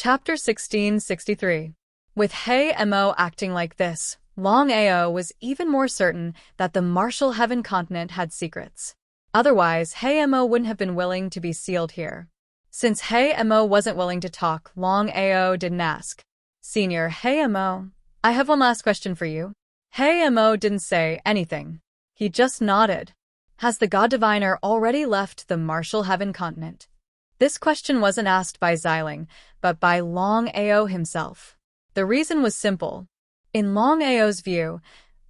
Chapter 1663. With Hei Mo acting like this, Longao was even more certain that the Martial Heaven continent had secrets. Otherwise, Hei Mo wouldn't have been willing to be sealed here. Since Hei Mo wasn't willing to talk, Longao didn't ask. Senior Hei Mo, I have one last question for you. Hei Mo didn't say anything. He just nodded. Has the God Diviner already left the Martial Heaven continent? This question wasn't asked by Xiling, but by Longao himself. The reason was simple. In Longao's view,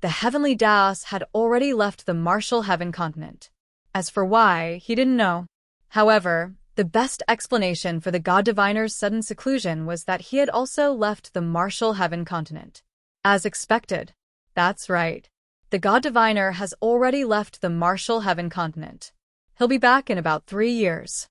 the heavenly Daos had already left the Martial Heaven continent. As for why, he didn't know. However, the best explanation for the God Diviner's sudden seclusion was that he had also left the Martial Heaven continent. As expected. That's right. The God Diviner has already left the Martial Heaven continent. He'll be back in about 3 years.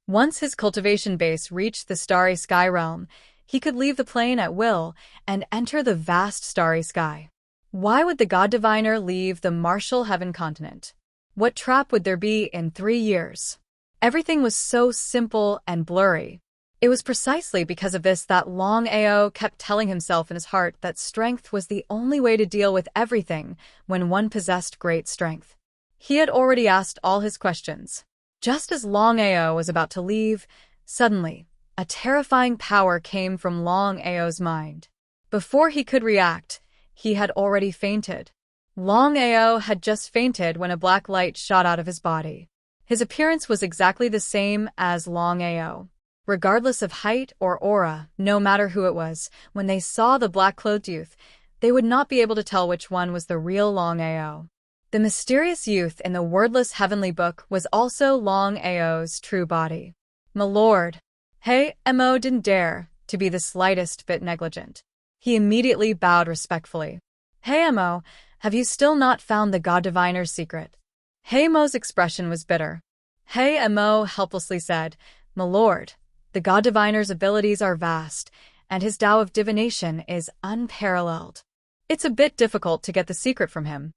Once his cultivation base reached the starry sky realm, he could leave the plane at will and enter the vast starry sky. Why would the God Diviner leave the Martial Heaven continent? What trap would there be in 3 years? Everything was so simple and blurry. It was precisely because of this that Longao kept telling himself in his heart that strength was the only way to deal with everything when one possessed great strength. He had already asked all his questions. Just as Longao was about to leave, suddenly, a terrifying power came from Longao's mind. Before he could react, he had already fainted. Longao had just fainted when a black light shot out of his body. His appearance was exactly the same as Longao. Regardless of height or aura, no matter who it was, when they saw the black-clothed youth, they would not be able to tell which one was the real Longao. The mysterious youth in the wordless heavenly book was also Longao's true body. My lord. Hei Mo didn't dare to be the slightest bit negligent. He immediately bowed respectfully. Hei Mo, have you still not found the God Diviner's secret? Hei Mo's expression was bitter. Hei Mo helplessly said, My lord, the God Diviner's abilities are vast, and his Tao of divination is unparalleled. It's a bit difficult to get the secret from him.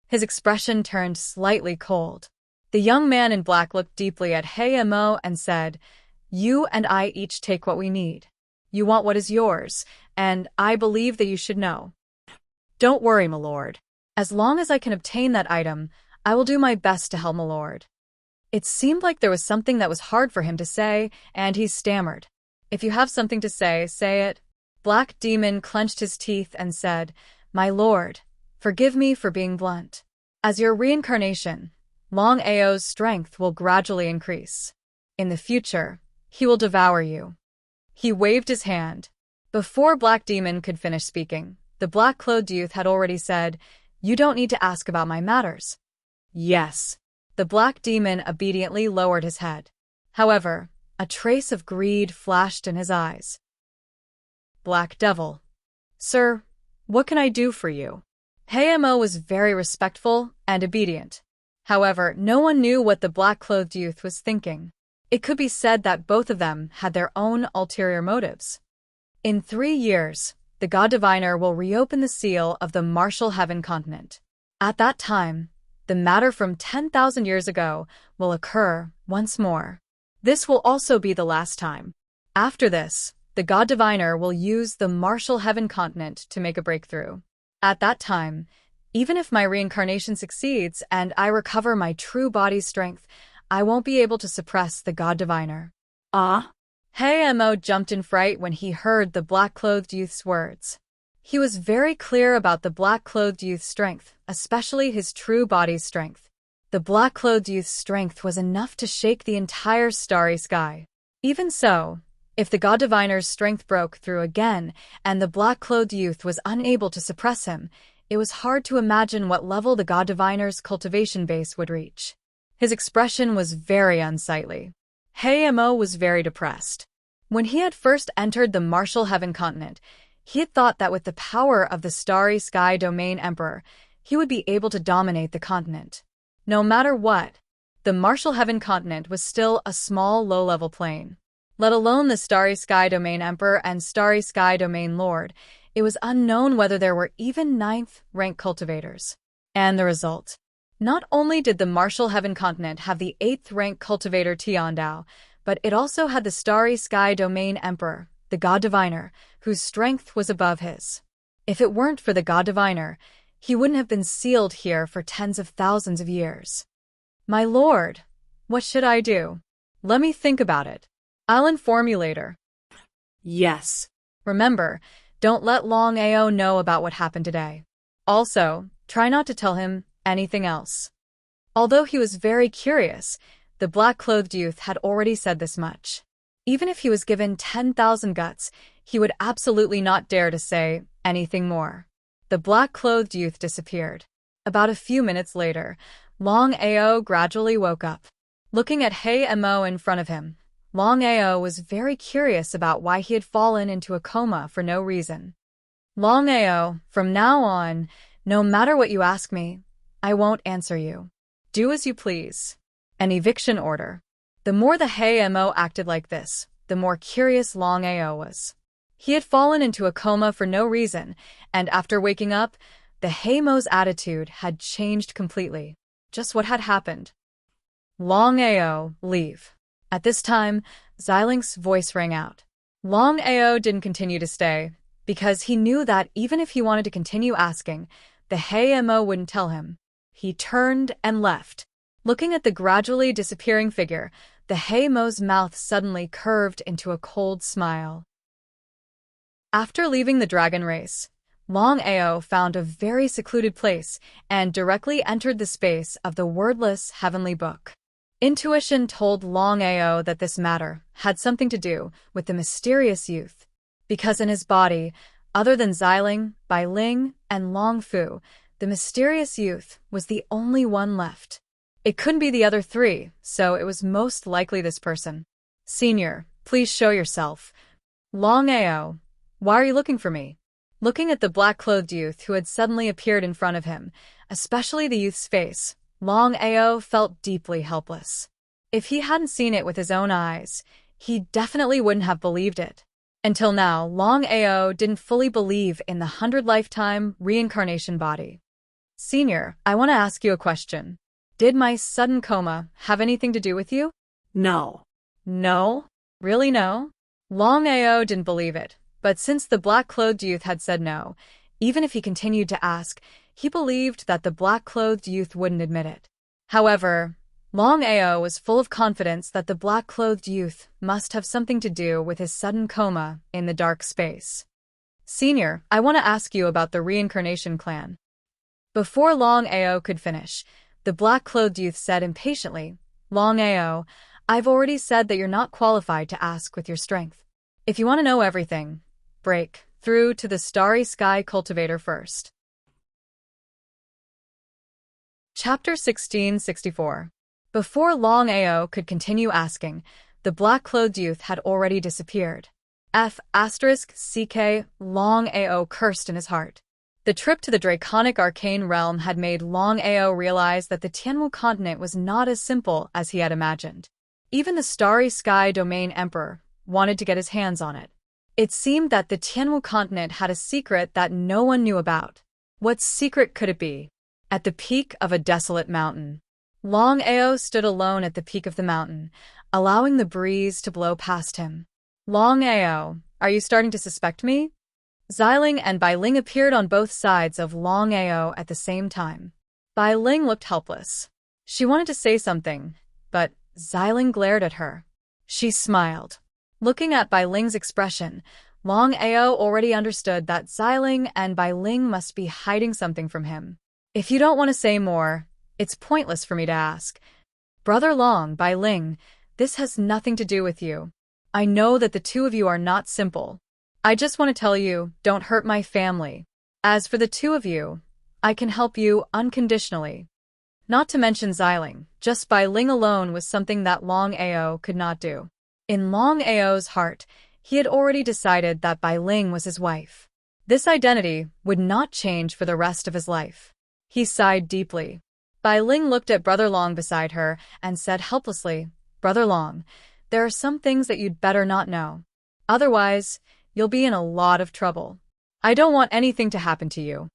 His expression turned slightly cold. The young man in black looked deeply at Hei Mo and said, You and I each take what we need. You want what is yours, and I believe that you should know. Don't worry, my lord. As long as I can obtain that item, I will do my best to help my lord. It seemed like there was something that was hard for him to say, and he stammered. If you have something to say it. Black Demon clenched his teeth and said, My lord, forgive me for being blunt. As your reincarnation, Longao's strength will gradually increase. In the future, he will devour you. He waved his hand. Before Black Demon could finish speaking, the black-clothed youth had already said, You don't need to ask about my matters. Yes. The Black Demon obediently lowered his head. However, a trace of greed flashed in his eyes. Black Devil. Sir, what can I do for you? Hei Mo was very respectful and obedient. However, no one knew what the black-clothed youth was thinking. It could be said that both of them had their own ulterior motives. In 3 years, the God Diviner will reopen the seal of the Martial Heaven continent. At that time, the matter from 10,000 years ago will occur once more. This will also be the last time. After this, the God Diviner will use the Martial Heaven continent to make a breakthrough. At that time, even if my reincarnation succeeds and I recover my true body's strength, I won't be able to suppress the God Diviner. Hei Mo jumped in fright when he heard the black-clothed youth's words. He was very clear about the black-clothed youth's strength, especially his true body's strength. The black-clothed youth's strength was enough to shake the entire starry sky. Even so, if the God Diviner's strength broke through again and the black-clothed youth was unable to suppress him, it was hard to imagine what level the God Diviner's cultivation base would reach. His expression was very unsightly. Hei Mo was very depressed. When he had first entered the Martial Heaven continent, he had thought that with the power of the Starry Sky Domain Emperor, he would be able to dominate the continent. No matter what, the Martial Heaven continent was still a small low-level plane. Let alone the Starry Sky Domain Emperor and Starry Sky Domain Lord, it was unknown whether there were even 9th-rank cultivators. And the result? Not only did the Martial Heaven continent have the 8th-rank cultivator Tiandao, but it also had the Starry Sky Domain Emperor, the god diviner, whose strength was above his. If it weren't for the god diviner, he wouldn't have been sealed here for tens of thousands of years. My lord, what should I do? Let me think about it. I'll inform you later. Yes. Remember, don't let Longao know about what happened today. Also, try not to tell him anything else. Although he was very curious, the black-clothed youth had already said this much. Even if he was given 10,000 guts, he would absolutely not dare to say anything more. The black-clothed youth disappeared. About a few minutes later, Longao gradually woke up. Looking at Hei Mo in front of him, Longao was very curious about why he had fallen into a coma for no reason. Longao, from now on, no matter what you ask me, I won't answer you. Do as you please. An eviction order. The more the Hei Mo acted like this, the more curious Longao was. He had fallen into a coma for no reason, and after waking up, the Hei Mo's attitude had changed completely. Just what had happened? Longao, leave. At this time, Xiling's voice rang out. Longao didn't continue to stay, because he knew that even if he wanted to continue asking, the Hei Mo wouldn't tell him. He turned and left. Looking at the gradually disappearing figure, the Hei Mo's mouth suddenly curved into a cold smile. After leaving the dragon race, Longao found a very secluded place and directly entered the space of the wordless heavenly book. Intuition told Longao that this matter had something to do with the mysterious youth, because in his body, other than Xiling, Bai Ling, and Long Fu, the mysterious youth was the only one left. It couldn't be the other three, so it was most likely this person. Senior, please show yourself. Longao, why are you looking for me? Looking at the black-clothed youth who had suddenly appeared in front of him, especially the youth's face, Longao felt deeply helpless. If he hadn't seen it with his own eyes, he definitely wouldn't have believed it. Until now, Longao didn't fully believe in the 100-lifetime reincarnation body. Senior, I want to ask you a question. Did my sudden coma have anything to do with you? No. No? Really no? Longao didn't believe it, but since the black-clothed youth had said no, even if he continued to ask, he believed that the black-clothed youth wouldn't admit it. However, Longao was full of confidence that the black-clothed youth must have something to do with his sudden coma in the dark space. Senior, I want to ask you about the reincarnation clan. Before Longao could finish, the black-clothed youth said impatiently, Longao, I've already said that you're not qualified to ask with your strength. If you want to know everything, break through to the Starry Sky Cultivator first. Chapter 1664. Before Longao could continue asking, the black-clothed youth had already disappeared. F***CK Longao cursed in his heart. The trip to the draconic arcane realm had made Longao realize that the Tianwu continent was not as simple as he had imagined. Even the Starry Sky Domain Emperor wanted to get his hands on it. It seemed that the Tianwu continent had a secret that no one knew about. What secret could it be? At the peak of a desolate mountain, Longao stood alone at the peak of the mountain, allowing the breeze to blow past him. Longao, are you starting to suspect me? Xiling and Bai Ling appeared on both sides of Longao at the same time. Bai Ling looked helpless. She wanted to say something, but Xiling glared at her. She smiled. Looking at Bai Ling's expression, Longao already understood that Xiling and Bai Ling must be hiding something from him. If you don't want to say more, it's pointless for me to ask. Brother Long, Bai Ling, this has nothing to do with you. I know that the two of you are not simple. I just want to tell you, don't hurt my family. As for the two of you, I can help you unconditionally. Not to mention Xiling, just Bai Ling alone was something that Longao could not do. In Longao's heart, he had already decided that Bai Ling was his wife. This identity would not change for the rest of his life. He sighed deeply. Bai Ling looked at Brother Long beside her and said helplessly, Brother Long, there are some things that you'd better not know. Otherwise, you'll be in a lot of trouble. I don't want anything to happen to you.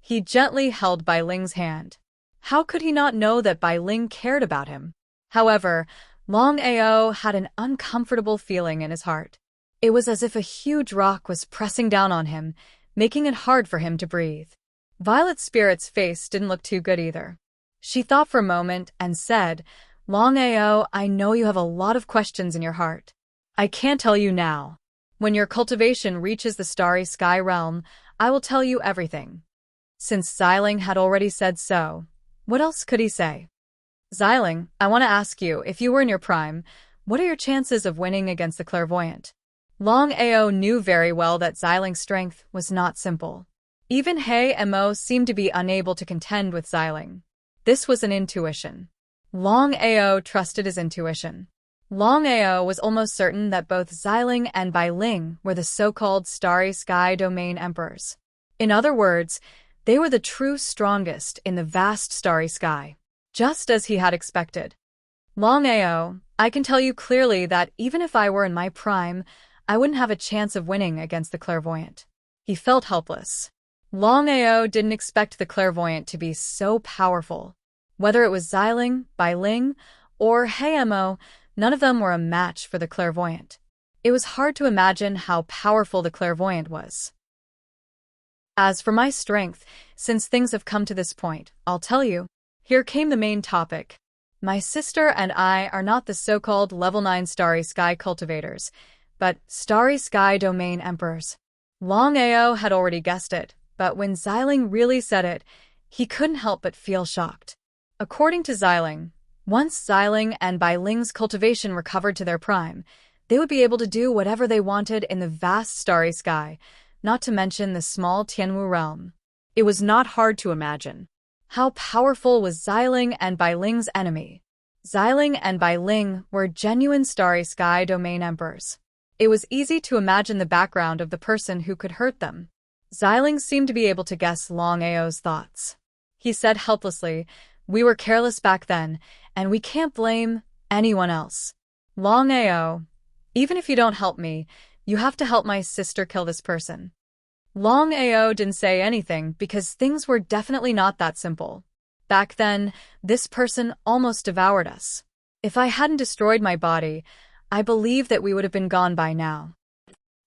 He gently held Bai Ling's hand. How could he not know that Bai Ling cared about him? However, Longao had an uncomfortable feeling in his heart. It was as if a huge rock was pressing down on him, making it hard for him to breathe. Violet Spirit's face didn't look too good either. She thought for a moment and said, "Longao, I know you have a lot of questions in your heart. I can't tell you now. When your cultivation reaches the starry sky realm, I will tell you everything." Since Xiling had already said so, what else could he say? "Xiling, I want to ask you, if you were in your prime, what are your chances of winning against the clairvoyant?" Longao knew very well that Xiling's strength was not simple. Even He Mo seemed to be unable to contend with Xiling. This was an intuition. Longao trusted his intuition. Longao was almost certain that both Xiling and Bai Ling were the so-called Starry Sky Domain Emperors. In other words, they were the true strongest in the vast starry sky, just as he had expected. "Longao, I can tell you clearly that even if I were in my prime, I wouldn't have a chance of winning against the clairvoyant." He felt helpless. Longao didn't expect the clairvoyant to be so powerful. Whether it was Xiling, Bai Ling, or He Mo, none of them were a match for the clairvoyant. It was hard to imagine how powerful the clairvoyant was. "As for my strength, since things have come to this point, I'll tell you." Here came the main topic. "My sister and I are not the so-called level 9 Starry Sky cultivators, but Starry Sky Domain Emperors." Longao had already guessed it, but when Xiling really said it, he couldn't help but feel shocked. According to Xiling, once Xiling and Bai Ling's cultivation recovered to their prime, they would be able to do whatever they wanted in the vast starry sky, not to mention the small Tianwu realm. It was not hard to imagine. How powerful was Xiling and Bai Ling's enemy? Xiling and Bai Ling were genuine Starry Sky Domain Emperors. It was easy to imagine the background of the person who could hurt them. Xiling seemed to be able to guess Longao's thoughts. He said helplessly, "We were careless back then, and we can't blame anyone else. Longao, even if you don't help me, you have to help my sister kill this person." Longao didn't say anything because things were definitely not that simple. Back then, this person almost devoured us. If I hadn't destroyed my body, I believe that we would have been gone by now.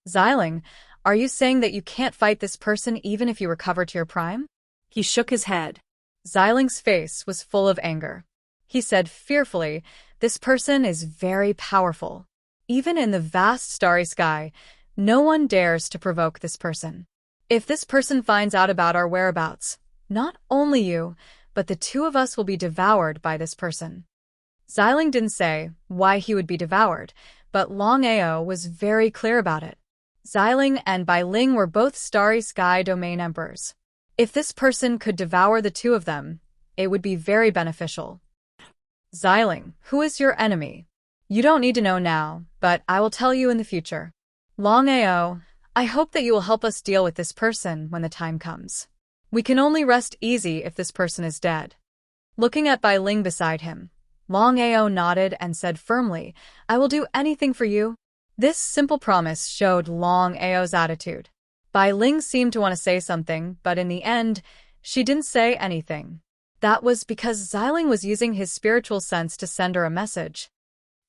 "Xiling, are you saying that you can't fight this person even if you recover to your prime?" He shook his head. Xiling's face was full of anger. He said fearfully, "This person is very powerful. Even in the vast starry sky, no one dares to provoke this person. If this person finds out about our whereabouts, not only you, but the two of us will be devoured by this person." Xiling didn't say why he would be devoured, but Longao was very clear about it. Xiling and Bai Ling were both Starry Sky Domain Emperors. If this person could devour the two of them, it would be very beneficial. "Xiling, who is your enemy?" "You don't need to know now, but I will tell you in the future." "Longao, I hope that you will help us deal with this person when the time comes. We can only rest easy if this person is dead." Looking at Bai Ling beside him, Longao nodded and said firmly, "I will do anything for you." This simple promise showed Longao's attitude. Bai Ling seemed to want to say something, but in the end, she didn't say anything. That was because Xiling was using his spiritual sense to send her a message.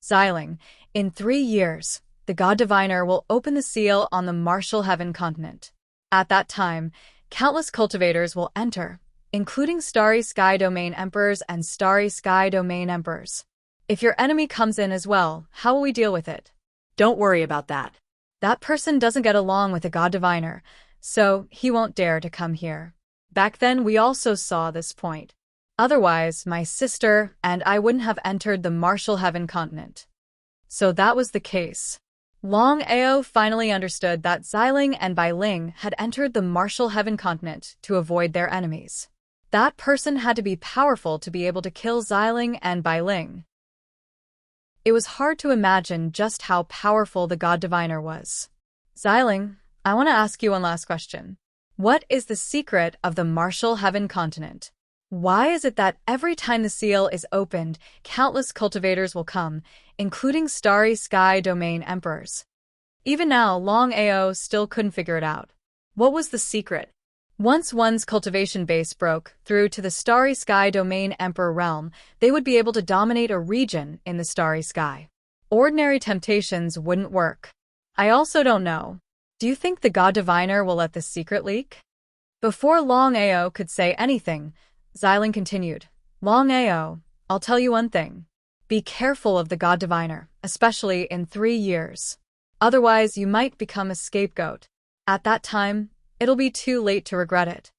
"Xiling, in 3 years, the God Diviner will open the seal on the Martial Heaven continent. At that time, countless cultivators will enter, including Starry Sky Domain Emperors and Starry Sky Domain Emperors. If your enemy comes in as well, how will we deal with it?" "Don't worry about that. That person doesn't get along with the God Diviner, so he won't dare to come here. Back then we also saw this point. Otherwise, my sister and I wouldn't have entered the Martial Heaven continent." So that was the case. Longao finally understood that Xiling and Bai Ling had entered the Martial Heaven continent to avoid their enemies. That person had to be powerful to be able to kill Xiling and Bai Ling. It was hard to imagine just how powerful the God Diviner was. "Xiling, I want to ask you one last question. What is the secret of the Martial Heaven continent? Why is it that every time the seal is opened, countless cultivators will come, including Starry Sky Domain Emperors?" Even now, Longao still couldn't figure it out. What was the secret? Once one's cultivation base broke through to the Starry Sky Domain Emperor realm, they would be able to dominate a region in the starry sky. Ordinary temptations wouldn't work. I also don't know. Do you think the God Diviner will let this secret leak? Before Longao could say anything, Xiling continued. Longao, I'll tell you one thing. Be careful of the God Diviner, especially in 3 years. Otherwise, you might become a scapegoat. At that time, it'll be too late to regret it.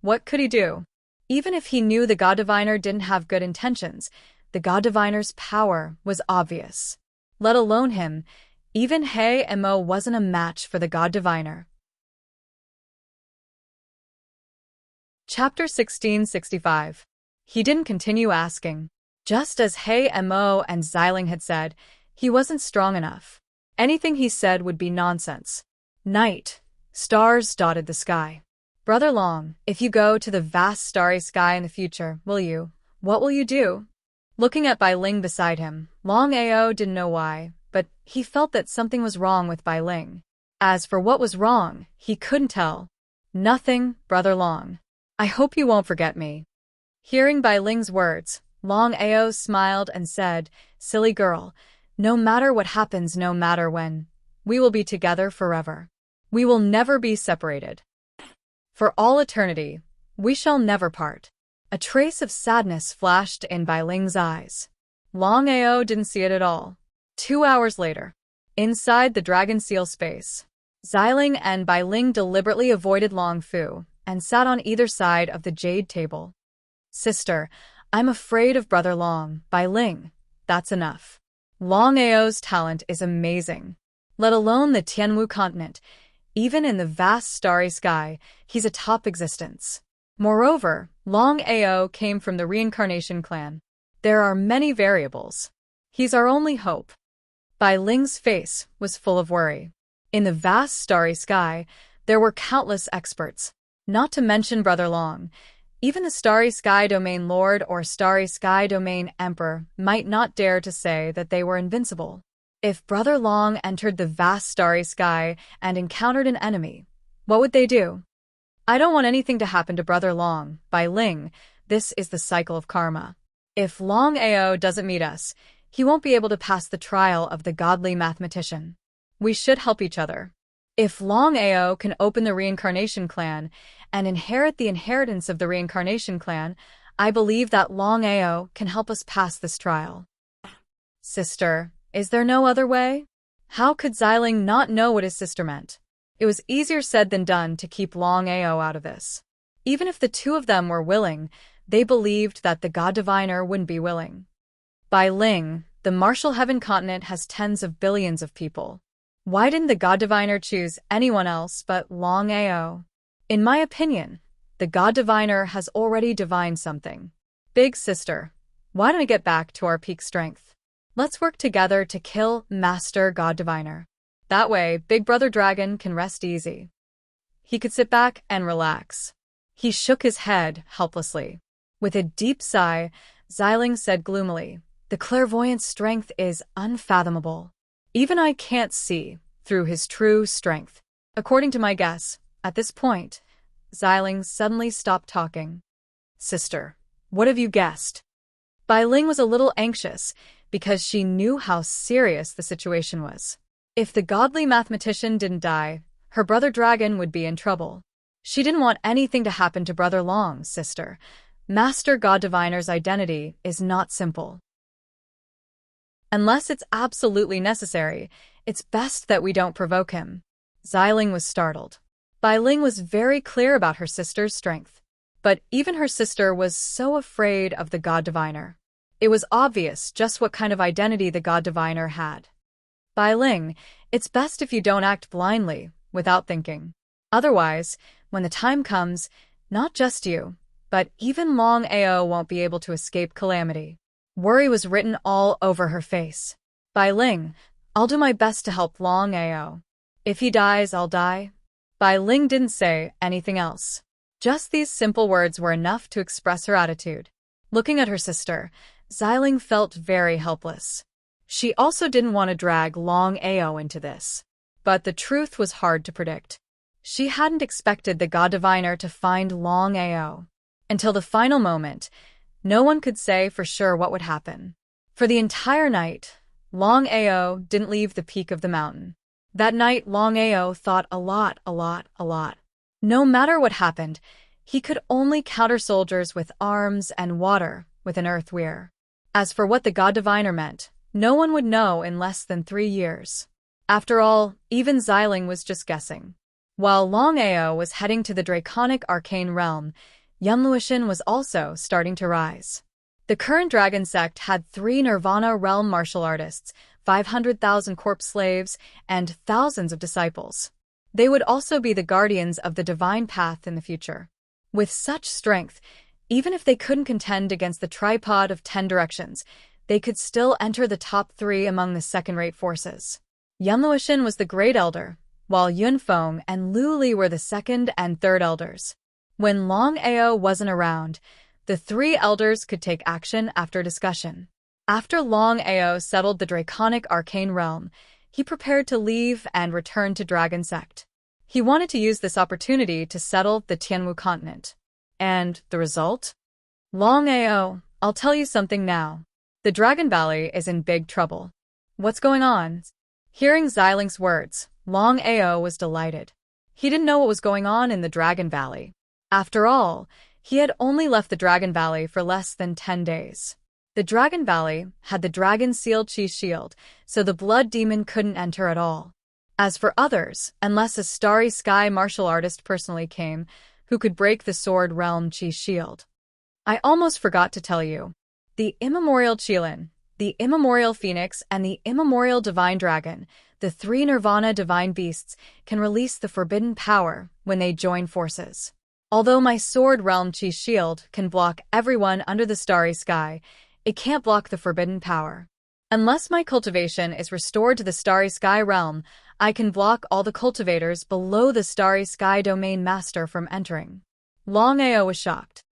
What could he do? Even if he knew the God Diviner didn't have good intentions, the God Diviner's power was obvious. Let alone him, even He Mo wasn't a match for the God Diviner. Chapter 1665. He didn't continue asking. Just as He Mo and Xiling had said, he wasn't strong enough. Anything he said would be nonsense. Night. Stars dotted the sky. Brother Long, if you go to the vast starry sky in the future, what will you do? Looking at Bai Ling beside him, Long Ao didn't know why, but he felt that something was wrong with Bai Ling. As for what was wrong, he couldn't tell. Nothing, Brother Long. I hope you won't forget me. Hearing Bai Ling's words, Long Ao smiled and said, Silly girl, no matter what happens, no matter when, we will be together forever. We will never be separated. For all eternity, we shall never part. A trace of sadness flashed in Bai Ling's eyes. Long Ao didn't see it at all. 2 hours later, inside the Dragon Seal space, Xiling and Bai Ling deliberately avoided Long Fu and sat on either side of the jade table. Sister, I'm afraid of Brother Long, Bai Ling. That's enough. Long Ao's talent is amazing. Let alone the Tianwu continent. Even in the vast starry sky, he's a top existence. Moreover, Long Ao came from the reincarnation clan. There are many variables. He's our only hope. Bai Ling's face was full of worry. In the vast starry sky, there were countless experts, not to mention Brother Long. Even the Starry Sky Domain Lord or Starry Sky Domain Emperor might not dare to say that they were invincible. If Brother Long entered the vast starry sky and encountered an enemy, what would they do? I don't want anything to happen to Brother Long, Bai Ling. This is the cycle of karma. If Long Ao doesn't meet us, he won't be able to pass the trial of the godly mathematician. We should help each other. If Long Ao can open the reincarnation clan and inherit the inheritance of the reincarnation clan, I believe that Long Ao can help us pass this trial. Sister, is there no other way? How could Xiling not know what his sister meant? It was easier said than done to keep Long Ao out of this. Even if the two of them were willing, they believed that the God Diviner wouldn't be willing. Bai Ling, the Martial Heaven continent has tens of billions of people. Why didn't the God Diviner choose anyone else but Long Ao? In my opinion, the God Diviner has already divined something. Big sister, why don't we get back to our peak strength? Let's work together to kill Master God Diviner. That way, Big Brother Dragon can rest easy. He could sit back and relax. He shook his head helplessly. With a deep sigh, Xiling said gloomily, the clairvoyant strength is unfathomable. Even I can't see through his true strength. According to my guess, at this point, Xiling suddenly stopped talking. Sister, what have you guessed? Bai Ling was a little anxious because she knew how serious the situation was. If the godly mathematician didn't die, her brother Dragon would be in trouble. She didn't want anything to happen to Brother Long, sister. Master God Diviner's identity is not simple. Unless it's absolutely necessary, it's best that we don't provoke him. Xiling was startled. Bai Ling was very clear about her sister's strength. But even her sister was so afraid of the God Diviner. It was obvious just what kind of identity the God Diviner had. Bai Ling, it's best if you don't act blindly, without thinking. Otherwise, when the time comes, not just you, but even Long Ao won't be able to escape calamity. Worry was written all over her face. Bai Ling, I'll do my best to help Long Ao. If he dies, I'll die. Bai Ling didn't say anything else. Just these simple words were enough to express her attitude. Looking at her sister, Xiling felt very helpless. She also didn't want to drag Long Ao into this. But the truth was hard to predict. She hadn't expected the God Diviner to find Long Ao. Until the final moment, no one could say for sure what would happen. For the entire night, Long Ao didn't leave the peak of the mountain. That night, Longao thought a lot. No matter what happened, he could only counter soldiers with arms and water with an earth weir. As for what the God Diviner meant, no one would know in less than 3 years. After all, even Xiling was just guessing. While Longao was heading to the draconic arcane realm, Yunluishan was also starting to rise. The current dragon sect had 3 Nirvana realm martial artists, 500,000 corpse slaves, and thousands of disciples. They would also be the guardians of the divine path in the future. With such strength, even if they couldn't contend against the tripod of 10 directions, they could still enter the top 3 among the second-rate forces. Yunluishan was the Great Elder, while Yunfeng and Lu Li were the second and third elders. When Longao wasn't around, the 3 elders could take action after discussion. After Longao settled the draconic arcane realm, he prepared to leave and return to Dragon Sect. He wanted to use this opportunity to settle the Tianwu continent. And the result? Longao, I'll tell you something now. The Dragon Valley is in big trouble. What's going on? Hearing Xiling's words, Longao was delighted. He didn't know what was going on in the Dragon Valley. After all, he had only left the Dragon Valley for less than 10 days. The Dragon Valley had the dragon sealed Qi shield, so the blood demon couldn't enter at all. As for others, unless a starry sky martial artist personally came, who could break the sword realm Qi shield. I almost forgot to tell you. The immemorial Qilin, the immemorial Phoenix, and the immemorial Divine Dragon, the 3 Nirvana divine beasts, can release the forbidden power when they join forces. Although my sword realm Qi shield can block everyone under the starry sky, it can't block the forbidden power. Unless my cultivation is restored to the starry sky realm, I can block all the cultivators below the starry sky domain master from entering. Longao was shocked.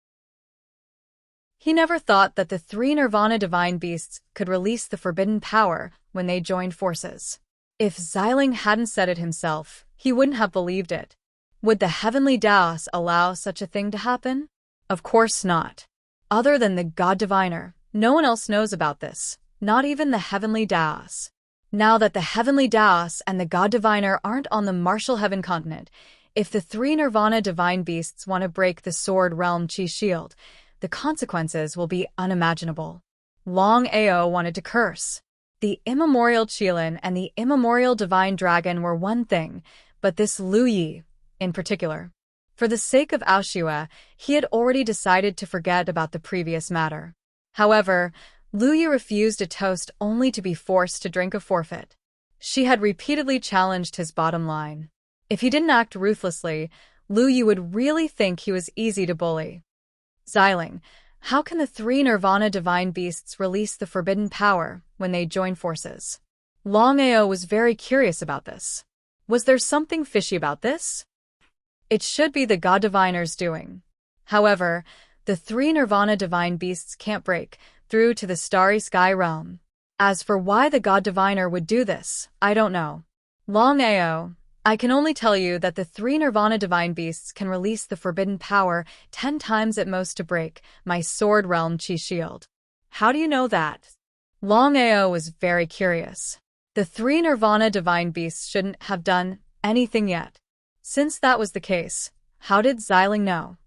He never thought that the 3 Nirvana divine beasts could release the forbidden power when they joined forces. If Xiling hadn't said it himself, he wouldn't have believed it. Would the heavenly Daos allow such a thing to happen? Of course not. Other than the God Diviner, no one else knows about this, not even the heavenly Daos. Now that the heavenly Daos and the God Diviner aren't on the martial heaven continent, if the 3 Nirvana divine beasts want to break the sword realm Qi shield, the consequences will be unimaginable. Longao wanted to curse. The immemorial Qilin and the immemorial divine dragon were one thing, but this Lu Yi, in particular. For the sake of Aoshua, he had already decided to forget about the previous matter. However, Lu Yi refused a toast only to be forced to drink a forfeit. She had repeatedly challenged his bottom line. If he didn't act ruthlessly, Lu Yi would really think he was easy to bully. Xiling, how can the 3 Nirvana divine beasts release the forbidden power when they join forces? Longao was very curious about this. Was there something fishy about this? It should be the God Diviner's doing. However, the 3 Nirvana divine beasts can't break through to the starry sky realm. As for why the God Diviner would do this, I don't know. Longao, I can only tell you that the 3 Nirvana divine beasts can release the forbidden power 10 times at most to break my sword realm Qi shield. How do you know that? Longao was very curious. The 3 Nirvana divine beasts shouldn't have done anything yet. Since that was the case, how did Xiling know?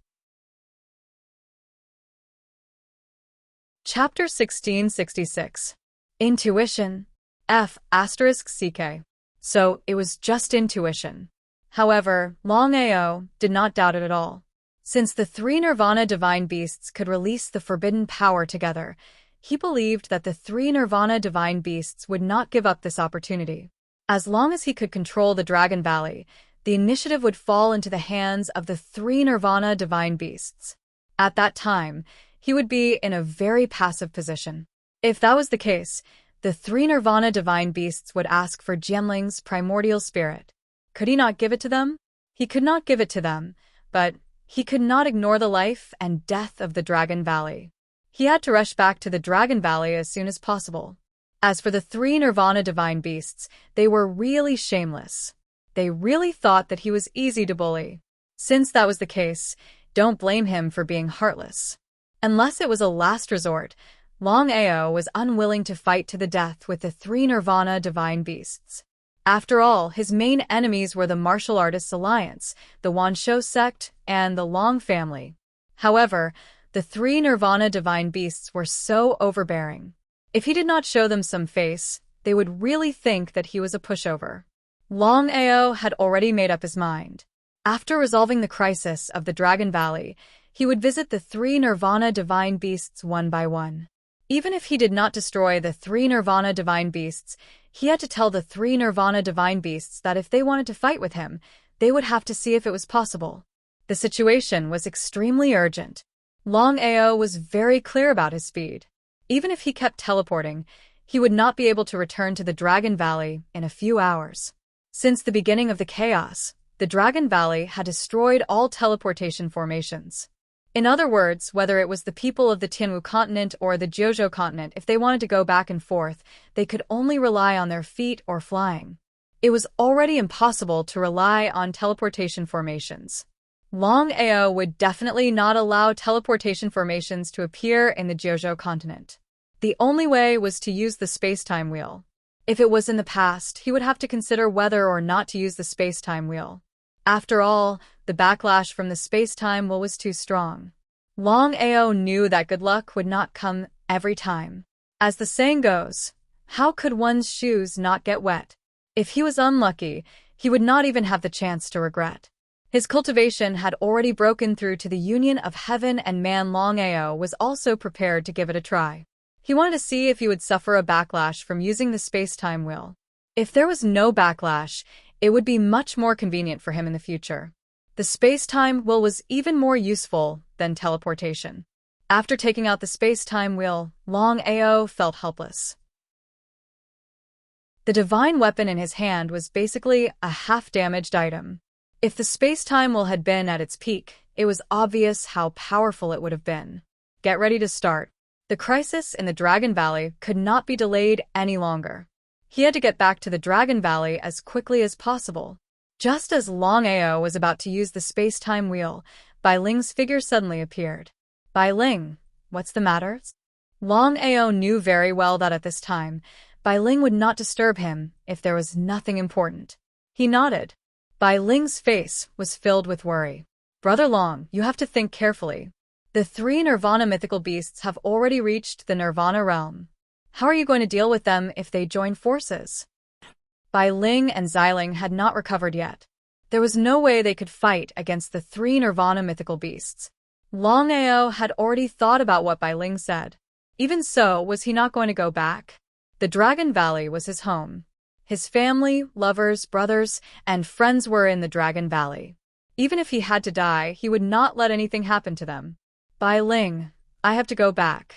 Chapter 1666. Intuition. F***CK. So, it was just intuition. However, Longao did not doubt it at all. Since the 3 Nirvana divine beasts could release the forbidden power together, he believed that the 3 Nirvana divine beasts would not give up this opportunity. As long as he could control the Dragon Valley, the initiative would fall into the hands of the 3 Nirvana divine beasts. At that time, he would be in a very passive position. If that was the case, the 3 Nirvana divine beasts would ask for Jianling's primordial spirit. Could he not give it to them? He could not give it to them, but he could not ignore the life and death of the Dragon Valley. He had to rush back to the Dragon Valley as soon as possible. As for the 3 Nirvana divine beasts, they were really shameless. They really thought that he was easy to bully. Since that was the case, don't blame him for being heartless. Unless it was a last resort, Longao was unwilling to fight to the death with the 3 Nirvana divine beasts. After all, his main enemies were the Martial Artists Alliance, the Wanshou sect, and the Long family. However, the three Nirvana divine beasts were so overbearing. If he did not show them some face, they would really think that he was a pushover. Longao had already made up his mind. After resolving the crisis of the Dragon Valley, he would visit the three Nirvana divine beasts one by one. Even if he did not destroy the three Nirvana divine beasts, he had to tell the three Nirvana divine beasts that if they wanted to fight with him, they would have to see if it was possible. The situation was extremely urgent. Longao was very clear about his speed. Even if he kept teleporting, he would not be able to return to the Dragon Valley in a few hours. Since the beginning of the chaos, the Dragon Valley had destroyed all teleportation formations. In other words, whether it was the people of the Tianwu continent or the Jiuzhou continent, if they wanted to go back and forth, they could only rely on their feet or flying. It was already impossible to rely on teleportation formations. Longao would definitely not allow teleportation formations to appear in the Jiuzhou continent. The only way was to use the space-time wheel. If it was in the past, he would have to consider whether or not to use the space-time wheel. After all, the backlash from the space-time wheel was too strong. Longao knew that good luck would not come every time. As the saying goes, how could one's shoes not get wet? If he was unlucky, he would not even have the chance to regret. His cultivation had already broken through to the union of heaven and man. Longao was also prepared to give it a try. He wanted to see if he would suffer a backlash from using the space-time wheel. If there was no backlash, it would be much more convenient for him in the future. The space-time wheel was even more useful than teleportation. After taking out the space-time wheel, Longao felt helpless. The divine weapon in his hand was basically a half-damaged item. If the space-time wheel had been at its peak, it was obvious how powerful it would have been. Get ready to start. The crisis in the Dragon Valley could not be delayed any longer. He had to get back to the Dragon Valley as quickly as possible. Just as Longao was about to use the space-time wheel, Bai Ling's figure suddenly appeared. Bai Ling, what's the matter? Longao knew very well that at this time, Bai Ling would not disturb him if there was nothing important. He nodded. Bai Ling's face was filled with worry. Brother Long, you have to think carefully. The three Nirvana mythical beasts have already reached the Nirvana realm. How are you going to deal with them if they join forces? Bai Ling and Xiling had not recovered yet. There was no way they could fight against the three Nirvana mythical beasts. Longao had already thought about what Bai Ling said. Even so, was he not going to go back? The Dragon Valley was his home. His family, lovers, brothers, and friends were in the Dragon Valley. Even if he had to die, he would not let anything happen to them. Bai Ling, I have to go back.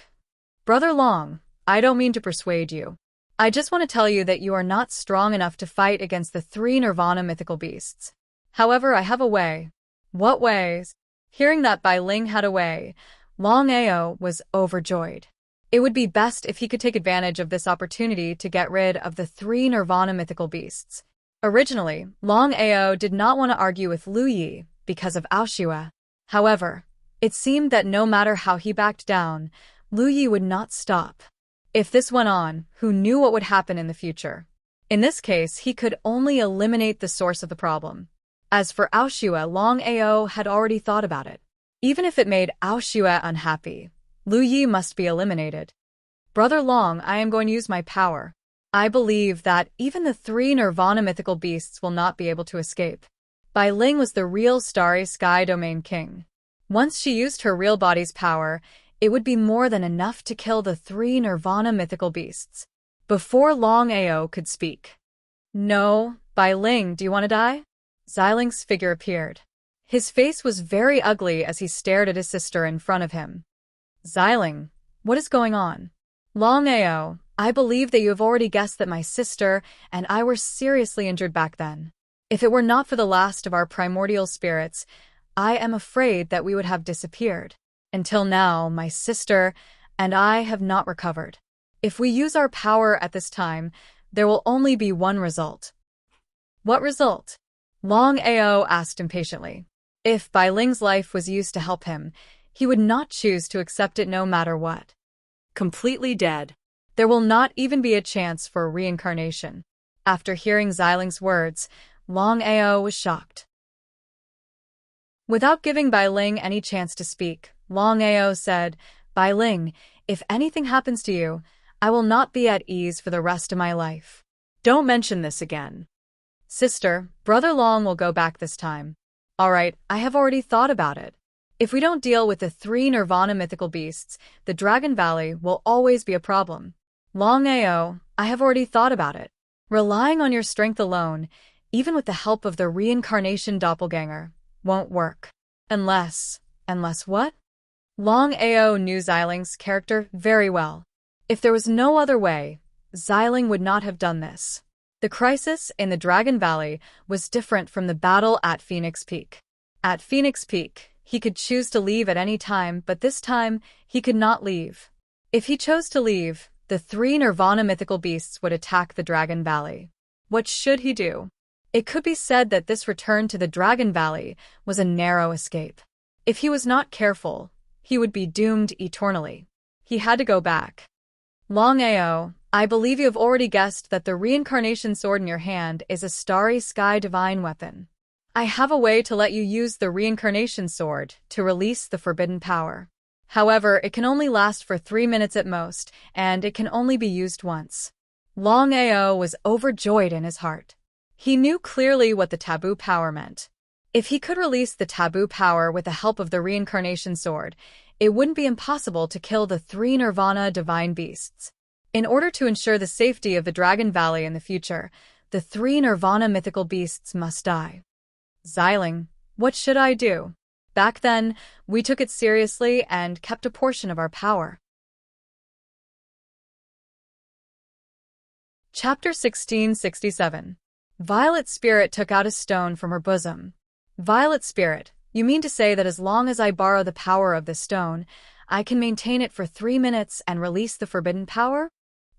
Brother Long, I don't mean to persuade you. I just want to tell you that you are not strong enough to fight against the three Nirvana mythical beasts. However, I have a way. What ways? Hearing that Bai Ling had a way, Longao was overjoyed. It would be best if he could take advantage of this opportunity to get rid of the three Nirvana mythical beasts. Originally, Longao did not want to argue with Lu Yi because of Aoshua. However, it seemed that no matter how he backed down, Lu Yi would not stop. If this went on, who knew what would happen in the future? In this case, he could only eliminate the source of the problem. As for Aoshua, Longao had already thought about it. Even if it made Aoshua unhappy, Lu Yi must be eliminated. Brother Long, I am going to use my power. I believe that even the three Nirvana mythical beasts will not be able to escape. Bai Ling was the real Starry Sky Domain King. Once she used her real body's power, it would be more than enough to kill the three Nirvana mythical beasts. Before Longao could speak. No, Bai Ling, do you want to die? Xiling's figure appeared. His face was very ugly as he stared at his sister in front of him. Xiling, what is going on? Longao, I believe that you have already guessed that my sister and I were seriously injured back then. If it were not for the last of our primordial spirits, I am afraid that we would have disappeared. Until now, my sister and I have not recovered. If we use our power at this time, there will only be one result. What result? Longao asked impatiently. If Bai Ling's life was used to help him, he would not choose to accept it no matter what. Completely dead. There will not even be a chance for reincarnation. After hearing Xiling's words, Longao was shocked. Without giving Bai Ling any chance to speak, Longao said, "Bai Ling, if anything happens to you, I will not be at ease for the rest of my life. Don't mention this again. Sister, Brother Long will go back this time. All right, I have already thought about it. If we don't deal with the 3 Nirvana mythical beasts, the Dragon Valley will always be a problem. Longao, I have already thought about it. Relying on your strength alone, even with the help of the reincarnation doppelganger, won't work. Unless what? Longao knew Xiling's character very well. If there was no other way, Xiling would not have done this. The crisis in the Dragon Valley was different from the battle at Phoenix Peak. At Phoenix Peak, he could choose to leave at any time, but this time, he could not leave. If he chose to leave, the 3 Nirvana mythical beasts would attack the Dragon Valley. What should he do? It could be said that this return to the Dragon Valley was a narrow escape. If he was not careful, he would be doomed eternally. He had to go back. Longao, I believe you have already guessed that the reincarnation sword in your hand is a starry sky divine weapon. I have a way to let you use the reincarnation sword to release the forbidden power. However, it can only last for 3 minutes at most, and it can only be used once. Longao was overjoyed in his heart. He knew clearly what the taboo power meant. If he could release the taboo power with the help of the reincarnation sword, it wouldn't be impossible to kill the 3 Nirvana divine beasts. In order to ensure the safety of the Dragon Valley in the future, the 3 Nirvana mythical beasts must die. Xiling, what should I do? Back then, we took it seriously and kept a portion of our power. Chapter 1667. Violet Spirit took out a stone from her bosom. Violet Spirit, you mean to say that as long as I borrow the power of this stone, I can maintain it for 3 minutes and release the forbidden power?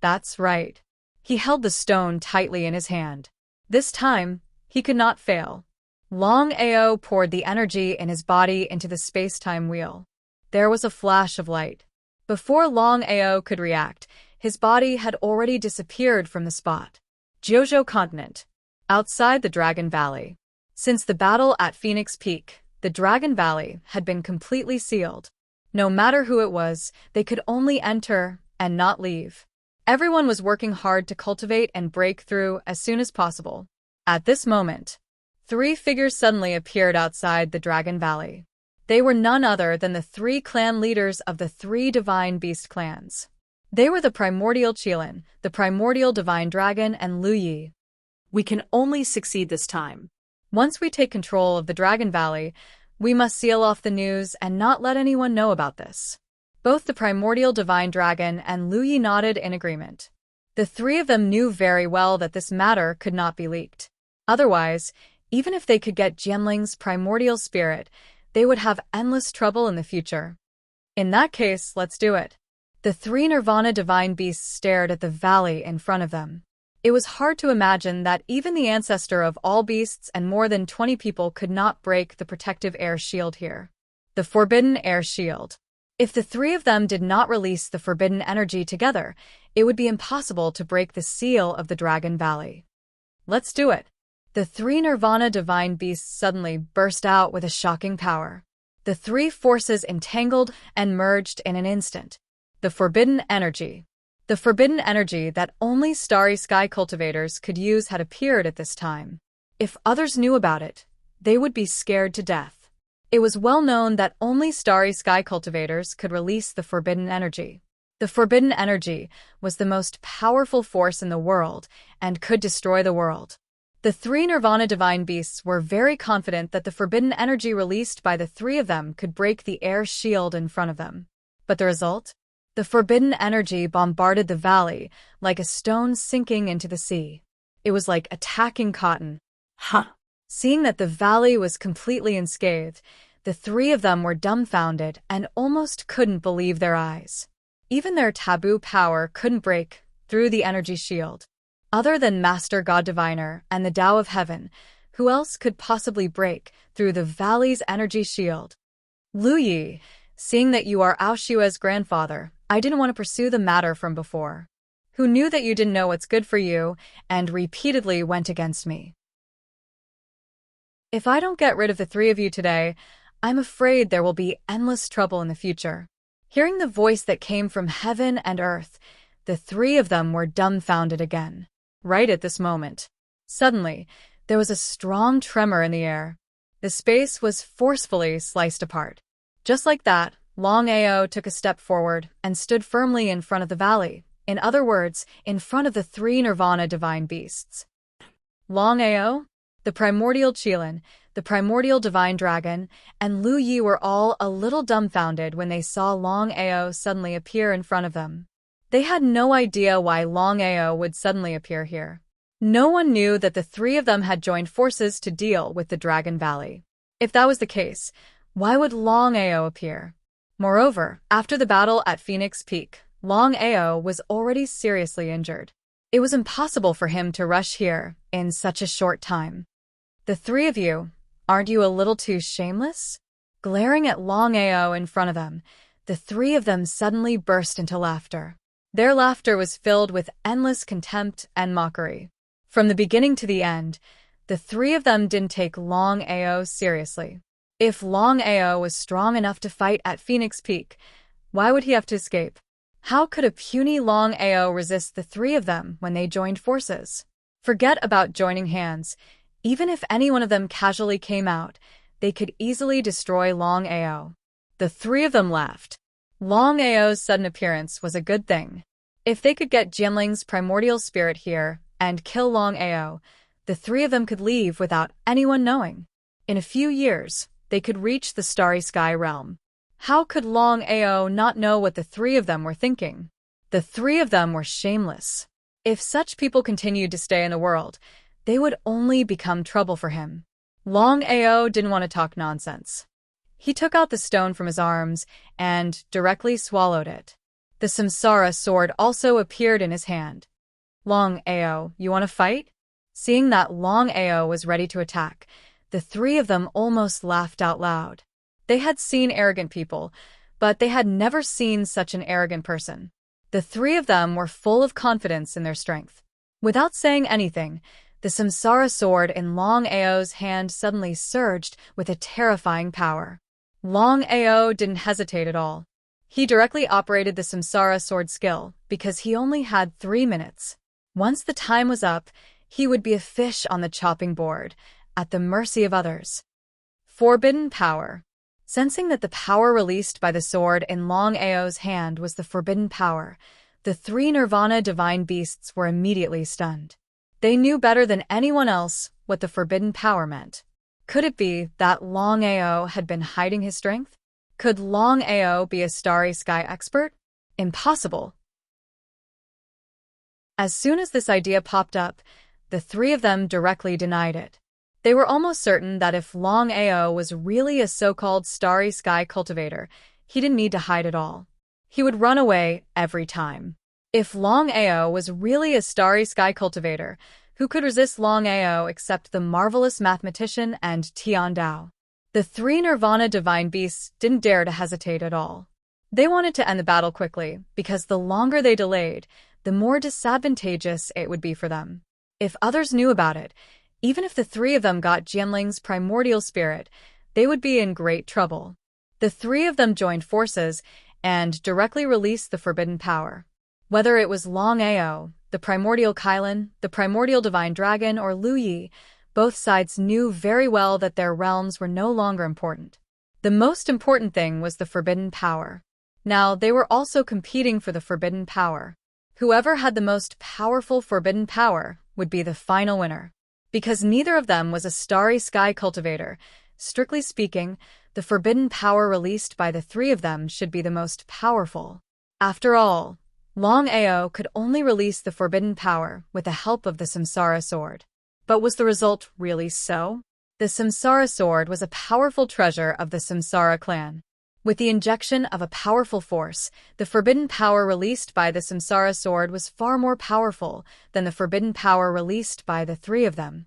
That's right. He held the stone tightly in his hand. This time, he could not fail. Longao poured the energy in his body into the space-time wheel. There was a flash of light. Before Longao could react, his body had already disappeared from the spot. Jojo Continent. Outside the Dragon Valley. Since the battle at Phoenix Peak, the Dragon Valley had been completely sealed. No matter who it was, they could only enter and not leave. Everyone was working hard to cultivate and break through as soon as possible. At this moment, 3 figures suddenly appeared outside the Dragon Valley. They were none other than the 3 clan leaders of the 3 divine beast clans. They were the Primordial Qilin, the Primordial Divine Dragon, and Lu Yi. We can only succeed this time. Once we take control of the Dragon Valley, we must seal off the news and not let anyone know about this. Both the Primordial Divine Dragon and Lu Yi nodded in agreement. The 3 of them knew very well that this matter could not be leaked. Otherwise, even if they could get Jianling's primordial spirit, they would have endless trouble in the future. In that case, let's do it. The 3 Nirvana divine beasts stared at the valley in front of them. It was hard to imagine that even the ancestor of all beasts and more than 20 people could not break the protective air shield here. The forbidden air shield. If the 3 of them did not release the forbidden energy together, it would be impossible to break the seal of the Dragon Valley. Let's do it. The 3 Nirvana divine beasts suddenly burst out with a shocking power. The 3 forces entangled and merged in an instant. The forbidden energy. The forbidden energy that only Starry Sky cultivators could use had appeared at this time. If others knew about it, they would be scared to death. It was well known that only Starry Sky cultivators could release the forbidden energy. The forbidden energy was the most powerful force in the world and could destroy the world. The 3 Nirvana divine beasts were very confident that the forbidden energy released by the 3 of them could break the air shield in front of them. But the result? The forbidden energy bombarded the valley like a stone sinking into the sea. It was like attacking cotton. Seeing that the valley was completely unscathed, the 3 of them were dumbfounded and almost couldn't believe their eyes. Even their taboo power couldn't break through the energy shield. Other than Master God Diviner and the Tao of Heaven, who else could possibly break through the valley's energy shield? Lu Yi, seeing that you are Ao Xue's grandfather, I didn't want to pursue the matter from before. who knew that you didn't know what's good for you and repeatedly went against me. If I don't get rid of the three of you today, I'm afraid there will be endless trouble in the future." Hearing the voice that came from heaven and earth, the three of them were dumbfounded again. Right at this moment, suddenly, there was a strong tremor in the air. The space was forcefully sliced apart. Just like that, Longao took a step forward and stood firmly in front of the valley. In other words, in front of the three Nirvana divine beasts. Longao, the primordial Qilin, the primordial divine dragon, and Lu Yi were all a little dumbfounded when they saw Longao suddenly appear in front of them. They had no idea why Longao would suddenly appear here. No one knew that the three of them had joined forces to deal with the Dragon Valley. If that was the case, why would Longao appear? Moreover, after the battle at Phoenix Peak, Longao was already seriously injured. It was impossible for him to rush here in such a short time. "The three of you, aren't you a little too shameless?" Glaring at Longao in front of them, the three of them suddenly burst into laughter. Their laughter was filled with endless contempt and mockery. From the beginning to the end, the three of them didn't take Longao seriously. If Longao was strong enough to fight at Phoenix Peak, why would he have to escape? How could a puny Longao resist the three of them when they joined forces? Forget about joining hands. Even if any one of them casually came out, they could easily destroy Longao. The three of them laughed. Longao's sudden appearance was a good thing. If they could get Jianling's primordial spirit here and kill Longao, the three of them could leave without anyone knowing. In a few years, they could reach the Starry Sky realm. How could Longao not know what the three of them were thinking? The three of them were shameless. If such people continued to stay in the world, they would only become trouble for him. Longao didn't want to talk nonsense. He took out the stone from his arms and directly swallowed it. The Samsara sword also appeared in his hand. "Longao, you want to fight?" Seeing that Longao was ready to attack, the three of them almost laughed out loud. They had seen arrogant people, but they had never seen such an arrogant person. The three of them were full of confidence in their strength. Without saying anything, the Samsara sword in Longao's hand suddenly surged with a terrifying power. Longao didn't hesitate at all. He directly operated the Samsara sword skill because he only had 3 minutes. Once the time was up, he would be a fish on the chopping board, at the mercy of others. Forbidden power. Sensing that the power released by the sword in Longao's hand was the forbidden power, the three Nirvana divine beasts were immediately stunned. They knew better than anyone else what the forbidden power meant. Could it be that Longao had been hiding his strength? Could Longao be a Starry Sky expert? Impossible. As soon as this idea popped up, the three of them directly denied it. They were almost certain that if Longao was really a so-called Starry Sky cultivator, he didn't need to hide at all. He would run away every time. If Longao was really a Starry Sky cultivator, who could resist Longao except the marvelous mathematician and Tiandao? The three Nirvana divine beasts didn't dare to hesitate at all. They wanted to end the battle quickly, because the longer they delayed, the more disadvantageous it would be for them. If others knew about it, even if the three of them got Jianling's primordial spirit, they would be in great trouble. The three of them joined forces and directly released the forbidden power. Whether it was Longao, the primordial Qilin, the primordial divine dragon, or Lu Yi, both sides knew very well that their realms were no longer important. The most important thing was the forbidden power. Now, they were also competing for the forbidden power. Whoever had the most powerful forbidden power would be the final winner. Because neither of them was a Starry Sky cultivator, strictly speaking, the forbidden power released by the three of them should be the most powerful. After all, Longao could only release the forbidden power with the help of the Samsara sword. But was the result really so? The Samsara sword was a powerful treasure of the Samsara clan. With the injection of a powerful force, the forbidden power released by the Samsara sword was far more powerful than the forbidden power released by the three of them.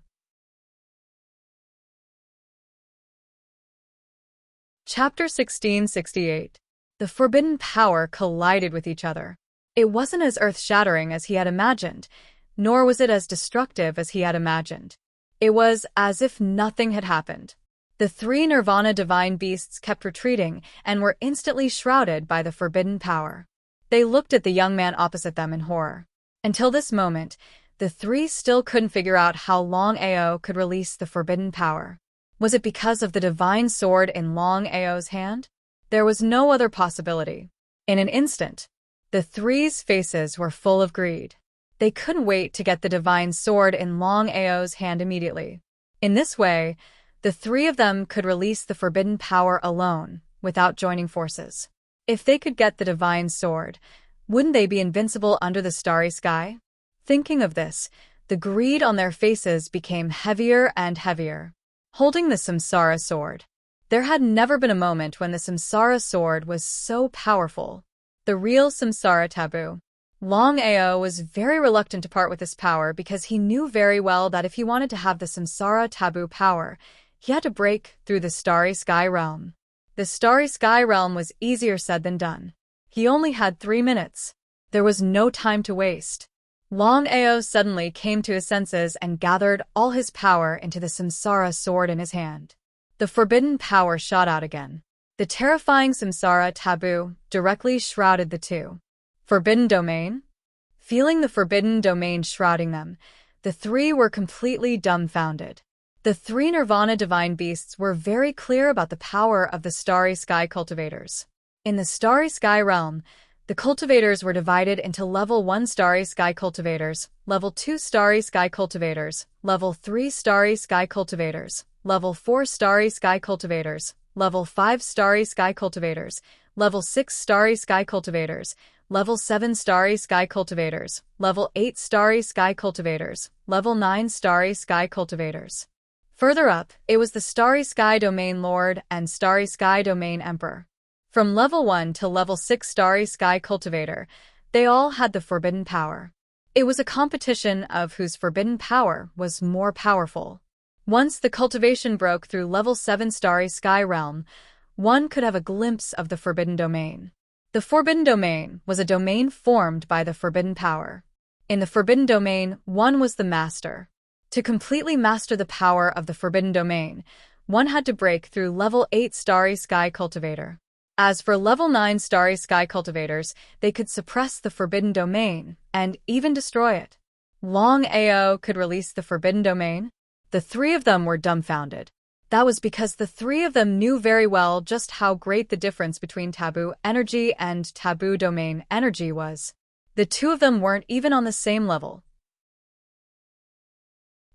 Chapter 1668. The forbidden power collided with each other. It wasn't as earth-shattering as he had imagined, nor was it as destructive as he had imagined. It was as if nothing had happened. The three Nirvana divine beasts kept retreating and were instantly shrouded by the forbidden power. They looked at the young man opposite them in horror. Until this moment, the three still couldn't figure out how Longao could release the forbidden power. Was it because of the divine sword in Longao's hand? There was no other possibility. In an instant, the three's faces were full of greed. They couldn't wait to get the divine sword in Longao's hand immediately. In this way, the three of them could release the forbidden power alone, without joining forces. If they could get the divine sword, wouldn't they be invincible under the starry sky? Thinking of this, the greed on their faces became heavier and heavier. Holding the Samsara sword. There had never been a moment when the Samsara sword was so powerful. The real Samsara taboo. Longao was very reluctant to part with this power because he knew very well that if he wanted to have the Samsara taboo power, he had to break through the starry sky realm. The starry sky realm was easier said than done. He only had 3 minutes. There was no time to waste. Longao suddenly came to his senses and gathered all his power into the Samsara sword in his hand. The forbidden power shot out again. The terrifying Samsara taboo directly shrouded the two. Forbidden domain? Feeling the forbidden domain shrouding them, the three were completely dumbfounded. The three Nirvana divine beasts were very clear about the power of the starry sky cultivators. In the starry sky realm, the cultivators were divided into level 1 starry sky cultivators, level 2 starry sky cultivators, level 3 starry sky cultivators, level 4 starry sky cultivators, level 5 starry sky cultivators, level 6 starry sky cultivators, level 7 starry sky cultivators, level 8 starry sky cultivators, level 9 starry sky cultivators. Further up, it was the Starry Sky Domain Lord and Starry Sky Domain Emperor. From level 1 to level 6 Starry Sky Cultivator, they all had the forbidden power. It was a competition of whose forbidden power was more powerful. Once the cultivation broke through level 7 Starry Sky Realm, one could have a glimpse of the forbidden domain. The forbidden domain was a domain formed by the forbidden power. In the forbidden domain, one was the master. To completely master the power of the forbidden domain, one had to break through level 8 Starry Sky Cultivator. As for level 9 Starry Sky Cultivators, they could suppress the forbidden domain and even destroy it. Longao could release the forbidden domain? The three of them were dumbfounded. That was because the three of them knew very well just how great the difference between taboo energy and taboo domain energy was. The two of them weren't even on the same level.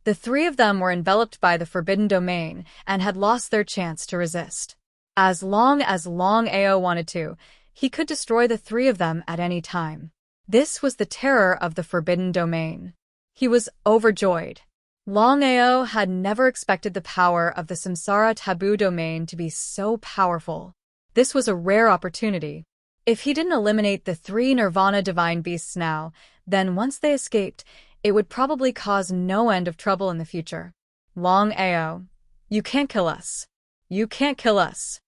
The three of them were enveloped by the forbidden domain and had lost their chance to resist. As long as Longao wanted to, he could destroy the three of them at any time. This was the terror of the forbidden domain. He was overjoyed. Longao had never expected the power of the Samsara taboo domain to be so powerful. This was a rare opportunity. If he didn't eliminate the three Nirvana divine beasts now, then once they escaped, it would probably cause no end of trouble in the future. Longao, you can't kill us. You can't kill us.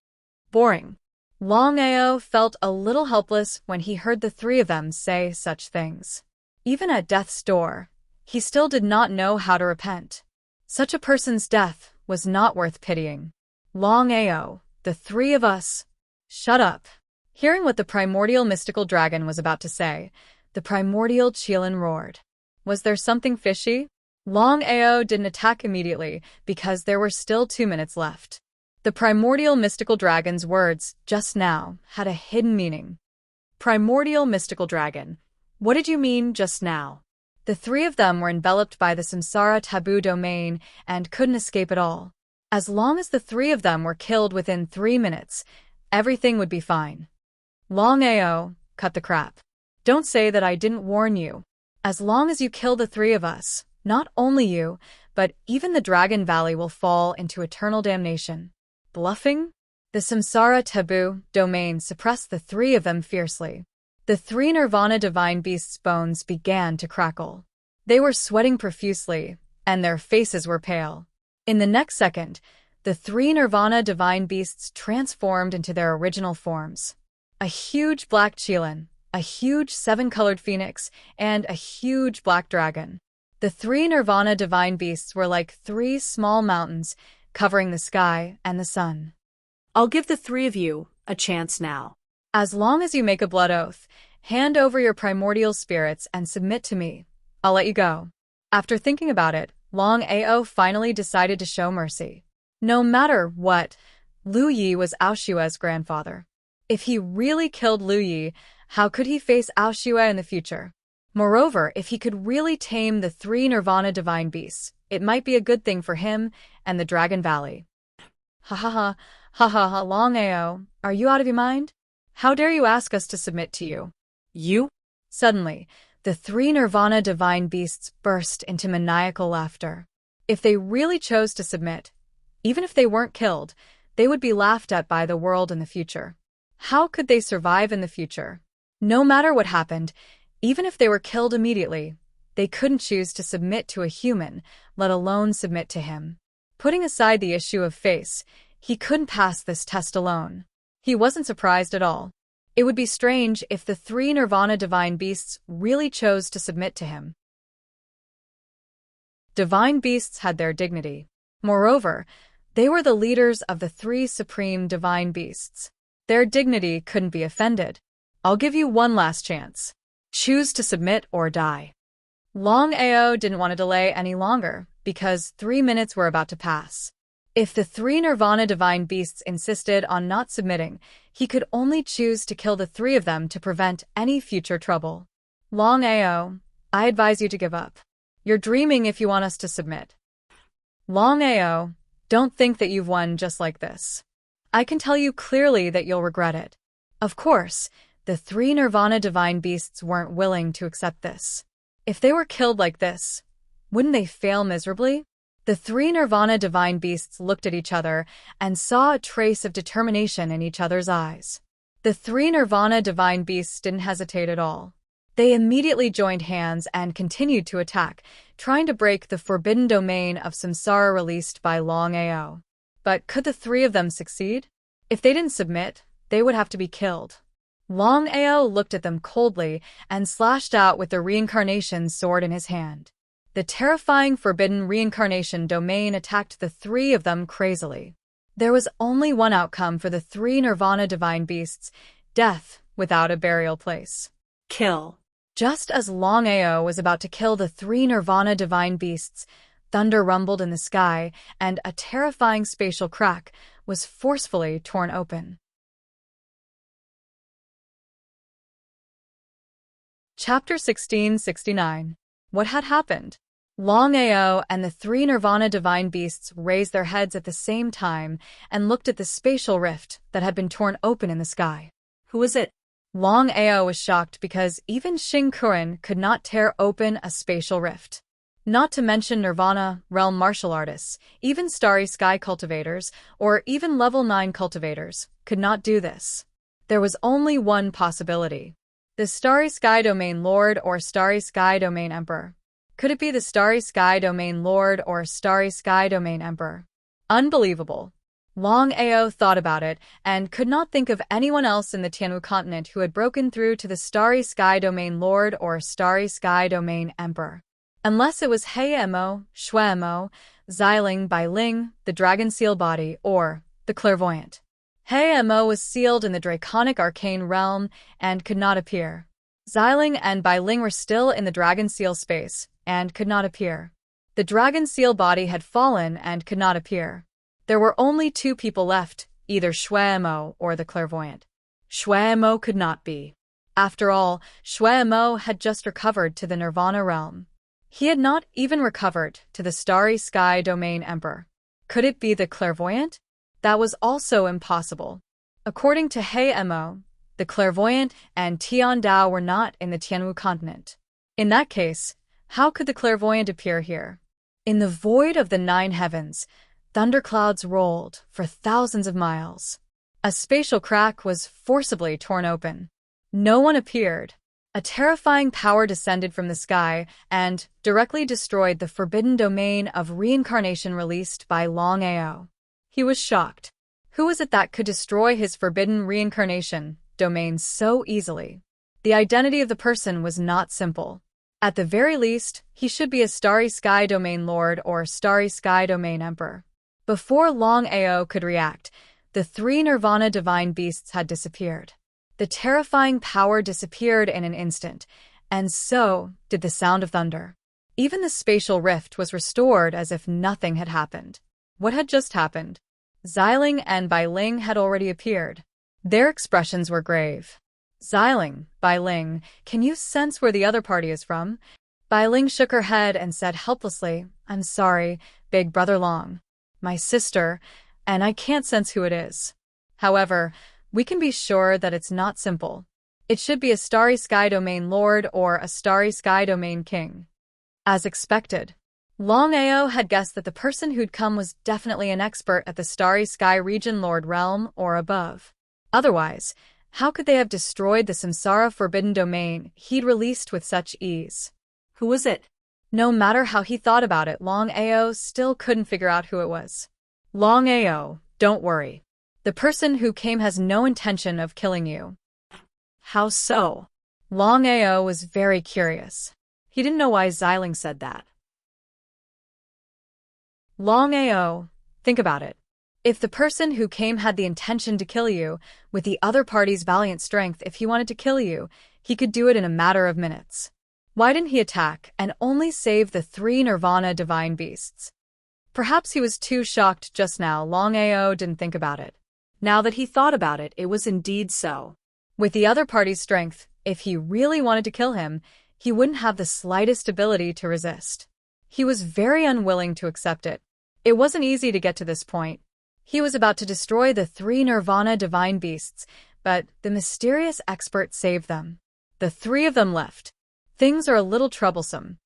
Boring. Longao felt a little helpless when he heard the three of them say such things. Even at death's door, he still did not know how to repent. Such a person's death was not worth pitying. Longao, the three of us. Shut up. Hearing what the primordial mystical dragon was about to say, the primordial Qilin roared. Was there something fishy? Longao didn't attack immediately because there were still 2 minutes left. The primordial mystical dragon's words, just now, had a hidden meaning. Primordial mystical dragon. What did you mean just now? The three of them were enveloped by the Samsara taboo domain and couldn't escape at all. As long as the three of them were killed within 3 minutes, everything would be fine. Longao, cut the crap. Don't say that I didn't warn you. As long as you kill the three of us, not only you, but even the Dragon Valley will fall into eternal damnation. Bluffing? The Samsara taboo domain suppressed the three of them fiercely. The three Nirvana divine beasts' bones began to crackle. They were sweating profusely, and their faces were pale. In the next second, the three Nirvana divine beasts transformed into their original forms. A huge black Qilin, a huge seven-colored phoenix, and a huge black dragon. The three Nirvana divine beasts were like three small mountains covering the sky and the sun. I'll give the three of you a chance now. As long as you make a blood oath, hand over your primordial spirits and submit to me, I'll let you go. After thinking about it, Longao finally decided to show mercy. No matter what, Lu Yi was Aoshua's grandfather. If he really killed Lu Yi, how could he face Aoshua in the future? Moreover, if he could really tame the three Nirvana divine beasts, it might be a good thing for him and the Dragon Valley. Ha ha ha, ha ha ha, Longao, are you out of your mind? How dare you ask us to submit to you? You? Suddenly, the three Nirvana divine beasts burst into maniacal laughter. If they really chose to submit, even if they weren't killed, they would be laughed at by the world in the future. How could they survive in the future? No matter what happened, even if they were killed immediately, they couldn't choose to submit to a human, let alone submit to him. Putting aside the issue of face, he couldn't pass this test alone. He wasn't surprised at all. It would be strange if the three Nirvana divine beasts really chose to submit to him. Divine beasts had their dignity. Moreover, they were the leaders of the three supreme divine beasts. Their dignity couldn't be offended. I'll give you one last chance. Choose to submit or die. Longao didn't want to delay any longer, because 3 minutes were about to pass. If the three Nirvana divine beasts insisted on not submitting, he could only choose to kill the three of them to prevent any future trouble. Longao, I advise you to give up. You're dreaming if you want us to submit. Longao, don't think that you've won just like this. I can tell you clearly that you'll regret it. Of course, the three Nirvana divine beasts weren't willing to accept this. If they were killed like this, wouldn't they fail miserably? The three Nirvana divine beasts looked at each other and saw a trace of determination in each other's eyes. The three Nirvana divine beasts didn't hesitate at all. They immediately joined hands and continued to attack, trying to break the forbidden domain of samsara released by Longao. But could the three of them succeed? If they didn't submit, they would have to be killed. Longao looked at them coldly and slashed out with the reincarnation sword in his hand. The terrifying forbidden reincarnation domain attacked the three of them crazily. There was only one outcome for the three Nirvana divine beasts: death without a burial place. Kill. Just as Longao was about to kill the three Nirvana divine beasts, thunder rumbled in the sky, and a terrifying spatial crack was forcefully torn open. Chapter 1669. What had happened? Longao and the three Nirvana divine beasts raised their heads at the same time and looked at the spatial rift that had been torn open in the sky. Who was it? Longao was shocked because even Xing Kuren could not tear open a spatial rift. Not to mention Nirvana realm martial artists, even Starry Sky cultivators, or even level 9 cultivators, could not do this. There was only one possibility. The Starry Sky Domain Lord or Starry Sky Domain Emperor. Could it be the Starry Sky Domain Lord or Starry Sky Domain Emperor? Unbelievable. Longao thought about it and could not think of anyone else in the Tianwu continent who had broken through to the Starry Sky Domain Lord or Starry Sky Domain Emperor. Unless it was Heimo, Shuemo, Xiling Bailing, the Dragon Seal Body, or the Clairvoyant. Heimo was sealed in the Draconic Arcane Realm and could not appear. Xiling and Bailing were still in the Dragon Seal space and could not appear. The Dragon Seal Body had fallen and could not appear. There were only two people left, either Shuemo or the Clairvoyant. Shuemo could not be. After all, Shuemo had just recovered to the Nirvana realm. He had not even recovered to the Starry Sky Domain Emperor. Could it be the Clairvoyant? That was also impossible. According to Heimo, the Clairvoyant and Tian Dao were not in the Tianwu continent. In that case, how could the Clairvoyant appear here? In the void of the 9 heavens, thunderclouds rolled for thousands of miles. A spatial crack was forcibly torn open. No one appeared. A terrifying power descended from the sky and directly destroyed the forbidden domain of reincarnation released by Longao. He was shocked. Who was it that could destroy his forbidden reincarnation domain so easily? The identity of the person was not simple. At the very least, he should be a Starry Sky Domain Lord or Starry Sky Domain Emperor. Before Longao could react, the three Nirvana divine beasts had disappeared. The terrifying power disappeared in an instant, and so did the sound of thunder. Even the spatial rift was restored as if nothing had happened. What had just happened? Xiling and Bailing had already appeared. Their expressions were grave. Xiling, Bailing, can you sense where the other party is from? Bailing shook her head and said helplessly, I'm sorry, Big Brother Long. My sister, and I can't sense who it is. However, we can be sure that it's not simple. It should be a Starry Sky Domain Lord or a Starry Sky Domain King. As expected, Longao had guessed that the person who'd come was definitely an expert at the Starry Sky Region Lord realm or above. Otherwise, how could they have destroyed the Samsara Forbidden Domain he'd released with such ease? Who was it? No matter how he thought about it, Longao still couldn't figure out who it was. Longao, don't worry. The person who came has no intention of killing you. How so? Longao was very curious. He didn't know why Xiling said that. Longao, think about it. If the person who came had the intention to kill you, with the other party's valiant strength, if he wanted to kill you, he could do it in a matter of minutes. Why didn't he attack and only save the three Nirvana divine beasts? Perhaps he was too shocked just now. Longao didn't think about it. Now that he thought about it, it was indeed so. With the other party's strength, if he really wanted to kill him, he wouldn't have the slightest ability to resist. He was very unwilling to accept it. It wasn't easy to get to this point. He was about to destroy the three Nirvana divine beasts, but the mysterious expert saved them. The three of them left. Things are a little troublesome.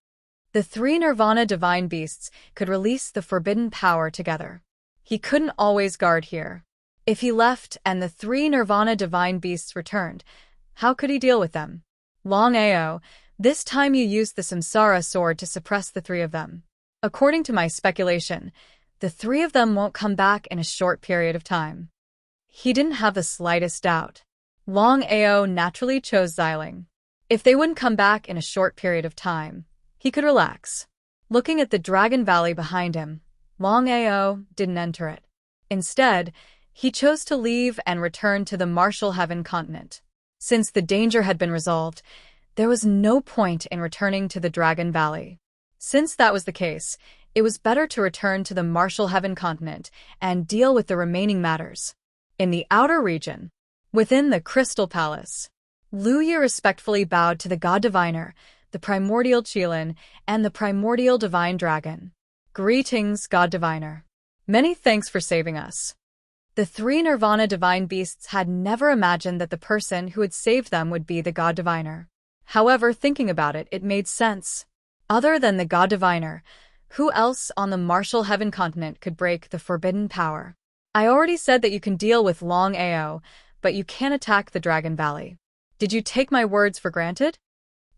The three Nirvana divine beasts could release the forbidden power together. He couldn't always guard here. If he left and the three Nirvana divine beasts returned, how could he deal with them? Longao, this time you used the Samsara sword to suppress the three of them. According to my speculation, the three of them won't come back in a short period of time. He didn't have the slightest doubt. Longao naturally chose Xiling. If they wouldn't come back in a short period of time, he could relax. Looking at the Dragon Valley behind him, Longao didn't enter it. Instead, he chose to leave and return to the Martial Heaven continent. Since the danger had been resolved, there was no point in returning to the Dragon Valley. Since that was the case, it was better to return to the Martial Heaven continent and deal with the remaining matters. In the outer region, within the Crystal Palace, Lu Yi respectfully bowed to the God Diviner, the Primordial Qilin, and the Primordial Divine Dragon. Greetings, God Diviner. Many thanks for saving us. The three Nirvana divine beasts had never imagined that the person who had saved them would be the God Diviner. However, thinking about it, it made sense. Other than the God Diviner, who else on the Martial Heaven continent could break the forbidden power? I already said that you can deal with Longao, but you can't attack the Dragon Valley. Did you take my words for granted?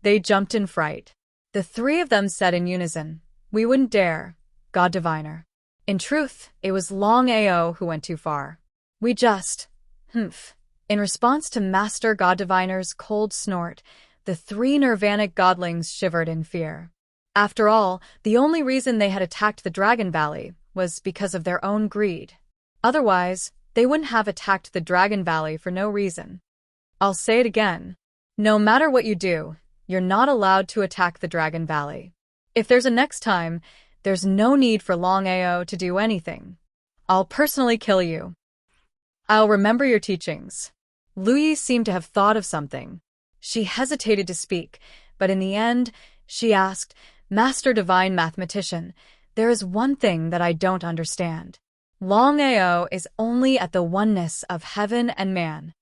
They jumped in fright. The three of them said in unison, We wouldn't dare, God Diviner. In truth, it was Longao who went too far. We just, In response to Master God Diviner's cold snort, the three Nirvanic godlings shivered in fear. After all, the only reason they had attacked the Dragon Valley was because of their own greed. Otherwise, they wouldn't have attacked the Dragon Valley for no reason. I'll say it again. No matter what you do, you're not allowed to attack the Dragon Valley. If there's a next time, there's no need for Longao to do anything. I'll personally kill you. I'll remember your teachings. Lu Yi seemed to have thought of something. She hesitated to speak, but in the end, she asked, Master Divine Mathematician, there is one thing that I don't understand. Longao is only at the oneness of heaven and man.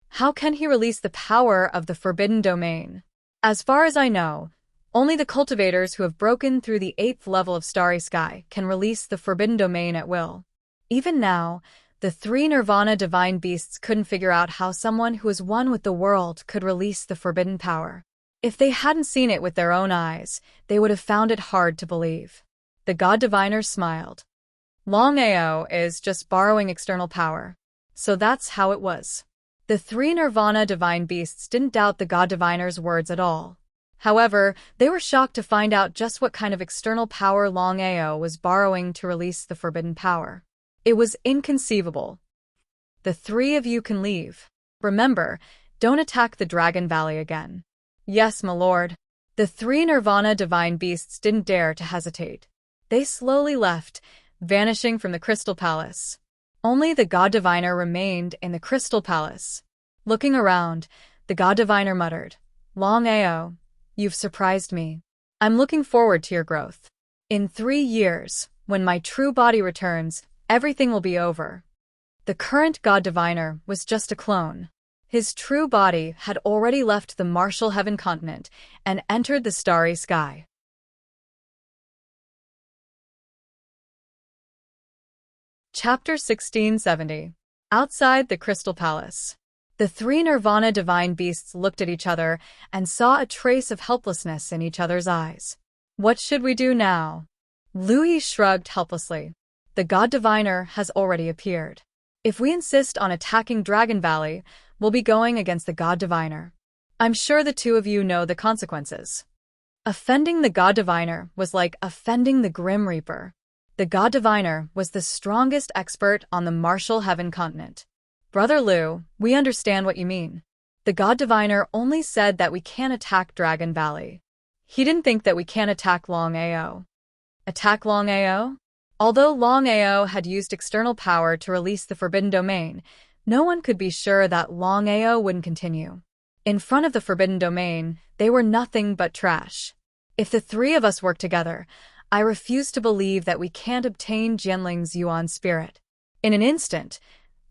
How can he release the power of the forbidden domain? As far as I know, only the cultivators who have broken through the 8th level of Starry Sky can release the forbidden domain at will. Even now, the three Nirvana divine beasts couldn't figure out how someone who is one with the world could release the forbidden power. If they hadn't seen it with their own eyes, they would have found it hard to believe. The God Diviner smiled. Longao is just borrowing external power. So that's how it was. The three Nirvana divine beasts didn't doubt the god diviner's words at all. However, they were shocked to find out just what kind of external power Longao was borrowing to release the forbidden power. It was inconceivable. The three of you can leave. Remember, don't attack the Dragon Valley again. Yes, my lord. The three Nirvana divine beasts didn't dare to hesitate. They slowly left, vanishing from the Crystal Palace. Only the god diviner remained in the Crystal Palace. Looking around, the god diviner muttered, Longao, you've surprised me. I'm looking forward to your growth. In 3 years, when my true body returns, everything will be over. The current god diviner was just a clone. His true body had already left the martial heaven continent and entered the starry sky. Chapter 1670. Outside the Crystal Palace. The three Nirvana divine beasts looked at each other and saw a trace of helplessness in each other's eyes. What should we do now? Louis shrugged helplessly. The god diviner has already appeared. If we insist on attacking Dragon Valley, we'll be going against the god diviner. I'm sure the two of you know the consequences. Offending the god diviner was like offending the Grim Reaper. The god diviner was the strongest expert on the martial heaven continent. Brother Liu, we understand what you mean. The god diviner only said that we can't attack Dragon Valley. He didn't think that we can't attack Longao. Attack Longao? Although Longao had used external power to release the forbidden domain, no one could be sure that Longao wouldn't continue. In front of the forbidden domain, they were nothing but trash. If the three of us work together, I refuse to believe that we can't obtain Jianling's Yuan spirit. In an instant,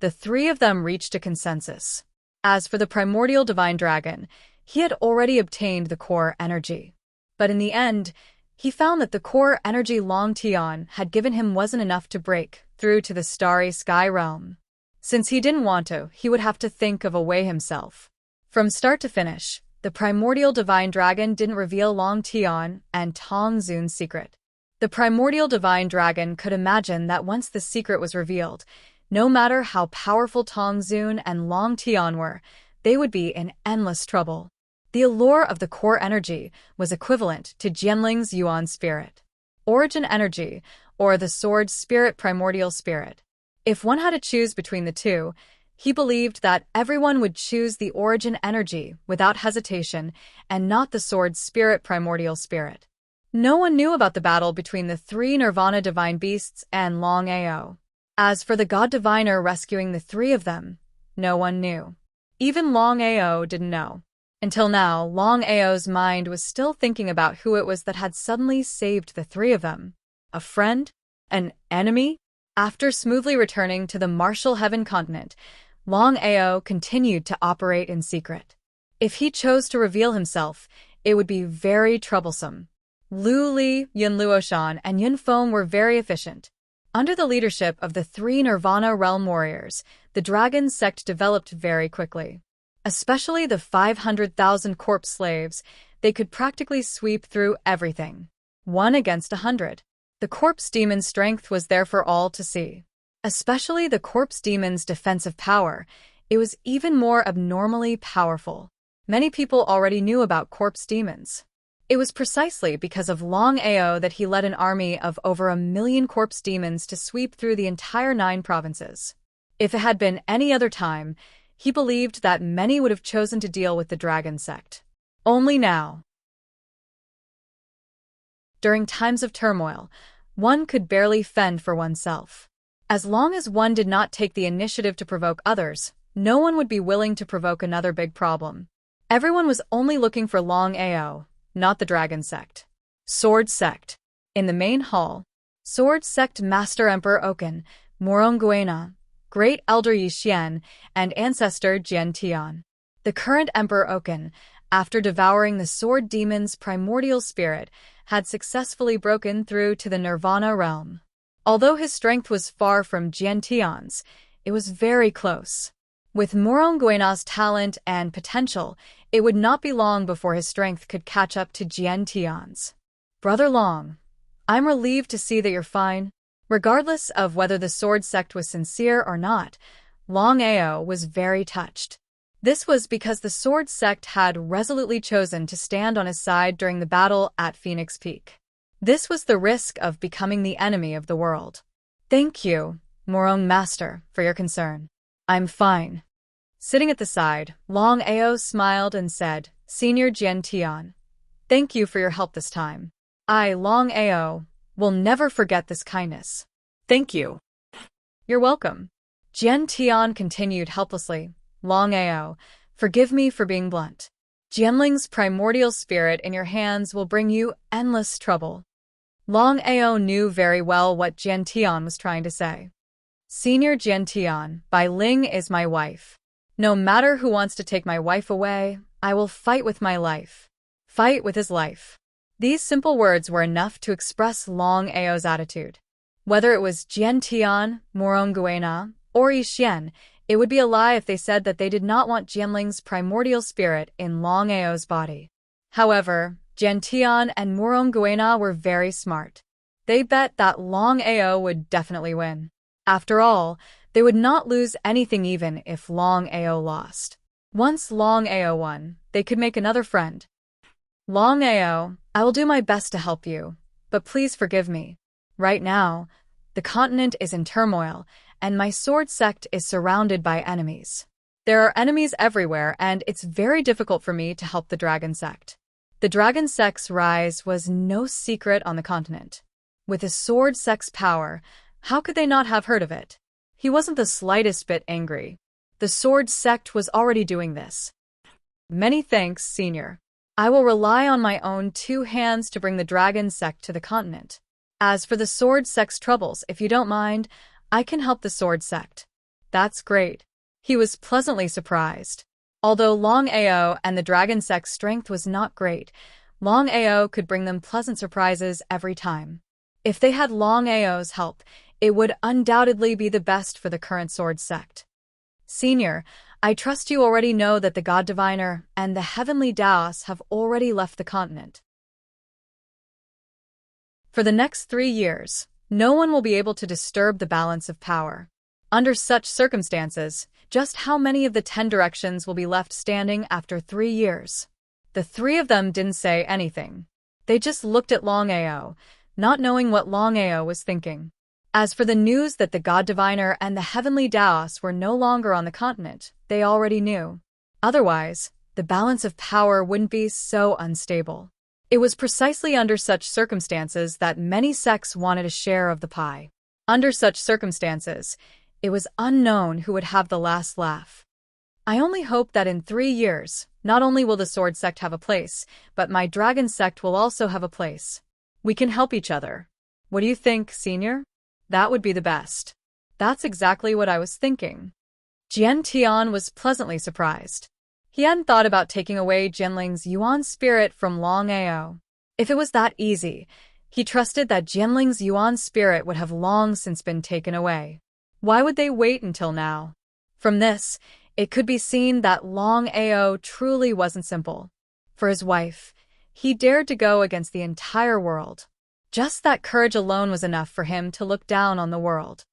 the three of them reached a consensus. As for the primordial divine dragon, he had already obtained the core energy. But in the end, he found that the core energy Long Tian had given him wasn't enough to break through to the starry sky realm. Since he didn't want to, he would have to think of a way himself. From start to finish, the primordial divine dragon didn't reveal Long Tian and Tong Zun's secret. The primordial divine dragon could imagine that once the secret was revealed, no matter how powerful Tong Zun and Long Tian were, they would be in endless trouble. The allure of the core energy was equivalent to Jianling's Yuan spirit, origin energy, or the sword spirit primordial spirit. If one had to choose between the two, he believed that everyone would choose the origin energy without hesitation and not the sword spirit primordial spirit. No one knew about the battle between the three Nirvana divine beasts and Longao. As for the god diviner rescuing the three of them, no one knew. Even Longao didn't know. Until now, Longao's mind was still thinking about who it was that had suddenly saved the three of them. A friend? An enemy? After smoothly returning to the martial heaven continent, Longao continued to operate in secret. If he chose to reveal himself, it would be very troublesome. Lu Li, Yun Luoshan, and Yun Feng were very efficient. Under the leadership of the three Nirvana realm warriors, the dragon sect developed very quickly. Especially the 500,000 corpse slaves, they could practically sweep through everything. 1 against 100. The corpse demon's strength was there for all to see. Especially the corpse demon's defensive power, it was even more abnormally powerful. Many people already knew about corpse demons. It was precisely because of Longao that he led an army of over 1 million corpse demons to sweep through the entire 9 provinces. If it had been any other time, he believed that many would have chosen to deal with the dragon sect. Only now. During times of turmoil, one could barely fend for oneself. As long as one did not take the initiative to provoke others, no one would be willing to provoke another big problem. Everyone was only looking for Longao, not the dragon sect. Sword sect. In the main hall, Sword sect Master Emperor Oken, Morongguena, Great Elder Yi Xian, and Ancestor Jian Tian. The current Emperor Oken, after devouring the sword demon's primordial spirit, had successfully broken through to the Nirvana realm. Although his strength was far from Jian Tian's, it was very close. With Morongguena's talent and potential, it would not be long before his strength could catch up to Jian Tian's. Brother Long, I'm relieved to see that you're fine. Regardless of whether the sword sect was sincere or not, Longao was very touched. This was because the Sword Sect had resolutely chosen to stand on his side during the battle at Phoenix Peak. This was the risk of becoming the enemy of the world. Thank you, Morong Master, for your concern. I'm fine. Sitting at the side, Longao smiled and said, Senior Jian Tian, thank you for your help this time. I, Longao, will never forget this kindness. Thank you. You're welcome. Jian Tian continued helplessly. Longao, forgive me for being blunt. Jianling's primordial spirit in your hands will bring you endless trouble. Longao knew very well what Jian Tian was trying to say. Senior Jian Tian, Bai Ling is my wife. No matter who wants to take my wife away, I will fight with my life. Fight with his life. These simple words were enough to express Longao's attitude. Whether it was Jian Tian, Morong Guena, or Yixian, it would be a lie if they said that they did not want Jianling's primordial spirit in Longao's body. However, Jian Tian and Morong Guena were very smart. They bet that Longao would definitely win. After all, they would not lose anything even if Longao lost. Once Longao won, they could make another friend. Longao, I will do my best to help you, but please forgive me. Right now, the continent is in turmoil, and my sword sect is surrounded by enemies. There are enemies everywhere, and it's very difficult for me to help the dragon sect. The dragon sect's rise was no secret on the continent. With the sword sect's power, how could they not have heard of it? He wasn't the slightest bit angry. The sword sect was already doing this. Many thanks, Senior. I will rely on my own 2 hands to bring the dragon sect to the continent. As for the sword sect's troubles, if you don't mind, I can help the sword sect. That's great. He was pleasantly surprised. Although Longao and the dragon sect's strength was not great, Longao could bring them pleasant surprises every time. If they had Longao's help, it would undoubtedly be the best for the current sword sect. Senior, I trust you already know that the God Diviner and the Heavenly Daos have already left the continent. For the next 3 years, no one will be able to disturb the balance of power. Under such circumstances, just how many of the 10 directions will be left standing after 3 years? The 3 of them didn't say anything. They just looked at Longao, not knowing what Longao was thinking. As for the news that the God Diviner and the Heavenly Daos were no longer on the continent, they already knew. Otherwise, the balance of power wouldn't be so unstable. It was precisely under such circumstances that many sects wanted a share of the pie. Under such circumstances, it was unknown who would have the last laugh. I only hope that in 3 years, not only will the sword sect have a place, but my dragon sect will also have a place. We can help each other. What do you think, Senior? That would be the best. That's exactly what I was thinking. Jian Tian was pleasantly surprised. He hadn't thought about taking away Jianling's Yuan spirit from Longao. If it was that easy, he trusted that Jianling's Yuan spirit would have long since been taken away. Why would they wait until now? From this, it could be seen that Longao truly wasn't simple. For his wife, he dared to go against the entire world. Just that courage alone was enough for him to look down on the world.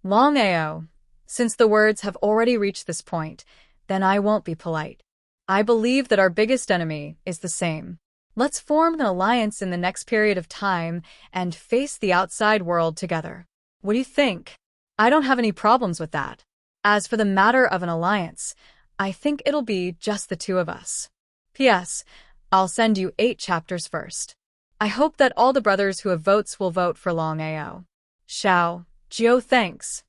Longao, since the words have already reached this point, then I won't be polite. I believe that our biggest enemy is the same. Let's form an alliance in the next period of time and face the outside world together. What do you think? I don't have any problems with that. As for the matter of an alliance, I think it'll be just the 2 of us. P.S. I'll send you 8 chapters first. I hope that all the brothers who have votes will vote for Longao. Xiao, Jiu, thanks.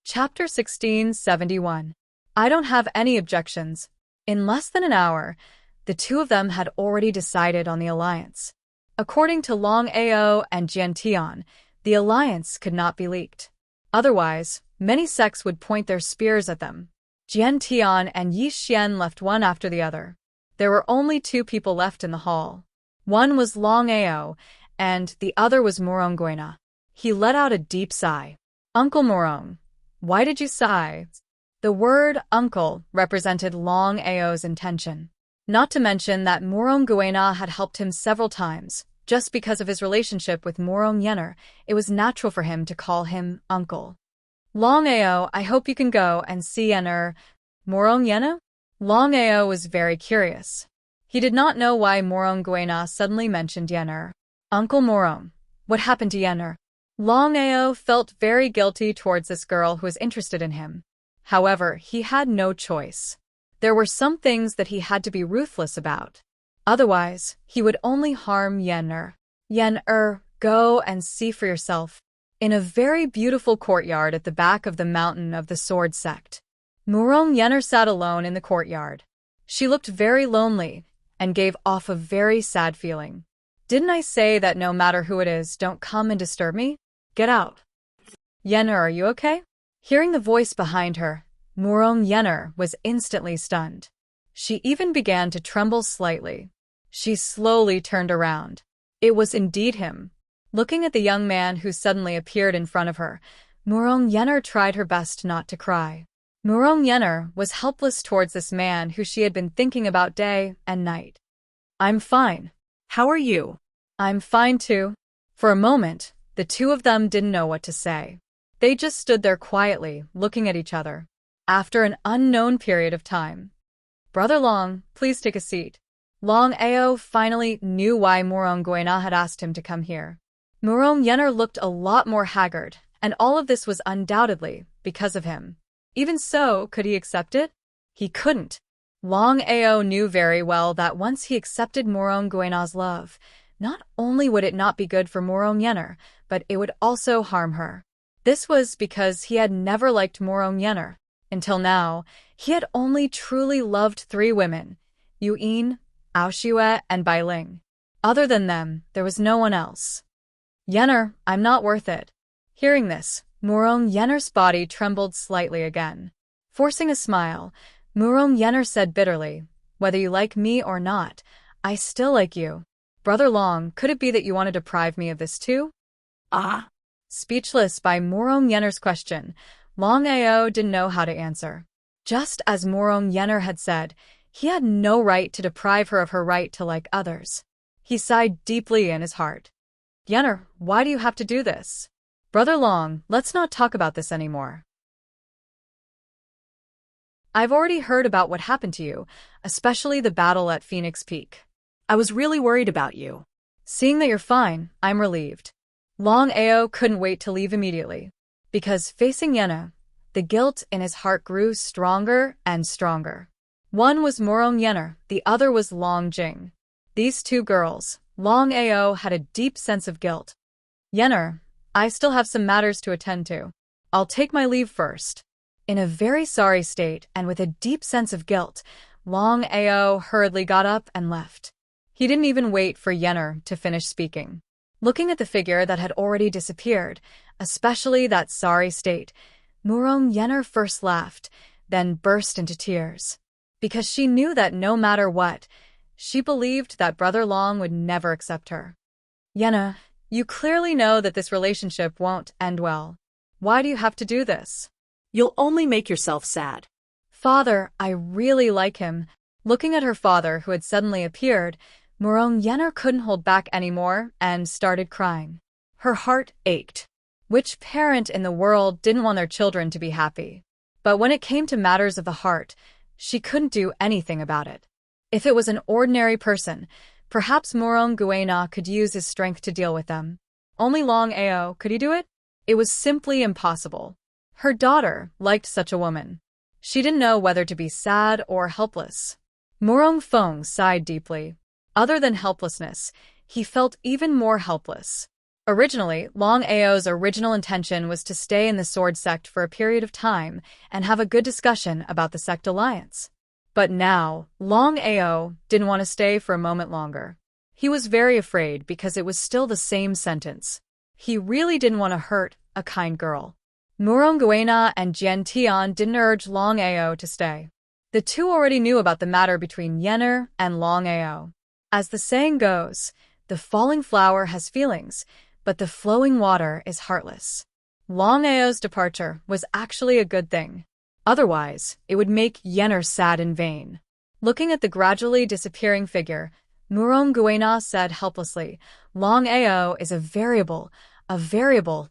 Chapter 1671. I don't have any objections. In less than an hour, the 2 of them had already decided on the alliance. According to Longao and Jian Tian, the alliance could not be leaked. Otherwise, many sects would point their spears at them. Jian Tian and Yi Xian left one after the other. There were only 2 people left in the hall. One was Longao, and the other was Morong Guena. He let out a deep sigh. Uncle Morong, why did you sigh? The word uncle represented Longao's intention. Not to mention that Morong Guena had helped him several times, Just because of his relationship with Morong Yener, it was natural for him to call him uncle. Longao, I hope you can go and see Yener. Morong Yener? Longao was very curious. He did not know why Morong Guena suddenly mentioned Yener. Uncle Morong, what happened to Yener? Longao felt very guilty towards this girl who was interested in him. However, he had no choice. There were some things that he had to be ruthless about. Otherwise, he would only harm Yener. Yener, go and see for yourself. In a very beautiful courtyard at the back of the mountain of the sword sect, Morong Yener sat alone in the courtyard. She looked very lonely and gave off a very sad feeling. Didn't I say that no matter who it is, don't come and disturb me? Get out. Yener, are you okay? Hearing the voice behind her, Morong Yener was instantly stunned. She even began to tremble slightly. She slowly turned around. It was indeed him. Looking at the young man who suddenly appeared in front of her, Morong Yener tried her best not to cry. Morong Yener was helpless towards this man who she had been thinking about day and night. I'm fine. How are you? I'm fine too. For a moment, the two of them didn't know what to say. They just stood there quietly, looking at each other. After an unknown period of time. Brother Long, please take a seat. Longao finally knew why Morong Guena had asked him to come here. Morong Yener looked a lot more haggard, and all of this was undoubtedly because of him. Even so, could he accept it? He couldn't. Longao knew very well that once he accepted Morong Guena's love, not only would it not be good for Morong Yener, but it would also harm her. This was because he had never liked Morong Yener. Until now, he had only truly loved 3 women, Yuyin, Aoshue, and Bailing. Other than them, there was no one else. Yener, I'm not worth it. Hearing this, Morong Yener's body trembled slightly again. Forcing a smile, Morong Yener said bitterly, whether you like me or not, I still like you. Brother Long, could it be that you want to deprive me of this too? Ah. Speechless by Morong Yener's question, Longao didn't know how to answer. Just as Morong Yener had said, he had no right to deprive her of her right to like others. He sighed deeply in his heart. Yener, why do you have to do this? Brother Long, let's not talk about this anymore. I've already heard about what happened to you, especially the battle at Phoenix Peak. I was really worried about you. Seeing that you're fine, I'm relieved. Longao couldn't wait to leave immediately. Because facing Yener, the guilt in his heart grew stronger and stronger. One was Morong Yener, the other was Long Jing. These 2 girls, Longao had a deep sense of guilt. Yener, I still have some matters to attend to. I'll take my leave first. In a very sorry state and with a deep sense of guilt, Longao hurriedly got up and left. He didn't even wait for Yener to finish speaking. Looking at the figure that had already disappeared, especially that sorry state, Morong Yener first laughed, then burst into tears. Because she knew that no matter what, she believed that Brother Long would never accept her. Yener, you clearly know that this relationship won't end well. Why do you have to do this? You'll only make yourself sad. Father, I really like him. Looking at her father who had suddenly appeared, Morong Yener couldn't hold back anymore and started crying. Her heart ached. Which parent in the world didn't want their children to be happy? But when it came to matters of the heart, she couldn't do anything about it. If it was an ordinary person, perhaps Morong Guena could use his strength to deal with them. Only Longao, could he do it? It was simply impossible. Her daughter liked such a woman. She didn't know whether to be sad or helpless. Morong Feng sighed deeply. Other than helplessness, he felt even more helpless. Originally, Longao's original intention was to stay in the sword sect for a period of time and have a good discussion about the sect alliance. But now, Longao didn't want to stay for a moment longer. He was very afraid because it was still the same sentence. He really didn't want to hurt a kind girl. Morong Guena and Jian Tian didn't urge Longao to stay. The 2 already knew about the matter between Yener and Longao. As the saying goes, the falling flower has feelings, but the flowing water is heartless. Longao's departure was actually a good thing. Otherwise, it would make Yener sad in vain. Looking at the gradually disappearing figure, Muronguena said helplessly. Longao is a variable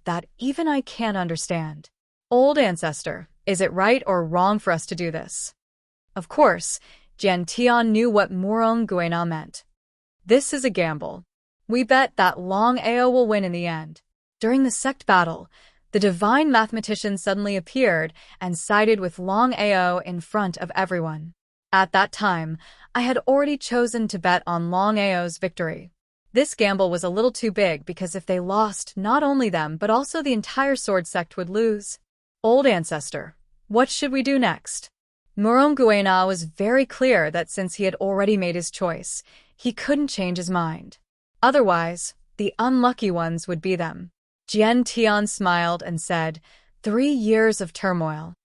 that even I can't understand. Old ancestor, is it right or wrong for us to do this? Of course, Jian Tian knew what Muronguena meant. This is a gamble. We bet that Longao will win in the end. During the sect battle, the divine mathematician suddenly appeared and sided with Longao in front of everyone. At that time, I had already chosen to bet on Longao's victory. This gamble was a little too big because if they lost, not only them but also the entire sword sect would lose. Old ancestor, what should we do next? Muronguena was very clear that since he had already made his choice, he couldn't change his mind. Otherwise, the unlucky ones would be them. Jian Tian smiled and said, 3 years of turmoil.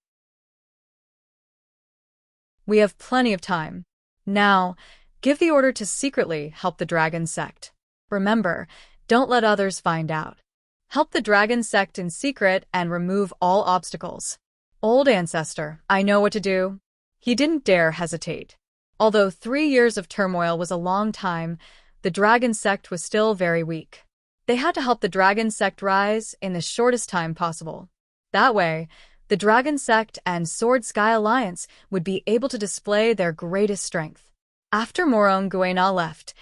We have plenty of time. Now, give the order to secretly help the dragon sect. Remember, don't let others find out. Help the dragon sect in secret and remove all obstacles. Old ancestor, I know what to do. He didn't dare hesitate. Although 3 years of turmoil was a long time, the dragon sect was still very weak. They had to help the dragon sect rise in the shortest time possible. That way, the dragon sect and Sword Sky Alliance would be able to display their greatest strength. After Muronguena left,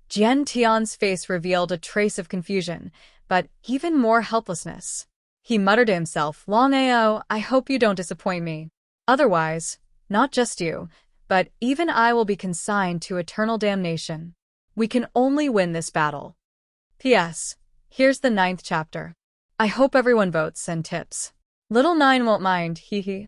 Jian Tian's face revealed a trace of confusion, but even more helplessness. He muttered to himself, Longao, I hope you don't disappoint me. Otherwise, not just you, but even I will be consigned to eternal damnation. We can only win this battle. P.S. Here's the 9th chapter. I hope everyone votes and tips. Little 9 won't mind, hee hee.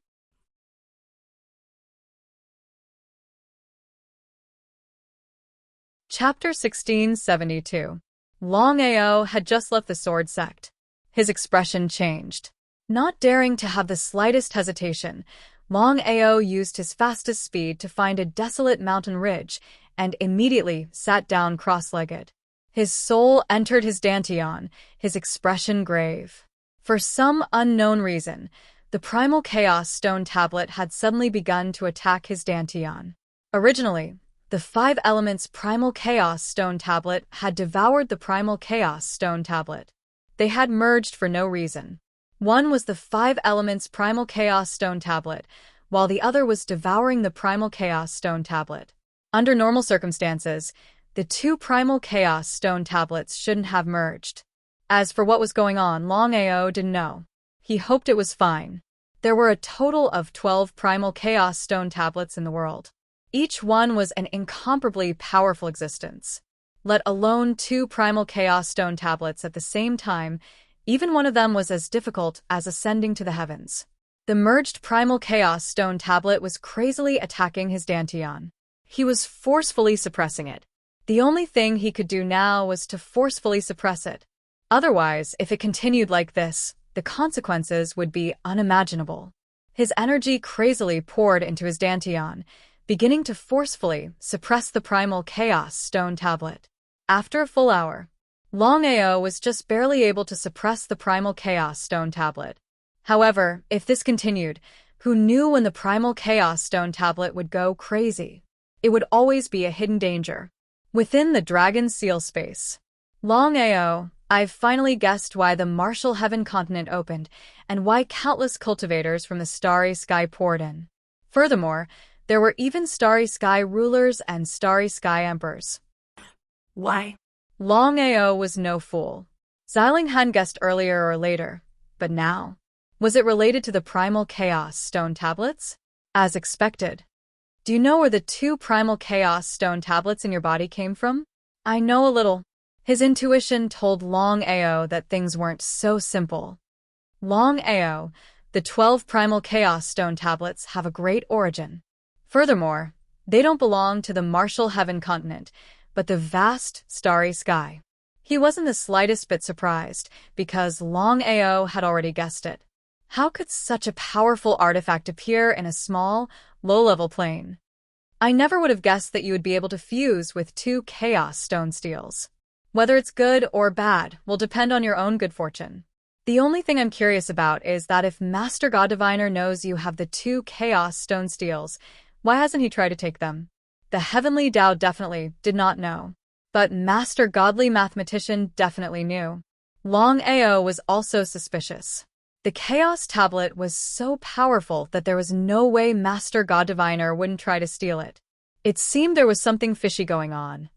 Chapter 1672. Longao had just left the sword sect. His expression changed. Not daring to have the slightest hesitation, Longao used his fastest speed to find a desolate mountain ridge and immediately sat down cross-legged. His soul entered his dantian, his expression grave. For some unknown reason, the primal chaos stone tablet had suddenly begun to attack his dantian. Originally, the 5 elements primal chaos stone tablet had devoured the primal chaos stone tablet. They had merged for no reason. One was the 5 elements primal chaos stone tablet, while the other was devouring the primal chaos stone tablet. Under normal circumstances, the 2 primal chaos stone tablets shouldn't have merged. As for what was going on, Longao didn't know. He hoped it was fine. There were a total of 12 primal chaos stone tablets in the world. Each one was an incomparably powerful existence. Let alone 2 primal chaos stone tablets at the same time, even one of them was as difficult as ascending to the heavens. The merged primal chaos stone tablet was crazily attacking his dantian. He was forcefully suppressing it. The only thing he could do now was to forcefully suppress it. Otherwise, if it continued like this, the consequences would be unimaginable. His energy crazily poured into his dantian, beginning to forcefully suppress the primal chaos stone tablet. After a full hour, Longao was just barely able to suppress the primal chaos stone tablet. However, if this continued, who knew when the primal chaos stone tablet would go crazy? It would always be a hidden danger. Within the dragon seal space. Longao, I've finally guessed why the martial heaven continent opened and why countless cultivators from the starry sky poured in. Furthermore, there were even starry sky rulers and starry sky emperors. Why? Longao was no fool. Xiling hadn't guessed earlier or later, but now. Was it related to the primal chaos stone tablets? As expected. Do you know where the 2 primal chaos stone tablets in your body came from? I know a little. His intuition told Longao that things weren't so simple. Longao, the 12 primal chaos stone tablets have a great origin. Furthermore, they don't belong to the martial heaven continent, but the vast starry sky. He wasn't the slightest bit surprised, because Longao had already guessed it. How could such a powerful artifact appear in a small, low-level plane? I never would have guessed that you would be able to fuse with 2 chaos stone steels. Whether it's good or bad will depend on your own good fortune. The only thing I'm curious about is that if Master God Diviner knows you have the 2 chaos stone steels, why hasn't he tried to take them? The heavenly Tao definitely did not know. But Master Godly Mathematician definitely knew. Longao was also suspicious. The Chaos Tablet was so powerful that there was no way Master God Diviner wouldn't try to steal it. It seemed there was something fishy going on.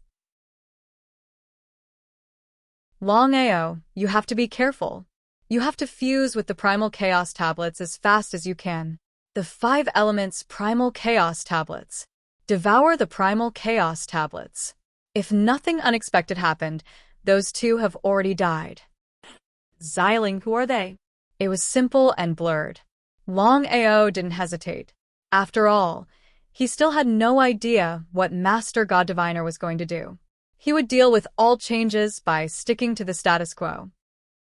Longao, you have to be careful. You have to fuse with the Primal Chaos Tablets as fast as you can. The 5 Elements Primal Chaos Tablets. Devour the Primal Chaos Tablets. If nothing unexpected happened, those 2 have already died. Xiling, who are they? It was simple and blurred. Longao didn't hesitate. After all, he still had no idea what Master God Diviner was going to do. He would deal with all changes by sticking to the status quo.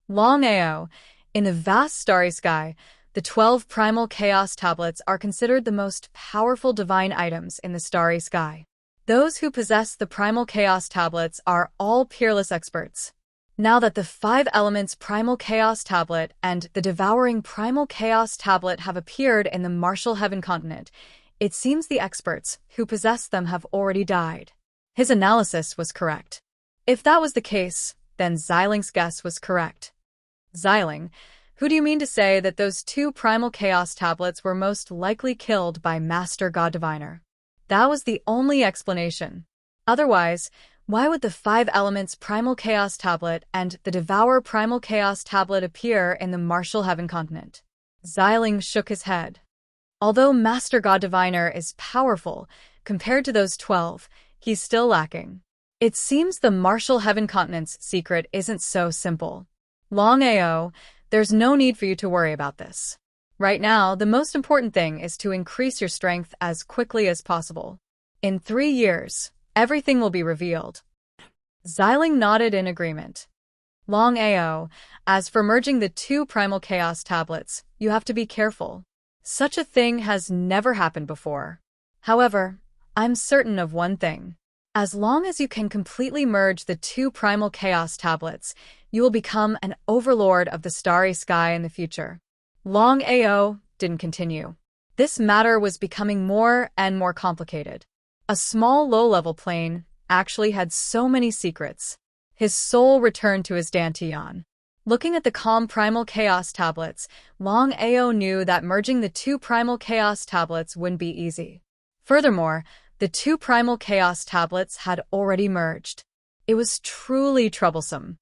Longao, in the vast starry sky, the 12 Primal Chaos Tablets are considered the most powerful divine items in the starry sky. Those who possess the Primal Chaos Tablets are all peerless experts. Now that the 5 Elements Primal Chaos Tablet and the Devouring Primal Chaos Tablet have appeared in the Martial Heaven continent, it seems the experts who possess them have already died. His analysis was correct. If that was the case, then Xiling's guess was correct. Xiling, who do you mean to say that those 2 Primal Chaos Tablets were most likely killed by Master God Diviner? That was the only explanation. Otherwise, why would the 5 Elements Primal Chaos Tablet and the Devour Primal Chaos Tablet appear in the Martial Heaven continent? Xiling shook his head. Although Master God Diviner is powerful, compared to those 12, he's still lacking. It seems the Martial Heaven continent's secret isn't so simple. Longao, there's no need for you to worry about this. Right now, the most important thing is to increase your strength as quickly as possible. In 3 years, everything will be revealed. Xiling nodded in agreement. Longao, as for merging the 2 Primal Chaos Tablets, you have to be careful. Such a thing has never happened before. However, I'm certain of one thing. As long as you can completely merge the 2 Primal Chaos Tablets, you will become an overlord of the starry sky in the future. Longao didn't continue. This matter was becoming more and more complicated. A small low-level plane actually had so many secrets. His soul returned to his dantian. Looking at the calm Primal Chaos Tablets, Longao knew that merging the 2 Primal Chaos Tablets wouldn't be easy. Furthermore, the 2 Primal Chaos Tablets had already merged. It was truly troublesome.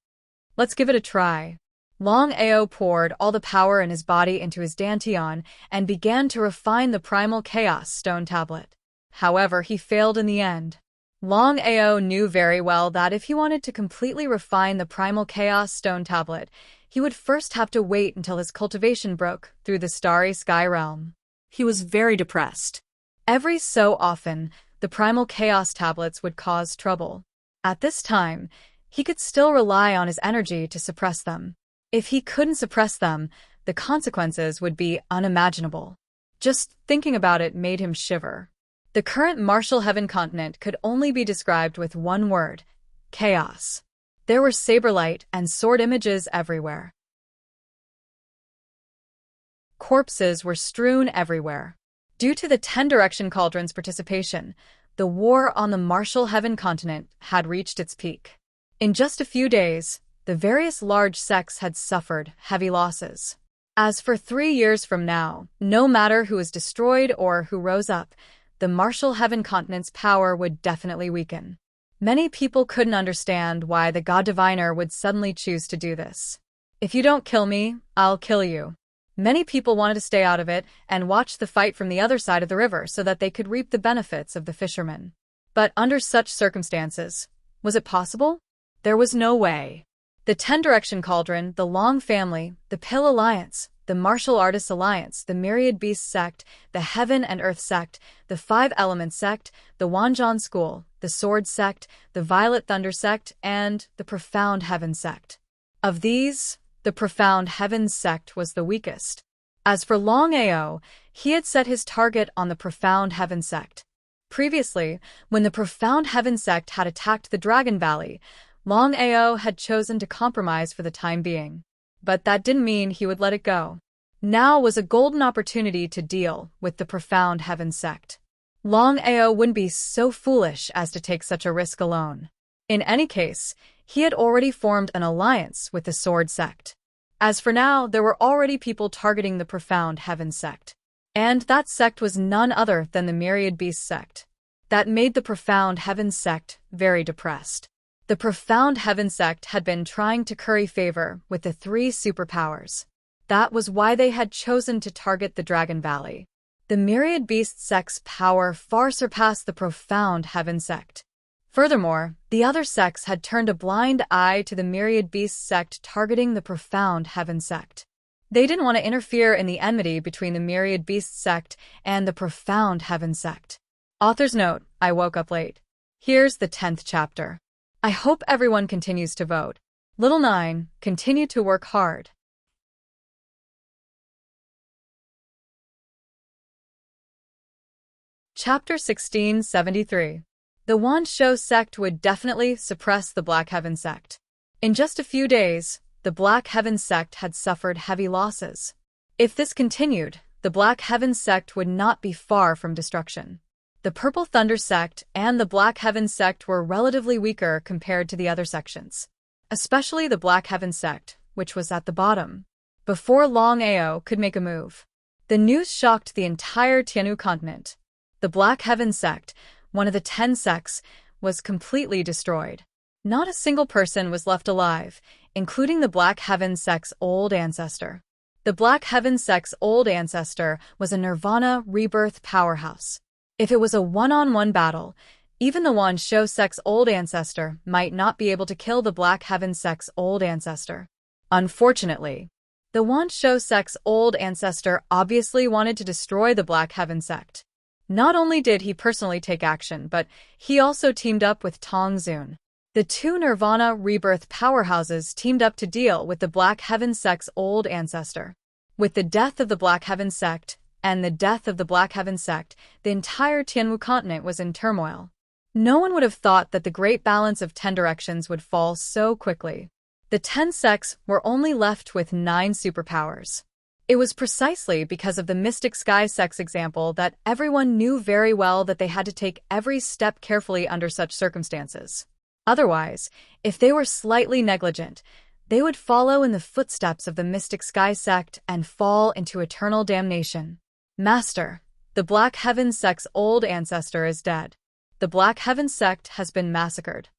Let's give it a try. Longao poured all the power in his body into his dantian and began to refine the Primal Chaos Stone Tablet. However, he failed in the end. Longao knew very well that if he wanted to completely refine the Primal Chaos Stone Tablet, he would first have to wait until his cultivation broke through the starry sky realm. He was very depressed. Every so often, the Primal Chaos Tablets would cause trouble. At this time, he could still rely on his energy to suppress them. If he couldn't suppress them, the consequences would be unimaginable. Just thinking about it made him shiver. The current Martial Heaven continent could only be described with one word: chaos. There were saberlight and sword images everywhere. Corpses were strewn everywhere. Due to the 10-direction cauldron's participation, the war on the Martial Heaven continent had reached its peak. In just a few days, the various large sects had suffered heavy losses. As for 3 years from now, no matter who was destroyed or who rose up, the Martial Heaven continent's power would definitely weaken. Many people couldn't understand why the God Diviner would suddenly choose to do this. If you don't kill me, I'll kill you. Many people wanted to stay out of it and watch the fight from the other side of the river so that they could reap the benefits of the fishermen. But under such circumstances, was it possible? There was no way. The 10-direction cauldron, the Long family, the Pill Alliance, the Martial Artists Alliance, the Myriad Beasts sect, the Heaven and Earth sect, the 5 Elements sect, the Wanjan school, the Sword sect, the Violet Thunder sect, and the Profound Heaven sect. Of these, the Profound Heaven sect was the weakest. As for Longao, he had set his target on the Profound Heaven sect. Previously, when the Profound Heaven sect had attacked the Dragon Valley, Longao had chosen to compromise for the time being. But that didn't mean he would let it go. Now was a golden opportunity to deal with the Profound Heaven sect. Longao wouldn't be so foolish as to take such a risk alone. In any case, he had already formed an alliance with the Sword Sect. As for now, there were already people targeting the Profound Heaven Sect. And that sect was none other than the Myriad Beast Sect. That made the Profound Heaven Sect very depressed. The Profound Heaven Sect had been trying to curry favor with the three superpowers. That was why they had chosen to target the Dragon Valley. The Myriad Beast Sect's power far surpassed the Profound Heaven Sect. Furthermore, the other sects had turned a blind eye to the Myriad Beast Sect targeting the Profound Heaven Sect. They didn't want to interfere in the enmity between the Myriad Beast Sect and the Profound Heaven Sect. Author's note: I woke up late. Here's the 10th chapter. I hope everyone continues to vote. Little 9, continue to work hard. Chapter 1673. The Wanshou sect would definitely suppress the Black Heaven sect. In just a few days, the Black Heaven sect had suffered heavy losses. If this continued, the Black Heaven sect would not be far from destruction. The Purple Thunder sect and the Black Heaven sect were relatively weaker compared to the other sections, especially the Black Heaven sect, which was at the bottom. Before Longao could make a move, the news shocked the entire Tianwu continent. The Black Heaven sect, one of the 10 sects, was completely destroyed. Not a single person was left alive, including the Black Heaven sect's old ancestor. The Black Heaven sect's old ancestor was a Nirvana rebirth powerhouse. If it was a one-on-one battle, even the Wanshou sect's old ancestor might not be able to kill the Black Heaven sect's old ancestor. Unfortunately, the Wanshou sect's old ancestor obviously wanted to destroy the Black Heaven sect. Not only did he personally take action, but he also teamed up with Tongzun. The two Nirvana rebirth powerhouses teamed up to deal with the Black Heaven sect's old ancestor. With the death of the Black Heaven sect and the death of the Black Heaven sect, the entire Tianwu continent was in turmoil. No one would have thought that the great balance of 10 directions would fall so quickly. The 10 sects were only left with 9 superpowers. It was precisely because of the Mystic Sky sect's example that everyone knew very well that they had to take every step carefully under such circumstances. Otherwise, if they were slightly negligent, they would follow in the footsteps of the Mystic Sky sect and fall into eternal damnation. Master, the Black Heaven sect's old ancestor is dead. The Black Heaven sect has been massacred.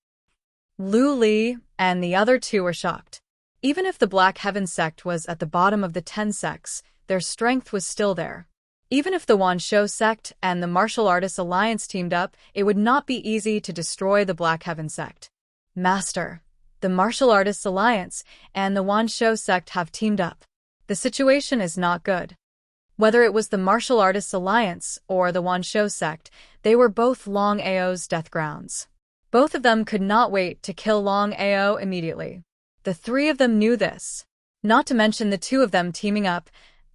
Lu Li and the other two were shocked. Even if the Black Heaven sect was at the bottom of the 10 sects, their strength was still there. Even if the Wanshou sect and the Martial Artists Alliance teamed up, it would not be easy to destroy the Black Heaven sect. Master, the Martial Artists Alliance and the Wanshou sect have teamed up. The situation is not good. Whether it was the Martial Artists Alliance or the Wanshou sect, they were both Longao's death grounds. Both of them could not wait to kill Longao immediately. The three of them knew this. Not to mention the two of them teaming up,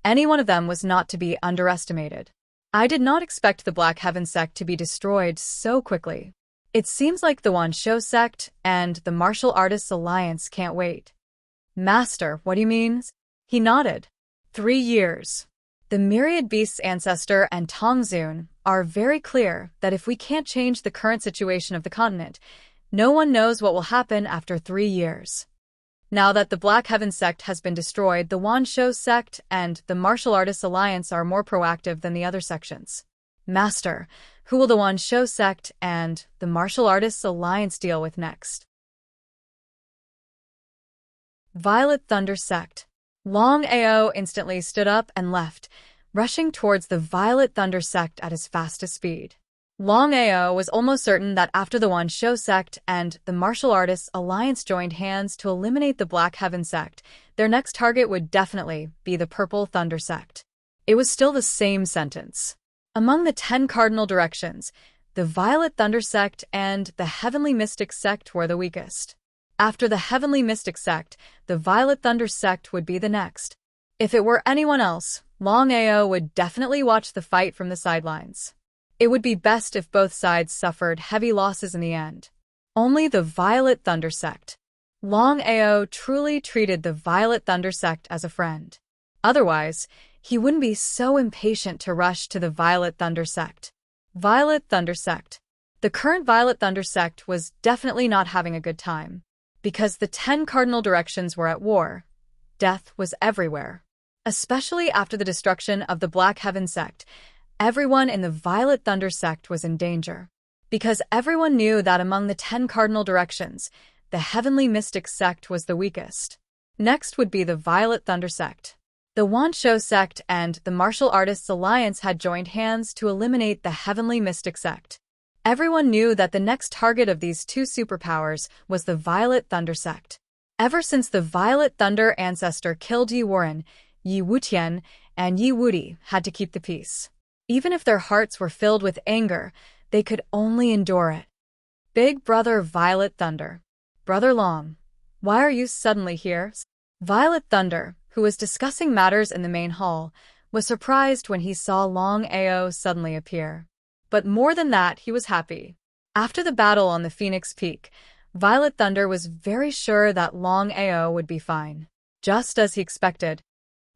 any one of them was not to be underestimated. I did not expect the Black Heaven sect to be destroyed so quickly. It seems like the Wanshou sect and the Martial Artists Alliance can't wait. Master, what do you mean? He nodded. 3 years. The Myriad Beast's ancestor and Tongzun are very clear that if we can't change the current situation of the continent, no one knows what will happen after 3 years. Now that the Black Heaven sect has been destroyed, the Wanshou sect and the Martial Artists Alliance are more proactive than the other sections. Master, who will the Wanshou sect and the Martial Artists Alliance deal with next? Violet Thunder sect. Longao instantly stood up and left, rushing towards the Violet Thunder sect at his fastest speed. Longao was almost certain that after the Wanshou sect and the Martial Artists Alliance joined hands to eliminate the Black Heaven sect, their next target would definitely be the Purple Thunder sect. It was still the same sentence. Among the 10 cardinal directions, the Violet Thunder sect and the Heavenly Mystic sect were the weakest. After the Heavenly Mystic sect, the Violet Thunder sect would be the next. If it were anyone else, Longao would definitely watch the fight from the sidelines. It would be best if both sides suffered heavy losses in the end. Only the Violet Thunder sect. Longao truly treated the Violet Thunder sect as a friend. Otherwise, he wouldn't be so impatient to rush to the Violet Thunder sect. Violet Thunder Sect. The current Violet Thunder Sect was definitely not having a good time. Because the 10 cardinal directions were at war, death was everywhere. Especially after the destruction of the Black Heaven Sect, everyone in the Violet Thunder Sect was in danger. Because everyone knew that among the 10 cardinal directions, the Heavenly Mystic Sect was the weakest. Next would be the Violet Thunder Sect. The Wanshou Sect and the Martial Artists Alliance had joined hands to eliminate the Heavenly Mystic Sect. Everyone knew that the next target of these two superpowers was the Violet Thunder Sect. Ever since the Violet Thunder ancestor killed Yi Wuren, Yi Wutian and Yi Wudi had to keep the peace. Even if their hearts were filled with anger, they could only endure it. Big Brother Violet Thunder. Brother Long, why are you suddenly here? Violet Thunder, who was discussing matters in the main hall, was surprised when he saw Longao suddenly appear. But more than that, he was happy. After the battle on the Phoenix Peak, Violet Thunder was very sure that Longao would be fine. Just as he expected.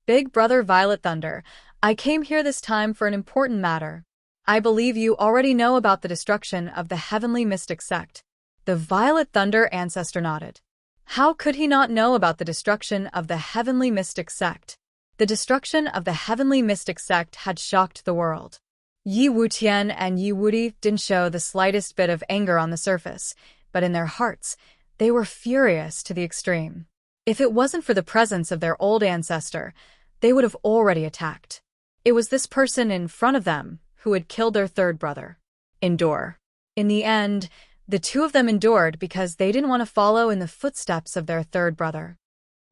Big Brother Violet Thunder, I came here this time for an important matter. I believe you already know about the destruction of the Heavenly Mystic Sect. The Violet Thunder ancestor nodded. How could he not know about the destruction of the Heavenly Mystic Sect? The destruction of the Heavenly Mystic Sect had shocked the world. Yi Wutian and Yi Wudi didn't show the slightest bit of anger on the surface, but in their hearts, they were furious to the extreme. If it wasn't for the presence of their old ancestor, they would have already attacked. It was this person in front of them who had killed their third brother. Endure. In the end, the two of them endured because they didn't want to follow in the footsteps of their third brother.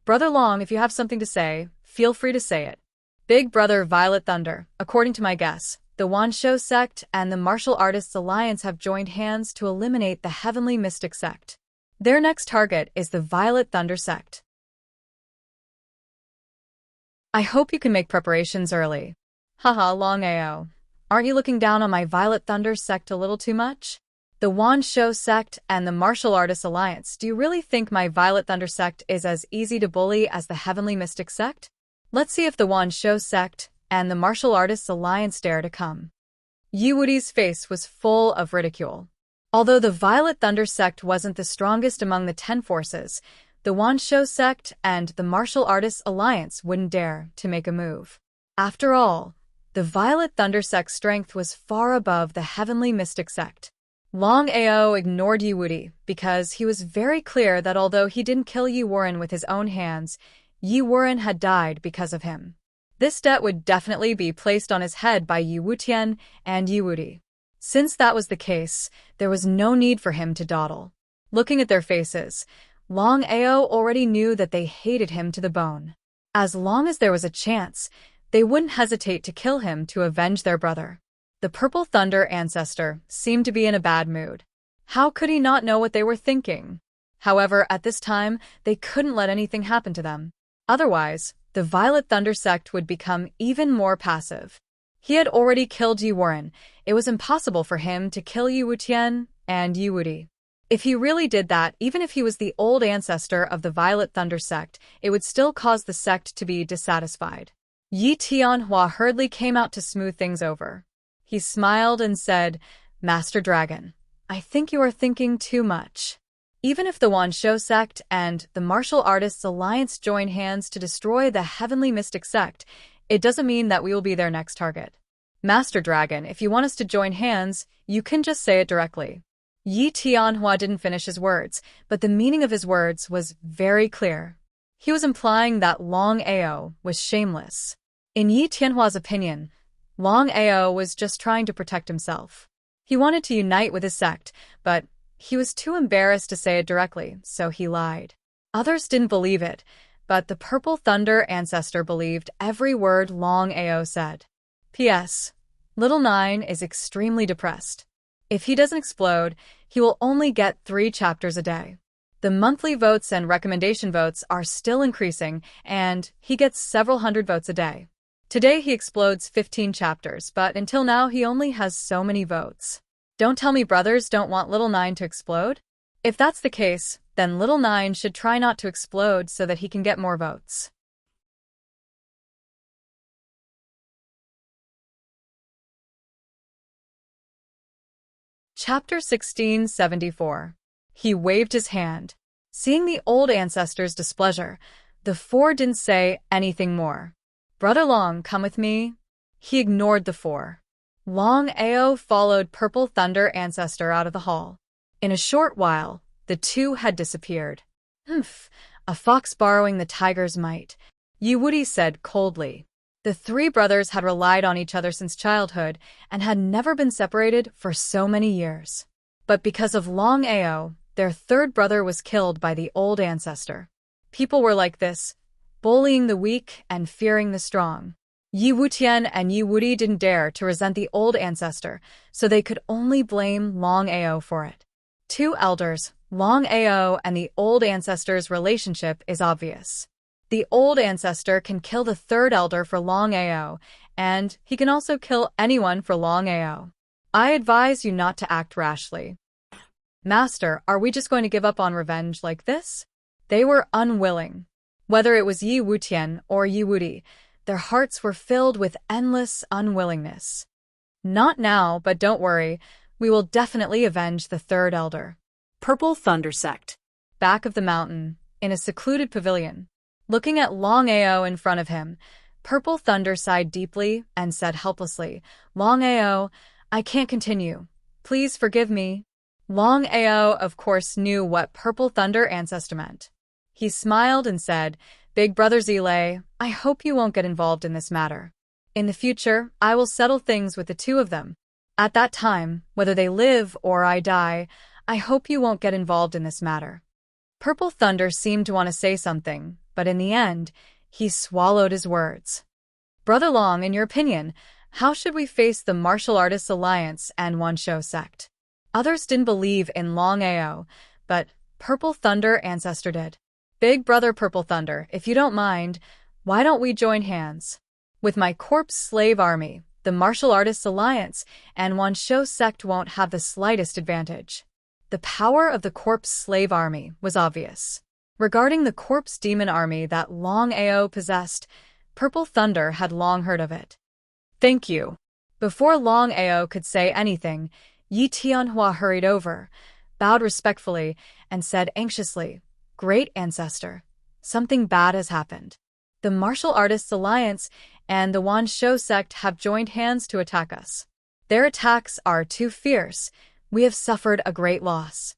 Brother Long, if you have something to say, feel free to say it. Big Brother Violet Thunder, according to my guess, the Wanshou Sect and the Martial Artists Alliance have joined hands to eliminate the Heavenly Mystic Sect. Their next target is the Violet Thunder Sect. I hope you can make preparations early. Haha, Longao. Aren't you looking down on my Violet Thunder Sect a little too much? The Wanshou Sect and the Martial Artists Alliance, do you really think my Violet Thunder Sect is as easy to bully as the Heavenly Mystic Sect? Let's see if the Wanshou Sect and the Martial Artists Alliance dare to come. Yi Wudi's face was full of ridicule. Although the Violet Thunder Sect wasn't the strongest among the 10 forces, the Wanshou Sect and the Martial Artists Alliance wouldn't dare to make a move. After all, the Violet Thunder Sect's strength was far above the Heavenly Mystic Sect. Longao ignored Yi Wudi because he was very clear that although he didn't kill Yi Wuren with his own hands, Yi Wuren had died because of him. This debt would definitely be placed on his head by Yi Wutian and Yi Wudi. Since that was the case, there was no need for him to dawdle. Looking at their faces, Longao already knew that they hated him to the bone. As long as there was a chance, they wouldn't hesitate to kill him to avenge their brother. The Purple Thunder ancestor seemed to be in a bad mood. How could he not know what they were thinking? However, at this time, they couldn't let anything happen to them. Otherwise, the Violet Thunder Sect would become even more passive. He had already killed Yi Wuren. It was impossible for him to kill Yi Wutian and Yi Wudi. If he really did that, even if he was the old ancestor of the Violet Thunder Sect, it would still cause the sect to be dissatisfied. Yi Tianhua hurriedly came out to smooth things over. He smiled and said, Master Dragon, I think you are thinking too much. Even if the Wanshou Sect and the Martial Artists Alliance join hands to destroy the Heavenly Mystic Sect, it doesn't mean that we will be their next target. Master Dragon, if you want us to join hands, you can just say it directly. Yi Tianhua didn't finish his words, but the meaning of his words was very clear. He was implying that Longao was shameless. In Yi Tianhua's opinion, Longao was just trying to protect himself. He wanted to unite with his sect, but he was too embarrassed to say it directly, so he lied. Others didn't believe it, but the Purple Thunder ancestor believed every word Longao said. P.S. Little Nine is extremely depressed. If he doesn't explode, he will only get 3 chapters a day. The monthly votes and recommendation votes are still increasing, and he gets several hundred votes a day. Today he explodes 15 chapters, but until now he only has so many votes. Don't tell me brothers don't want Little Nine to explode? If that's the case, then Little Nine should try not to explode so that he can get more votes. Chapter 1674. He waved his hand. Seeing the old ancestor's displeasure, the four didn't say anything more. Brother Long, come with me. He ignored the four. Longao followed Purple Thunder Ancestor out of the hall. In a short while, the two had disappeared. Humph, a fox borrowing the tiger's might, Yiwudi said coldly. The three brothers had relied on each other since childhood and had never been separated for so many years. But because of Longao, their third brother was killed by the old ancestor. People were like this, bullying the weak and fearing the strong. Yi Wutian and Yi Wudi didn't dare to resent the old ancestor, so they could only blame Longao for it. Two elders, Longao and the old ancestor's relationship is obvious. The old ancestor can kill the third elder for Longao, and he can also kill anyone for Longao. I advise you not to act rashly. Master, are we just going to give up on revenge like this? They were unwilling. Whether it was Yi Wutian or Yi Wudi, their hearts were filled with endless unwillingness. Not now, but don't worry, we will definitely avenge the third elder. Purple Thunder Sect. Back of the mountain, in a secluded pavilion. Looking at Longao in front of him, Purple Thunder sighed deeply and said helplessly, Longao, I can't continue. Please forgive me. Longao, of course, knew what Purple Thunder Ancestor meant. He smiled and said, Big Brother Zile, I hope you won't get involved in this matter. In the future, I will settle things with the two of them. At that time, whether they live or I die, I hope you won't get involved in this matter. Purple Thunder seemed to want to say something, but in the end, he swallowed his words. Brother Long, in your opinion, how should we face the Martial Artists Alliance and Wansho sect? Others didn't believe in Longao, but Purple Thunder Ancestor did. Big Brother Purple Thunder, if you don't mind, why don't we join hands? With my corpse slave army, the Martial Artists Alliance and Wansho sect won't have the slightest advantage. The power of the corpse slave army was obvious. Regarding the corpse demon army that Longao possessed, Purple Thunder had long heard of it. Thank you. Before Longao could say anything, Yi Tianhua hurried over, bowed respectfully, and said anxiously, Great Ancestor, something bad has happened. The Martial Artists Alliance and the Wansho sect have joined hands to attack us. Their attacks are too fierce. We have suffered a great loss.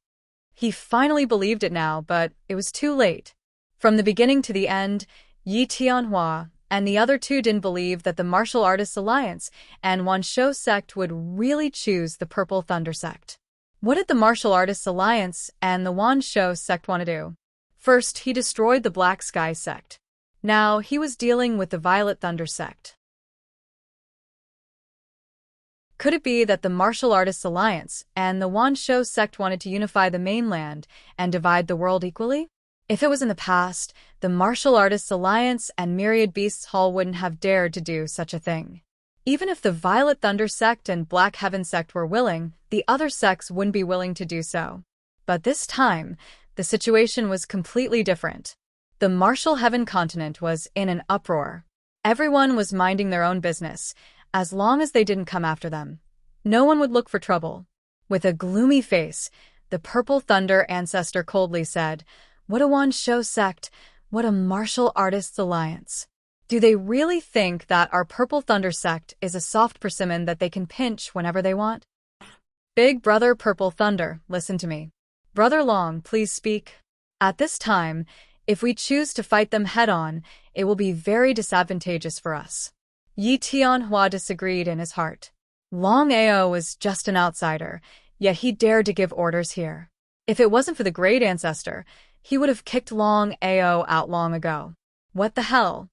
He finally believed it now, but it was too late. From the beginning to the end, Yi Tianhua and the other two didn't believe that the Martial Artists Alliance and Wansho sect would really choose the Purple Thunder sect. What did the Martial Artists Alliance and the Wansho sect want to do? First, he destroyed the Black Sky sect. Now, he was dealing with the Violet Thunder sect. Could it be that the Martial Artists Alliance and the Wansho sect wanted to unify the mainland and divide the world equally? If it was in the past, the Martial Artists Alliance and Myriad Beasts Hall wouldn't have dared to do such a thing. Even if the Violet Thunder sect and Black Heaven sect were willing, the other sects wouldn't be willing to do so. But this time, the situation was completely different. The Martial Heaven continent was in an uproar. Everyone was minding their own business, as long as they didn't come after them. No one would look for trouble. With a gloomy face, the Purple Thunder Ancestor coldly said, What a Wansho sect, what a Martial Artists Alliance. Do they really think that our Purple Thunder sect is a soft persimmon that they can pinch whenever they want? Big Brother Purple Thunder, listen to me. Brother Long, please speak. At this time, if we choose to fight them head-on, it will be very disadvantageous for us. Yi Tianhua disagreed in his heart. Longao was just an outsider, yet he dared to give orders here. If it wasn't for the Great Ancestor, he would have kicked Longao out long ago. What the hell?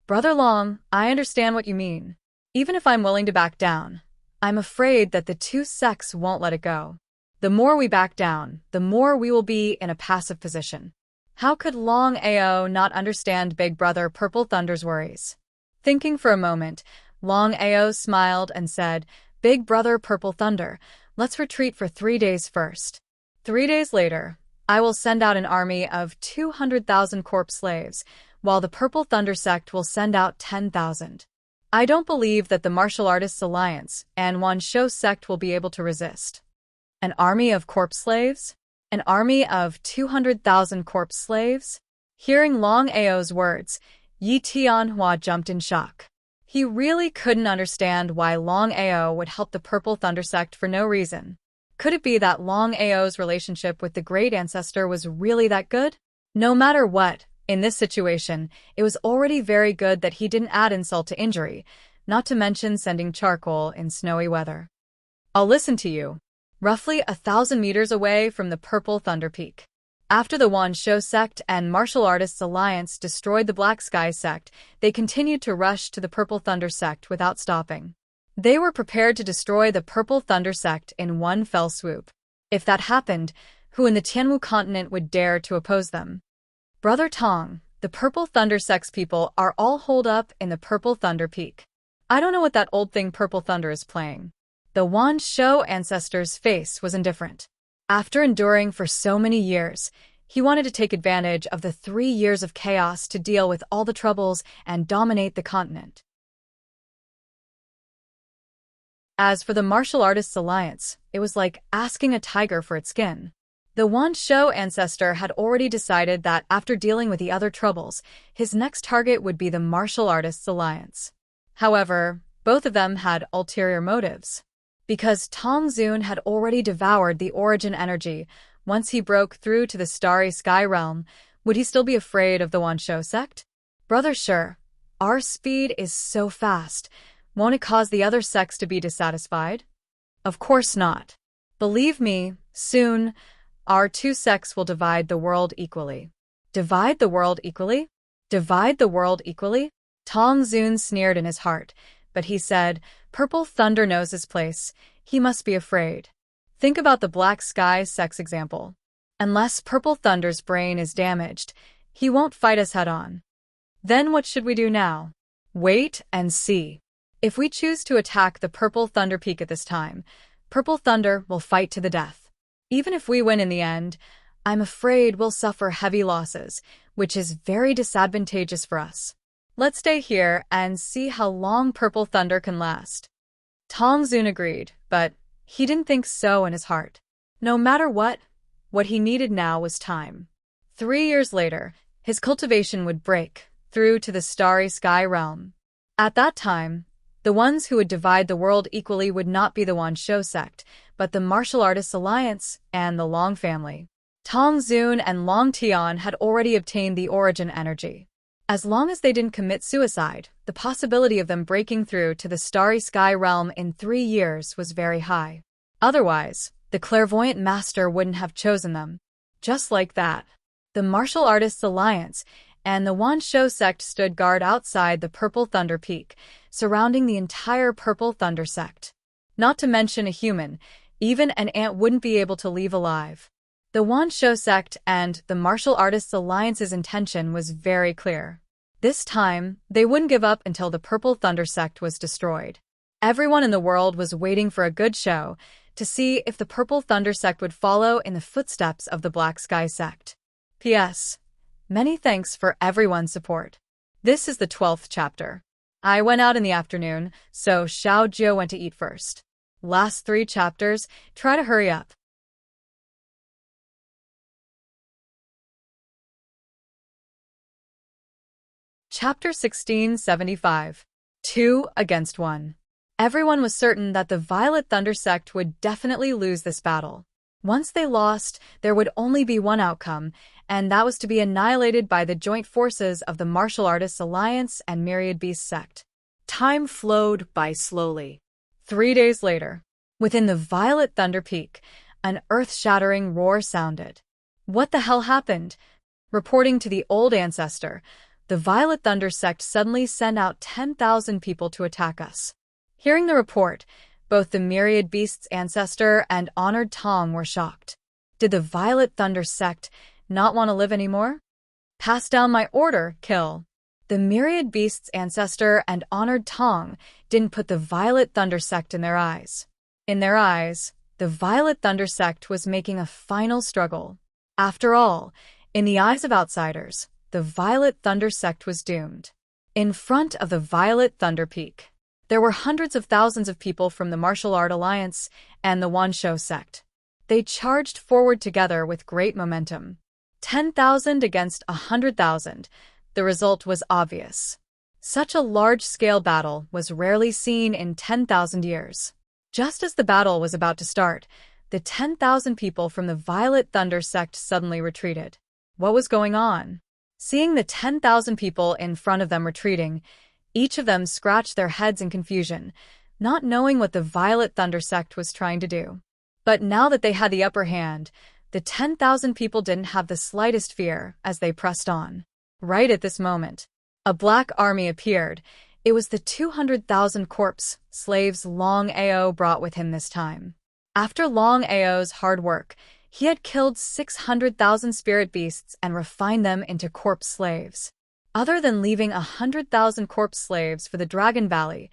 Brother Long, I understand what you mean. Even if I'm willing to back down, I'm afraid that the two sects won't let it go. The more we back down, the more we will be in a passive position. How could Longao not understand Big Brother Purple Thunder's worries? Thinking for a moment, Longao smiled and said, Big Brother Purple Thunder, let's retreat for 3 days first. 3 days later, I will send out an army of 200,000 corpse slaves, while the Purple Thunder sect will send out 10,000. I don't believe that the Martial Artists Alliance and Wansho sect will be able to resist. An army of corpse slaves? An army of 200,000 corpse slaves? Hearing Longao's words, Yi Tianhua jumped in shock. He really couldn't understand why Longao would help the Purple Thunder sect for no reason. Could it be that Longao's relationship with the great ancestor was really that good? No matter what, in this situation, it was already very good that he didn't add insult to injury, not to mention sending charcoal in snowy weather. I'll listen to you. Roughly 1,000 meters away from the Purple Thunder Peak. After the Wanshou sect and Martial Artists Alliance destroyed the Black Sky sect, they continued to rush to the Purple Thunder sect without stopping. They were prepared to destroy the Purple Thunder sect in one fell swoop. If that happened, who in the Tianwu continent would dare to oppose them? Brother Tong, the Purple Thunder sect's people are all holed up in the Purple Thunder Peak. I don't know what that old thing Purple Thunder is playing. The Wanshou ancestor's face was indifferent. After enduring for so many years, he wanted to take advantage of the 3 years of chaos to deal with all the troubles and dominate the continent. As for the Martial Artists Alliance, it was like asking a tiger for its skin. The Wanshou ancestor had already decided that after dealing with the other troubles, his next target would be the Martial Artists Alliance. However, both of them had ulterior motives. Because Tong Zun had already devoured the origin energy once he broke through to the starry sky realm, would he still be afraid of the Wanshou sect? Brother Sure, our speed is so fast, won't it cause the other sects to be dissatisfied? Of course not. Believe me, soon, our two sects will divide the world equally. Divide the world equally? Divide the world equally? Tong Zun sneered in his heart, but he said, Purple Thunder knows his place. He must be afraid. Think about the Black Sky sect's example. Unless Purple Thunder's brain is damaged, he won't fight us head-on. Then what should we do now? Wait and see. If we choose to attack the Purple Thunder Peak at this time, Purple Thunder will fight to the death. Even if we win in the end, I'm afraid we'll suffer heavy losses, which is very disadvantageous for us. Let's stay here and see how long Purple Thunder can last. Tong Zun agreed, but he didn't think so in his heart. No matter what he needed now was time. 3 years later, his cultivation would break through to the starry sky realm. At that time, the ones who would divide the world equally would not be the Wanshou sect, but the Martial Artists Alliance and the Long family. Tong Zun and Long Tian had already obtained the origin energy. As long as they didn't commit suicide, the possibility of them breaking through to the starry sky realm in 3 years was very high. Otherwise, the clairvoyant master wouldn't have chosen them. Just like that, the Martial Artists Alliance and the Wanshou sect stood guard outside the Purple Thunder Peak, surrounding the entire Purple Thunder sect. Not to mention a human, even an ant wouldn't be able to leave alive. The Wanshou sect and the Martial Artists Alliance's intention was very clear. This time, they wouldn't give up until the Purple Thunder sect was destroyed. Everyone in the world was waiting for a good show to see if the Purple Thunder sect would follow in the footsteps of the Black Sky sect. P.S. Many thanks for everyone's support. This is the 12th chapter. I went out in the afternoon, so Xiao Jiu went to eat first. Last 3 chapters, try to hurry up. Chapter 1675. 2 against 1. Everyone was certain that the Violet Thunder sect would definitely lose this battle. Once they lost, there would only be one outcome, and that was to be annihilated by the joint forces of the Martial Artists Alliance and Myriad Beast sect. Time flowed by slowly. 3 days later, within the Violet Thunder Peak, an earth-shattering roar sounded. What the hell happened? Reporting to the old ancestor, the Violet Thunder sect suddenly sent out 10,000 people to attack us. Hearing the report, both the Myriad Beast's ancestor and Honored Tong were shocked. Did the Violet Thunder sect not want to live anymore? Pass down my order, kill. The Myriad Beast's ancestor and Honored Tong didn't put the Violet Thunder sect in their eyes. In their eyes, the Violet Thunder sect was making a final struggle. After all, in the eyes of outsiders, the Violet Thunder sect was doomed. In front of the Violet Thunder Peak, there were hundreds of thousands of people from the Martial Art Alliance and the Wanshou sect. They charged forward together with great momentum. 10,000 against 100,000. The result was obvious. Such a large-scale battle was rarely seen in 10,000 years. Just as the battle was about to start, the 10,000 people from the Violet Thunder sect suddenly retreated. What was going on? Seeing the 10,000 people in front of them retreating, each of them scratched their heads in confusion, not knowing what the Violet Thunder sect was trying to do. But now that they had the upper hand, the 10,000 people didn't have the slightest fear as they pressed on. Right at this moment, a black army appeared. It was the 200,000 corpse slaves Longao brought with him this time. After Longao's hard work, he had killed 600,000 spirit beasts and refined them into corpse slaves. Other than leaving 100,000 corpse slaves for the Dragon Valley,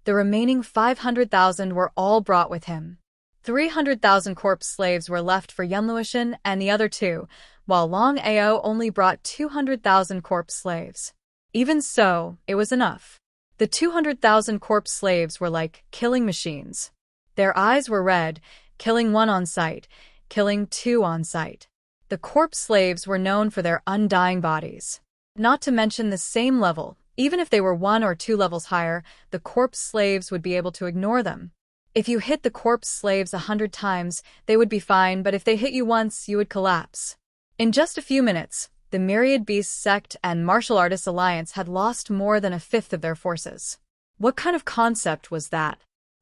the remaining 500,000 were all brought with him. 300,000 corpse slaves were left for Yunluishan and the other two, while Longao only brought 200,000 corpse slaves. Even so, it was enough. The 200,000 corpse slaves were like killing machines. Their eyes were red, killing one on sight, killing two on sight. The corpse slaves were known for their undying bodies. Not to mention the same level, even if they were 1 or 2 levels higher, the corpse slaves would be able to ignore them. If you hit the corpse slaves 100 times, they would be fine, but if they hit you once, you would collapse. In just a few minutes, the Myriad Beasts sect and Martial Artists Alliance had lost more than a fifth of their forces. What kind of concept was that?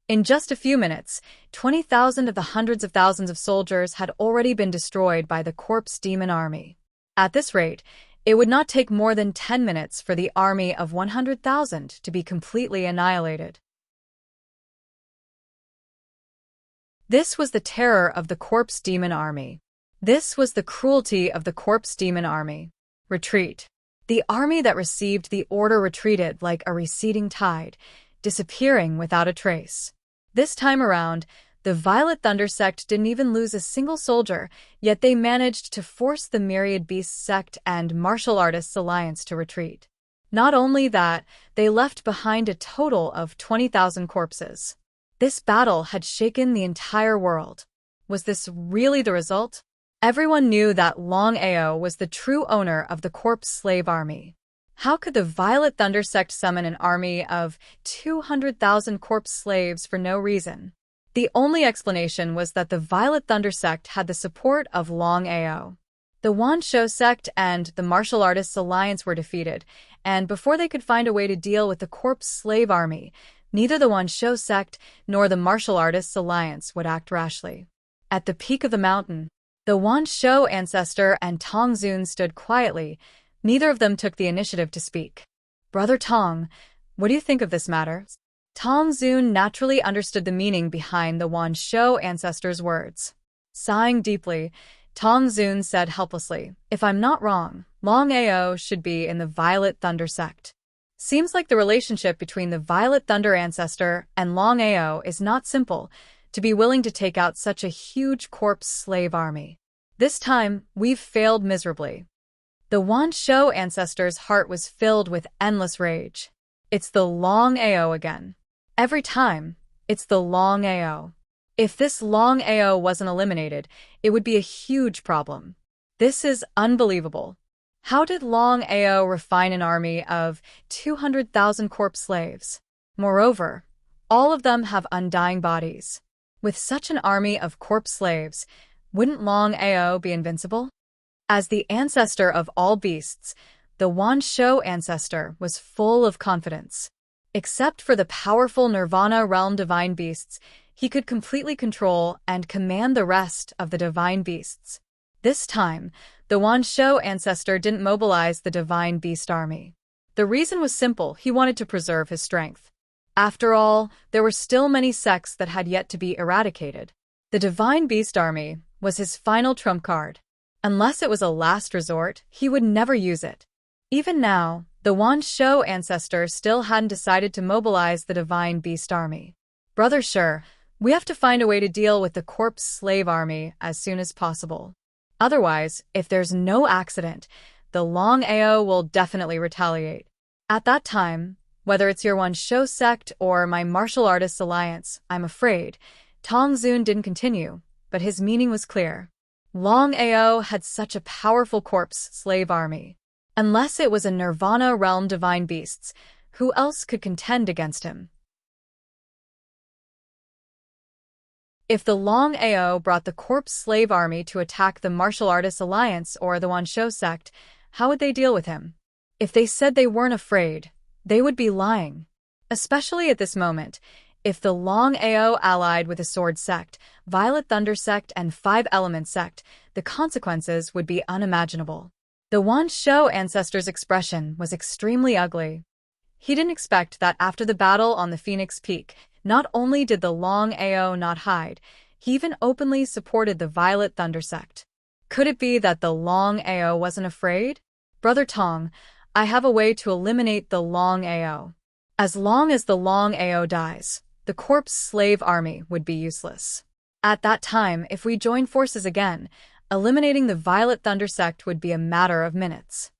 In just a few minutes, 20,000 of the hundreds of thousands of soldiers had already been destroyed by the corpse demon army. At this rate, it would not take more than 10 minutes for the army of 100,000 to be completely annihilated. This was the terror of the corpse demon army. This was the cruelty of the corpse demon army. Retreat. The army that received the order retreated like a receding tide, disappearing without a trace. This time around, the Violet Thunder sect didn't even lose a single soldier, yet they managed to force the Myriad Beasts sect and Martial Artists Alliance to retreat. Not only that, they left behind a total of 20,000 corpses. This battle had shaken the entire world. Was this really the result? Everyone knew that Longao was the true owner of the corpse slave army. How could the Violet Thunder sect summon an army of 200,000 corpse slaves for no reason? The only explanation was that the Violet Thunder sect had the support of Longao. The Wanshou sect and the Martial Artists Alliance were defeated, and before they could find a way to deal with the corpse slave army, neither the Wanshou sect nor the Martial Artists Alliance would act rashly. At the peak of the mountain, the Wanshou ancestor and Tong Zun stood quietly. Neither of them took the initiative to speak. "Brother Tong, what do you think of this matter?" Tong Zun naturally understood the meaning behind the Wanshou ancestor's words. Sighing deeply, Tong Zun said helplessly, "If I'm not wrong, Longao should be in the Violet Thunder sect. Seems like the relationship between the Violet Thunder ancestor and Longao is not simple, to be willing to take out such a huge corpse slave army. This time, we've failed miserably." The Wanshou ancestor's heart was filled with endless rage. It's the Longao again. Every time, it's the Longao. If this Longao wasn't eliminated, it would be a huge problem. This is unbelievable. How did Longao refine an army of 200,000 corpse slaves? Moreover, all of them have undying bodies. With such an army of corpse slaves, wouldn't Longao be invincible? As the ancestor of all beasts, the Wanshou ancestor was full of confidence. Except for the powerful Nirvana realm divine beasts, he could completely control and command the rest of the divine beasts. This time, the Wanshou ancestor didn't mobilize the divine beast army. The reason was simple: he wanted to preserve his strength. After all, there were still many sects that had yet to be eradicated. The divine beast army was his final trump card. Unless it was a last resort, he would never use it. Even now, the Wanshou ancestor still hadn't decided to mobilize the divine beast army. "Brother Sure, we have to find a way to deal with the corpse slave army as soon as possible. Otherwise, if there's no accident, the Longao will definitely retaliate. At that time, whether it's your Wanshou sect or my Martial Artists Alliance, I'm afraid," Tong Zun didn't continue. but his meaning was clear. Longao had such a powerful corpse slave army. Unless it was a Nirvana realm divine beasts, who else could contend against him? If the Longao brought the corpse slave army to attack the Martial Artists Alliance or the Wanshou sect, how would they deal with him? If they said they weren't afraid, they would be lying. Especially at this moment, if the Longao allied with a Sword sect, Violet Thunder sect, and Five Element sect, the consequences would be unimaginable. The Wanshou ancestor's expression was extremely ugly. He didn't expect that after the battle on the Phoenix Peak, not only did the Longao not hide, he even openly supported the Violet Thunder sect. Could it be that the Longao wasn't afraid? Brother Tong, I have a way to eliminate the Longao. As long as the Longao dies, the corpse slave army would be useless. At that time, if we join forces again, eliminating the Violet Thunder sect would be a matter of minutes.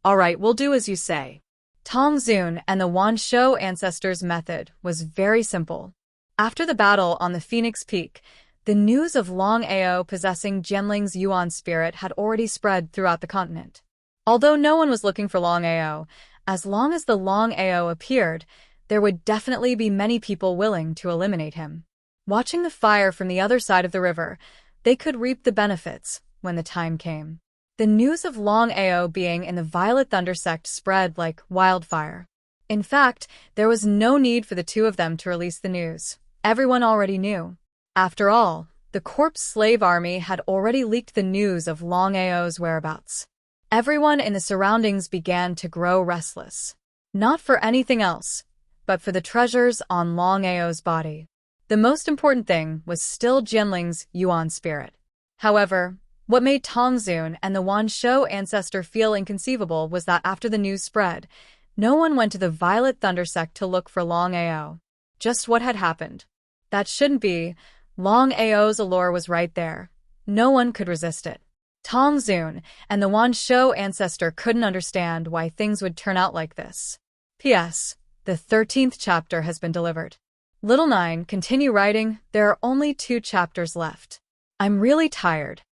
All right, we'll do as you say. Tong Xun and the Wanshou ancestors' method was very simple. After the battle on the Phoenix Peak, the news of Longao possessing Jianling's Yuan spirit had already spread throughout the continent. Although no one was looking for Longao, as long as the Longao appeared, there would definitely be many people willing to eliminate him. Watching the fire from the other side of the river, they could reap the benefits when the time came. The news of Longao being in the Violet Thunder sect spread like wildfire. In fact, there was no need for the two of them to release the news. Everyone already knew. After all, the corpse slave army had already leaked the news of Longao's whereabouts. Everyone in the surroundings began to grow restless. Not for anything else, but for the treasures on Longao's body. The most important thing was still Jianling's Yuan spirit. However, what made Tong Xun and the Wanshou ancestor feel inconceivable was that after the news spread, no one went to the Violet Thunder sect to look for Longao. Just what had happened? That shouldn't be. Longao's allure was right there. No one could resist it. Tong Xun and the Wanshou ancestor couldn't understand why things would turn out like this. P.S. The 13th chapter has been delivered. Little 9, continue writing. There are only 2 chapters left. I'm really tired.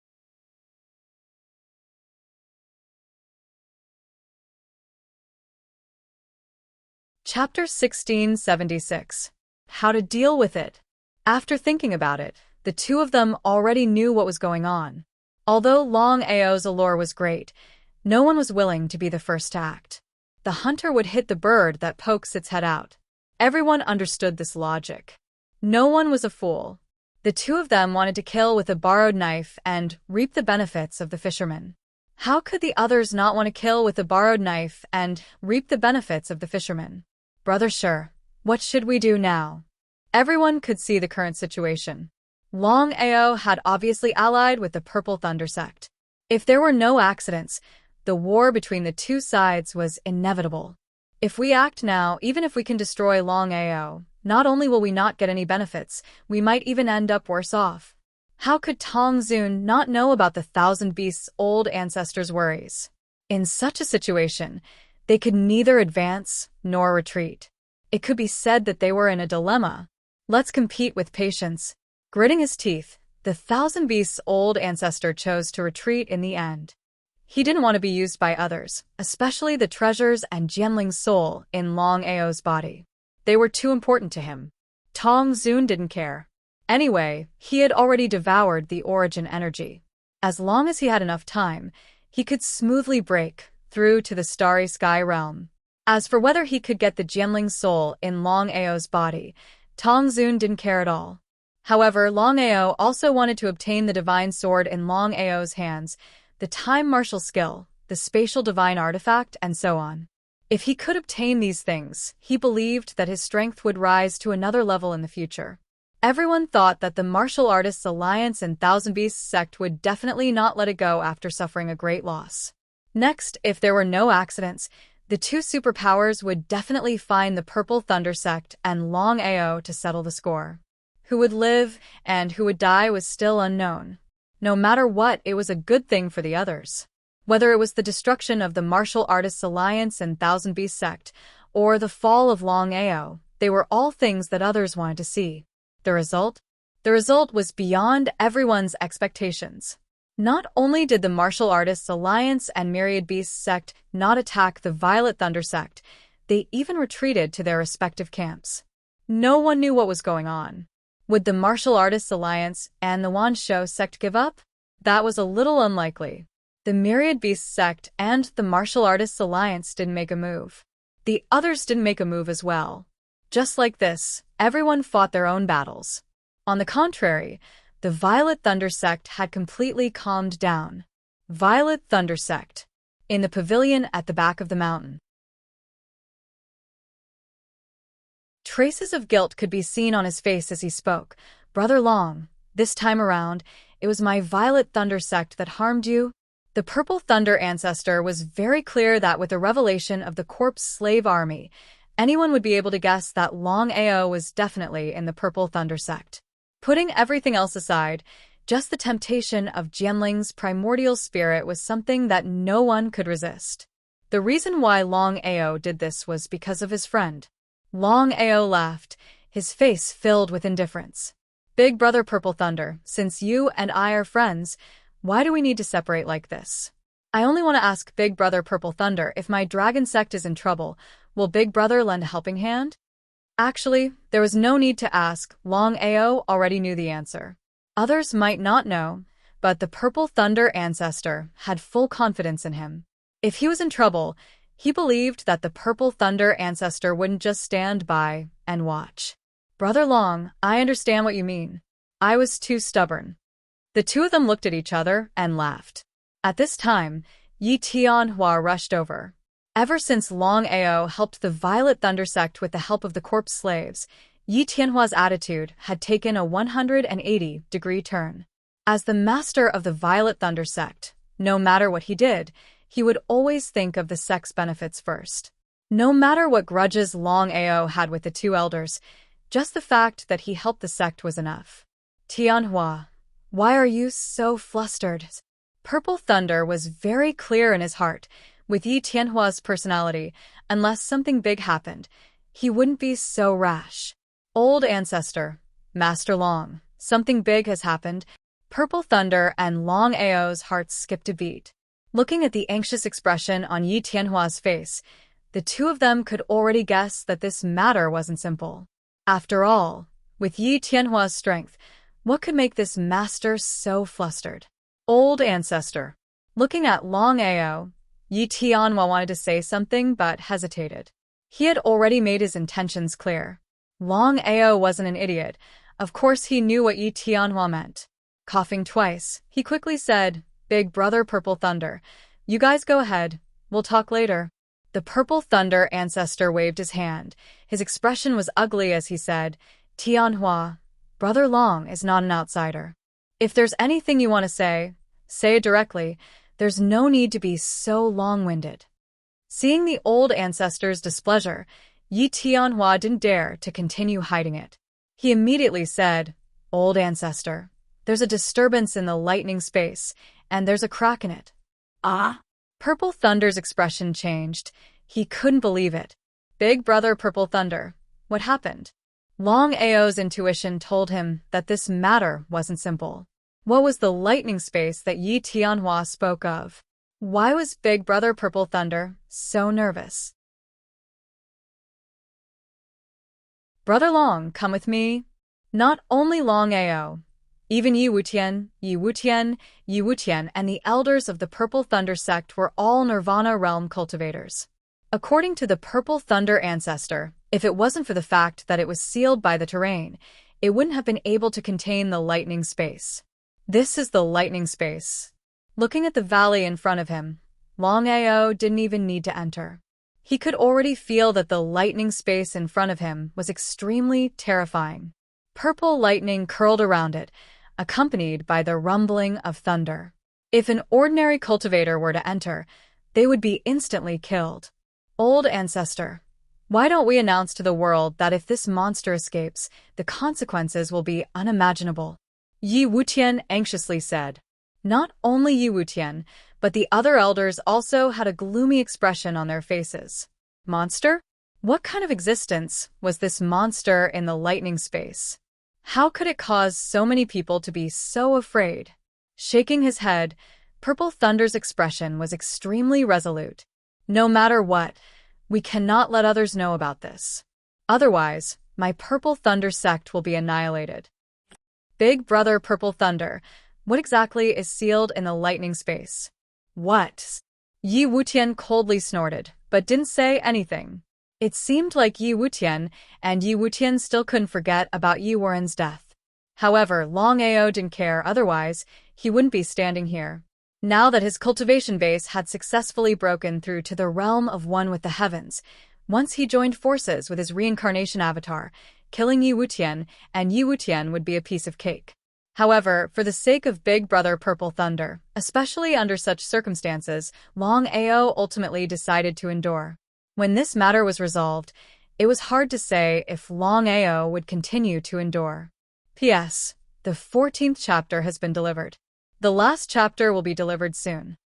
Chapter 1676. How to deal with it. After thinking about it, the two of them already knew what was going on. Although Longao's allure was great, no one was willing to be the first to act. The hunter would hit the bird that pokes its head out. Everyone understood this logic. No one was a fool. The two of them wanted to kill with a borrowed knife and reap the benefits of the fisherman. How could the others not want to kill with a borrowed knife and reap the benefits of the fisherman? Brother Sure, what should we do now? Everyone could see the current situation. Longao had obviously allied with the Purple Thunder sect. If there were no accidents, the war between the two sides was inevitable. If we act now, even if we can destroy Longao, not only will we not get any benefits, we might even end up worse off. How could Tong Xun not know about the Thousand Beasts' old ancestors' worries? In such a situation, they could neither advance nor retreat. It could be said that they were in a dilemma. Let's compete with patience. Gritting his teeth, the Thousand Beasts' old ancestor chose to retreat in the end. He didn't want to be used by others, especially the treasures and Jianling's soul in Longao's body. They were too important to him. Tong Xun didn't care. Anyway, he had already devoured the origin energy. As long as he had enough time, he could smoothly break through to the Starry Sky realm. As for whether he could get the Jianling's soul in Longao's body, Tong Xun didn't care at all. However, Longao also wanted to obtain the divine sword in Longao's hands, the time martial skill, the spatial divine artifact, and so on. If he could obtain these things, he believed that his strength would rise to another level in the future. Everyone thought that the Martial Artists Alliance and Thousand Beasts sect would definitely not let it go after suffering a great loss. Next, if there were no accidents, the two superpowers would definitely find the Purple Thunder sect and Longao to settle the score. Who would live and who would die was still unknown. No matter what, it was a good thing for the others. Whether it was the destruction of the Martial Artists Alliance and Thousand Beasts sect, or the fall of Longao, they were all things that others wanted to see. The result? The result was beyond everyone's expectations. Not only did the Martial Artists Alliance and Myriad Beasts sect not attack the Violet Thunder sect, they even retreated to their respective camps. No one knew what was going on. Would the Martial Artists Alliance and the Wanshou sect give up? That was a little unlikely. The Myriad Beasts sect and the Martial Artists Alliance didn't make a move. The others didn't make a move as well. Just like this, everyone fought their own battles. On the contrary, the Violet Thunder sect had completely calmed down. Violet Thunder sect. In the pavilion at the back of the mountain. Traces of guilt could be seen on his face as he spoke. Brother Long, this time around, it was my Violet Thunder sect that harmed you. The Purple Thunder ancestor was very clear that with the revelation of the corpse slave army, anyone would be able to guess that Longao was definitely in the Purple Thunder sect. Putting everything else aside, just the temptation of Jianling's primordial spirit was something that no one could resist. The reason why Longao did this was because of his friend. Longao laughed, his face filled with indifference. Big brother Purple Thunder, since you and I are friends, why do we need to separate like this? I only want to ask Big brother Purple Thunder if my dragon sect is in trouble. Will Big brother lend a helping hand? Actually, there was no need to ask. Longao already knew the answer. Others might not know, but the Purple Thunder ancestor had full confidence in him. If he was in trouble, he believed that the Purple Thunder ancestor wouldn't just stand by and watch. Brother Long, I understand what you mean. I was too stubborn. The two of them looked at each other and laughed. At this time, Yi Tianhua rushed over. Ever since Longao helped the Violet Thunder sect with the help of the corpse slaves, Yi Tianhua's attitude had taken a 180-degree turn. As the master of the Violet Thunder sect, no matter what he did, he would always think of the sect's benefits first. No matter what grudges Longao had with the two elders, just the fact that he helped the sect was enough. Tianhua, why are you so flustered? Purple Thunder was very clear in his heart. With Yi Tianhua's personality, unless something big happened, he wouldn't be so rash. Old ancestor, Master Long, something big has happened. Purple Thunder and Longao's hearts skipped a beat. Looking at the anxious expression on Yi Tianhua's face, the two of them could already guess that this matter wasn't simple. After all, with Yi Tianhua's strength, what could make this master so flustered? Old ancestor. Looking at Longao, Yi Tianhua wanted to say something but hesitated. He had already made his intentions clear. Longao wasn't an idiot. Of course he knew what Yi Tianhua meant. Coughing twice, he quickly said, Big brother Purple Thunder, you guys go ahead, we'll talk later. The Purple Thunder ancestor waved his hand. His expression was ugly as he said, Tianhua, Brother Long is not an outsider. If there's anything you want to say it directly. There's no need to be so long-winded. Seeing the old ancestor's displeasure, Yi Tianhua didn't dare to continue hiding it. He immediately said, Old ancestor, there's a disturbance in the lightning space, and there's a crack in it. Ah? Purple Thunder's expression changed. He couldn't believe it. Big brother Purple Thunder, what happened? Longao's intuition told him that this matter wasn't simple. What was the lightning space that Yi Tianhua spoke of? Why was Big brother Purple Thunder so nervous? Brother Long, come with me. Not only Longao, even Yi Wutian, and the elders of the Purple Thunder sect were all Nirvana realm cultivators. According to the Purple Thunder ancestor, if it wasn't for the fact that it was sealed by the terrain, it wouldn't have been able to contain the lightning space. This is the lightning space. Looking at the valley in front of him, Longao didn't even need to enter. He could already feel that the lightning space in front of him was extremely terrifying. Purple lightning curled around it, accompanied by the rumbling of thunder. If an ordinary cultivator were to enter, they would be instantly killed. Old ancestor, why don't we announce to the world that if this monster escapes, the consequences will be unimaginable? Yi Wutian anxiously said. Not only Yi Wutian, but the other elders also had a gloomy expression on their faces. Monster? What kind of existence was this monster in the lightning space? How could it cause so many people to be so afraid? Shaking his head, Purple Thunder's expression was extremely resolute. No matter what, we cannot let others know about this. Otherwise, my Purple Thunder sect will be annihilated. Big Brother Purple Thunder, what exactly is sealed in the lightning space? What? Yi Wutian coldly snorted, but didn't say anything. It seemed like Yi Wutian still couldn't forget about Yi Warren's death. However, Longao didn't care, otherwise, he wouldn't be standing here. Now that his cultivation base had successfully broken through to the realm of one with the heavens, once he joined forces with his reincarnation avatar, killing Yi Wutian would be a piece of cake. However, for the sake of Big Brother Purple Thunder, especially under such circumstances, Longao ultimately decided to endure. When this matter was resolved, it was hard to say if Longao would continue to endure. P.S. The 14th chapter has been delivered. The last chapter will be delivered soon.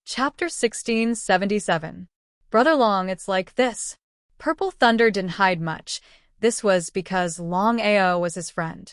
Chapter 1677. Brother Long, it's like this. Purple Thunder didn't hide much. This was because Longao was his friend.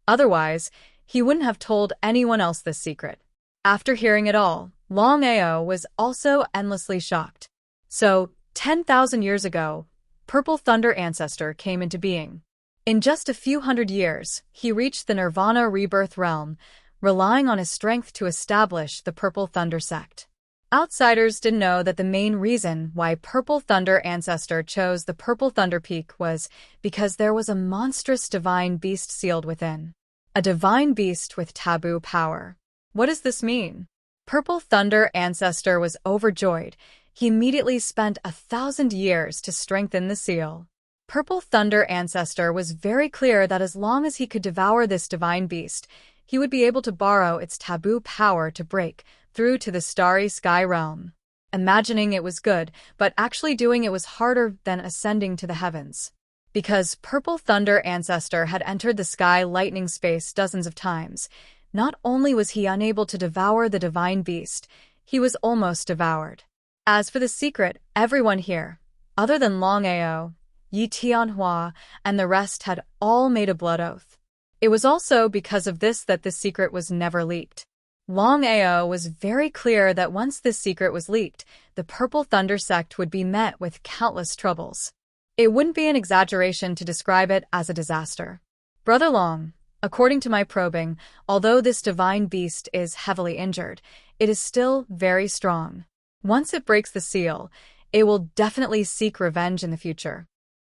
Otherwise, he wouldn't have told anyone else this secret. After hearing it all, Longao was also endlessly shocked. So, 10,000 years ago, Purple Thunder Ancestor came into being. In just a few hundred years, he reached the Nirvana rebirth realm, relying on his strength to establish the Purple Thunder sect. Outsiders didn't know that the main reason why Purple Thunder Ancestor chose the Purple Thunder Peak was because there was a monstrous divine beast sealed within. A divine beast with taboo power. What does this mean? Purple Thunder Ancestor was overjoyed. He immediately spent 1,000 years to strengthen the seal. Purple Thunder Ancestor was very clear that as long as he could devour this divine beast, he would be able to borrow its taboo power to break through to the starry sky realm. Imagining it was good, but actually doing it was harder than ascending to the heavens. Because Purple Thunder Ancestor had entered the sky lightning space dozens of times, not only was he unable to devour the divine beast, he was almost devoured. As for the secret, everyone here, other than Longao, Yi Tianhua, and the rest had all made a blood oath. It was also because of this that the secret was never leaked. Longao was very clear that once this secret was leaked, the Purple Thunder sect would be met with countless troubles. It wouldn't be an exaggeration to describe it as a disaster. Brother Long, according to my probing, although this divine beast is heavily injured, it is still very strong. Once it breaks the seal, it will definitely seek revenge in the future.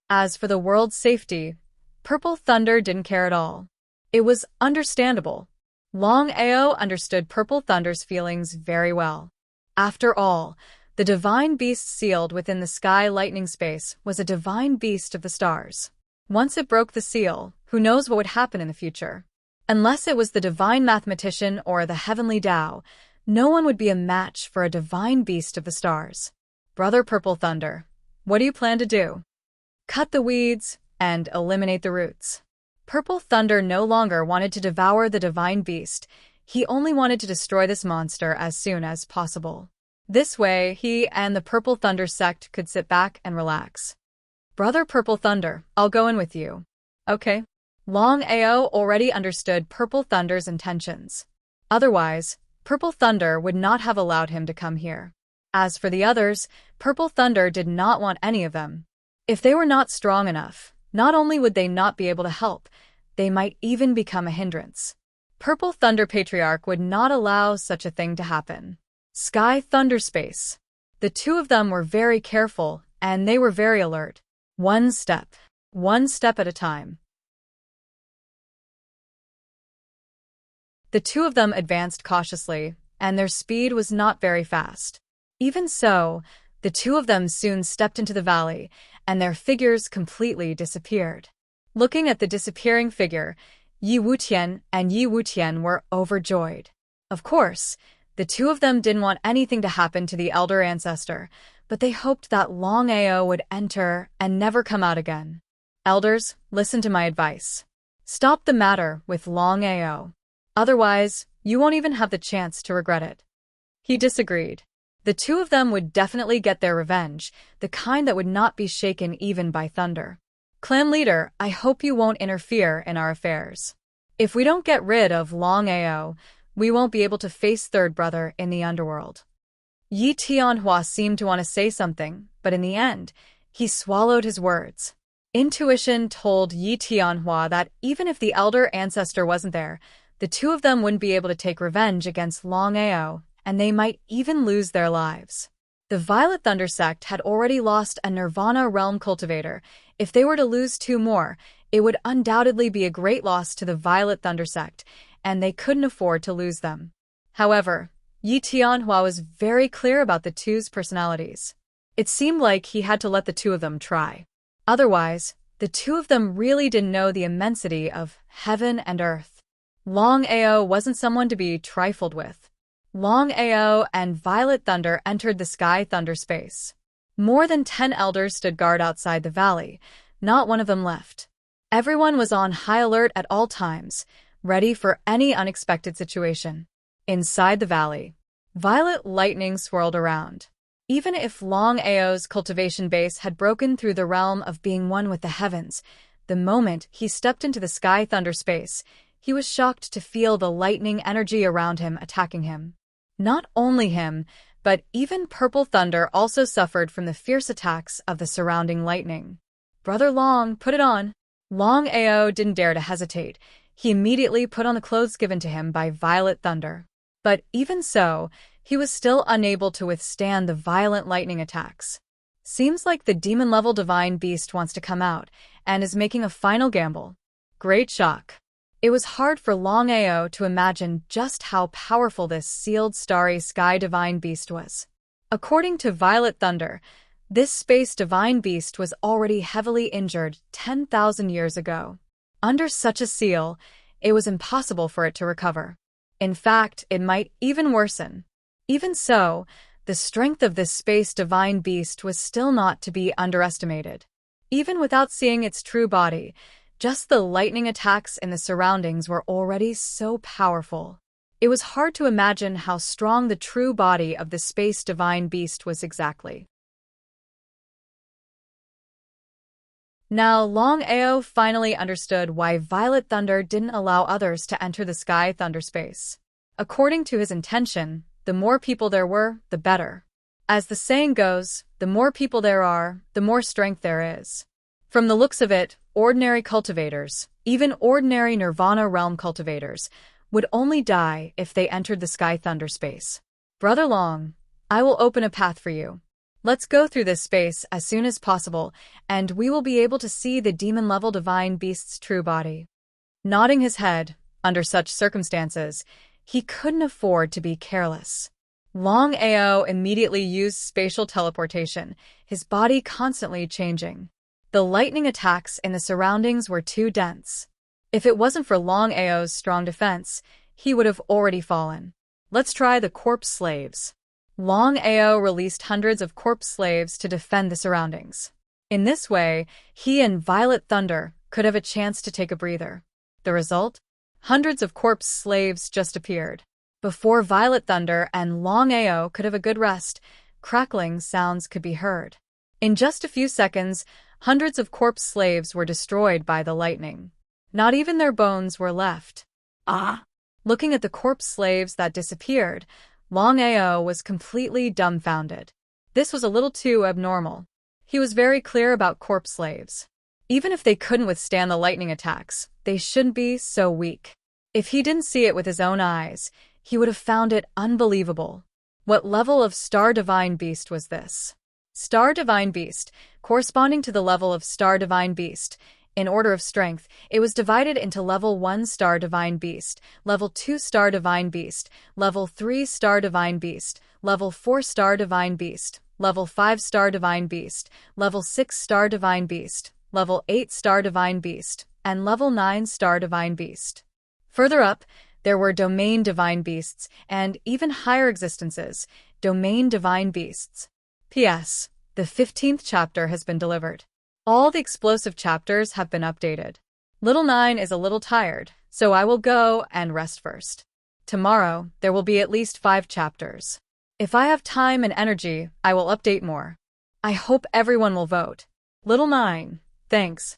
As for the world's safety, Purple Thunder didn't care at all. It was understandable. Longao understood Purple Thunder's feelings very well. After all, the divine beast sealed within the sky lightning space was a divine beast of the stars. Once it broke the seal, who knows what would happen in the future? Unless it was the divine mathematician or the heavenly Tao, no one would be a match for a divine beast of the stars. Brother Purple Thunder, what do you plan to do? Cut the weeds and eliminate the roots. Purple Thunder no longer wanted to devour the divine beast. He only wanted to destroy this monster as soon as possible. This way, he and the Purple Thunder sect could sit back and relax. Brother Purple Thunder, I'll go in with you. Okay. Longao already understood Purple Thunder's intentions. Otherwise, Purple Thunder would not have allowed him to come here. As for the others, Purple Thunder did not want any of them. If they were not strong enough, not only would they not be able to help, they might even become a hindrance. Purple Thunder Patriarch would not allow such a thing to happen. Sky Thunder Space. The two of them were very careful, and they were very alert. One step at a time. The two of them advanced cautiously, and their speed was not very fast. Even so, the two of them soon stepped into the valley, and their figures completely disappeared. Looking at the disappearing figure, Yi Wutian were overjoyed. Of course, the two of them didn't want anything to happen to the elder ancestor, but they hoped that Longao would enter and never come out again. Elders, listen to my advice. Stop the matter with Longao. Otherwise, you won't even have the chance to regret it. He disagreed. The two of them would definitely get their revenge, the kind that would not be shaken even by thunder. Clan leader, I hope you won't interfere in our affairs. If we don't get rid of Longao, we won't be able to face third brother in the underworld. Yi Tianhua seemed to want to say something, but in the end, he swallowed his words. Intuition told Yi Tianhua that even if the elder ancestor wasn't there, the two of them wouldn't be able to take revenge against Longao, and they might even lose their lives. The Violet Thunder sect had already lost a Nirvana realm cultivator. If they were to lose two more, it would undoubtedly be a great loss to the Violet Thunder sect, and they couldn't afford to lose them. However, Yi Tianhua was very clear about the two's personalities. It seemed like he had to let the two of them try. Otherwise, the two of them really didn't know the immensity of heaven and earth. Longao wasn't someone to be trifled with. Longao and Violet Thunder entered the Sky Thunder space. More than 10 elders stood guard outside the valley. Not one of them left. Everyone was on high alert at all times, ready for any unexpected situation. Inside the valley, violet lightning swirled around. Even if Longao's cultivation base had broken through the realm of being one with the heavens, the moment he stepped into the Sky Thunder space, he was shocked to feel the lightning energy around him attacking him. Not only him, but even Purple Thunder also suffered from the fierce attacks of the surrounding lightning. Brother Long, put it on. Longao didn't dare to hesitate. He immediately put on the clothes given to him by Violet Thunder. But even so, he was still unable to withstand the violent lightning attacks. Seems like the demon-level divine beast wants to come out and is making a final gamble. Great shock. It was hard for Longao to imagine just how powerful this sealed starry sky divine beast was. According to Violet Thunder, this space divine beast was already heavily injured 10,000 years ago. Under such a seal, it was impossible for it to recover. In fact, it might even worsen. Even so, the strength of this space divine beast was still not to be underestimated. Even without seeing its true body, just the lightning attacks in the surroundings were already so powerful. It was hard to imagine how strong the true body of the space divine beast was exactly. Now, Longao finally understood why Violet Thunder didn't allow others to enter the Sky Thunder space. According to his intention, the more people there were, the better. As the saying goes, the more people there are, the more strength there is. From the looks of it, ordinary cultivators, even ordinary Nirvana realm cultivators, would only die if they entered the Sky Thunder space. Brother Long, I will open a path for you. Let's go through this space as soon as possible, and we will be able to see the demon-level divine beast's true body. Nodding his head, under such circumstances, he couldn't afford to be careless. Longao immediately used spatial teleportation, his body constantly changing. The lightning attacks in the surroundings were too dense. If it wasn't for Longao's strong defense, he would have already fallen. Let's try the corpse slaves. Longao released hundreds of corpse slaves to defend the surroundings. In this way, he and Violet Thunder could have a chance to take a breather. The result? Hundreds of corpse slaves just appeared. Before Violet Thunder and Longao could have a good rest, crackling sounds could be heard. In just a few seconds, hundreds of corpse slaves were destroyed by the lightning. Not even their bones were left. Ah! Looking at the corpse slaves that disappeared, Longao was completely dumbfounded. This was a little too abnormal. He was very clear about corpse slaves. Even if they couldn't withstand the lightning attacks, they shouldn't be so weak. If he didn't see it with his own eyes, he would have found it unbelievable. What level of Star Divine Beast was this? Star Divine Beast, corresponding to the level of Star Divine Beast. In order of strength, it was divided into Level 1 Star Divine Beast, Level 2 Star Divine Beast, Level 3 Star Divine Beast, Level 4 Star Divine Beast, Level 5 Star Divine Beast, Level 6 Star Divine Beast, Level 8 Star Divine Beast, and Level 9 Star Divine Beast. Further up, there were Domain Divine Beasts, and even higher existences, Domain Divine Beasts. P.S. The 15th chapter has been delivered. All the explosive chapters have been updated. Little 9 is a little tired, so I will go and rest first. Tomorrow, there will be at least 5 chapters. If I have time and energy, I will update more. I hope everyone will vote. Little 9, thanks.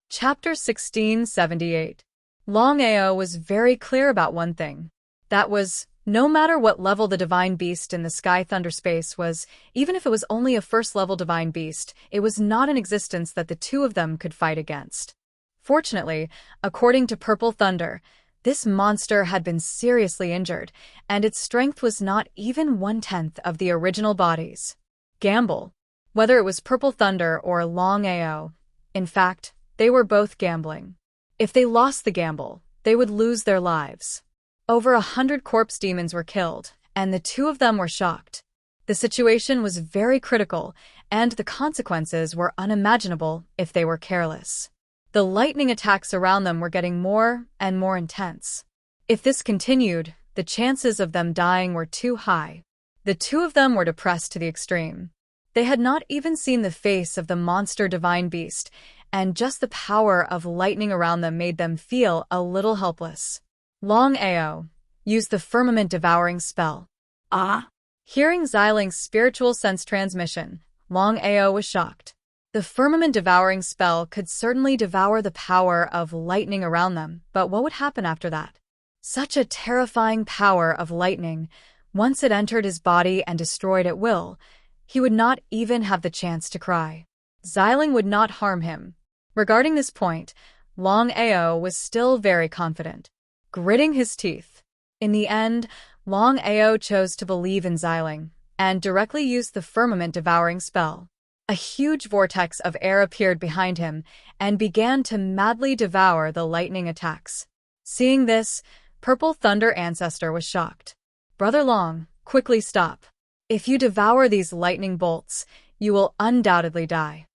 Chapter 1678. Longao was very clear about one thing. That was, no matter what level the divine beast in the sky thunder space was, even if it was only a first-level divine beast, it was not an existence that the two of them could fight against. Fortunately, according to Purple Thunder, this monster had been seriously injured, and its strength was not even 1/10 of the original body's. Gamble. Whether it was Purple Thunder or Longao, in fact, they were both gambling. If they lost the gamble, they would lose their lives. Over 100 corpse demons were killed, and the two of them were shocked. The situation was very critical, and the consequences were unimaginable if they were careless. The lightning attacks around them were getting more and more intense. If this continued, the chances of them dying were too high. The two of them were depressed to the extreme. They had not even seen the face of the monster divine beast, and just the power of lightning around them made them feel a little helpless. Longao used the firmament-devouring spell. Hearing Xiling's spiritual sense transmission, Longao was shocked. The firmament-devouring spell could certainly devour the power of lightning around them, but what would happen after that? Such a terrifying power of lightning, once it entered his body and destroyed at will, he would not even have the chance to cry. Xiling would not harm him. Regarding this point, Longao was still very confident, gritting his teeth. In the end, Longao chose to believe in Xiling, and directly used the firmament-devouring spell. A huge vortex of air appeared behind him, and began to madly devour the lightning attacks. Seeing this, Purple Thunder Ancestor was shocked. Brother Long, quickly stop. If you devour these lightning bolts, you will undoubtedly die.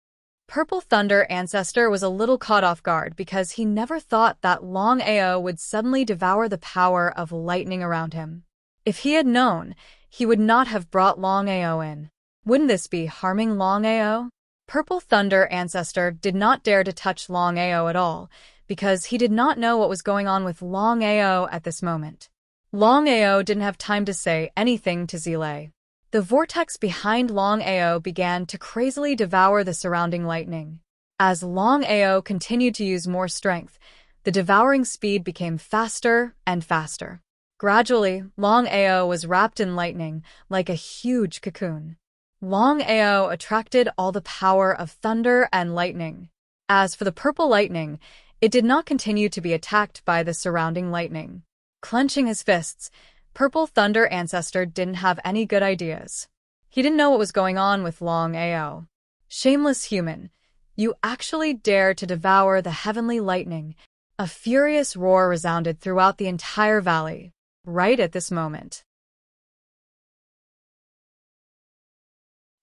Purple Thunder Ancestor was a little caught off guard because he never thought that Longao would suddenly devour the power of lightning around him. If he had known, he would not have brought Longao in. Wouldn't this be harming Longao? Purple Thunder Ancestor did not dare to touch Longao at all, because he did not know what was going on with Longao at this moment. Longao didn't have time to say anything to Xile. The vortex behind Longao began to crazily devour the surrounding lightning. As Longao continued to use more strength, the devouring speed became faster and faster. Gradually, Longao was wrapped in lightning like a huge cocoon. Longao attracted all the power of thunder and lightning. As for the purple lightning, it did not continue to be attacked by the surrounding lightning. Clenching his fists, Purple Thunder Ancestor didn't have any good ideas. He didn't know what was going on with Longao. Shameless human, you actually dare to devour the heavenly lightning. A furious roar resounded throughout the entire valley, right at this moment.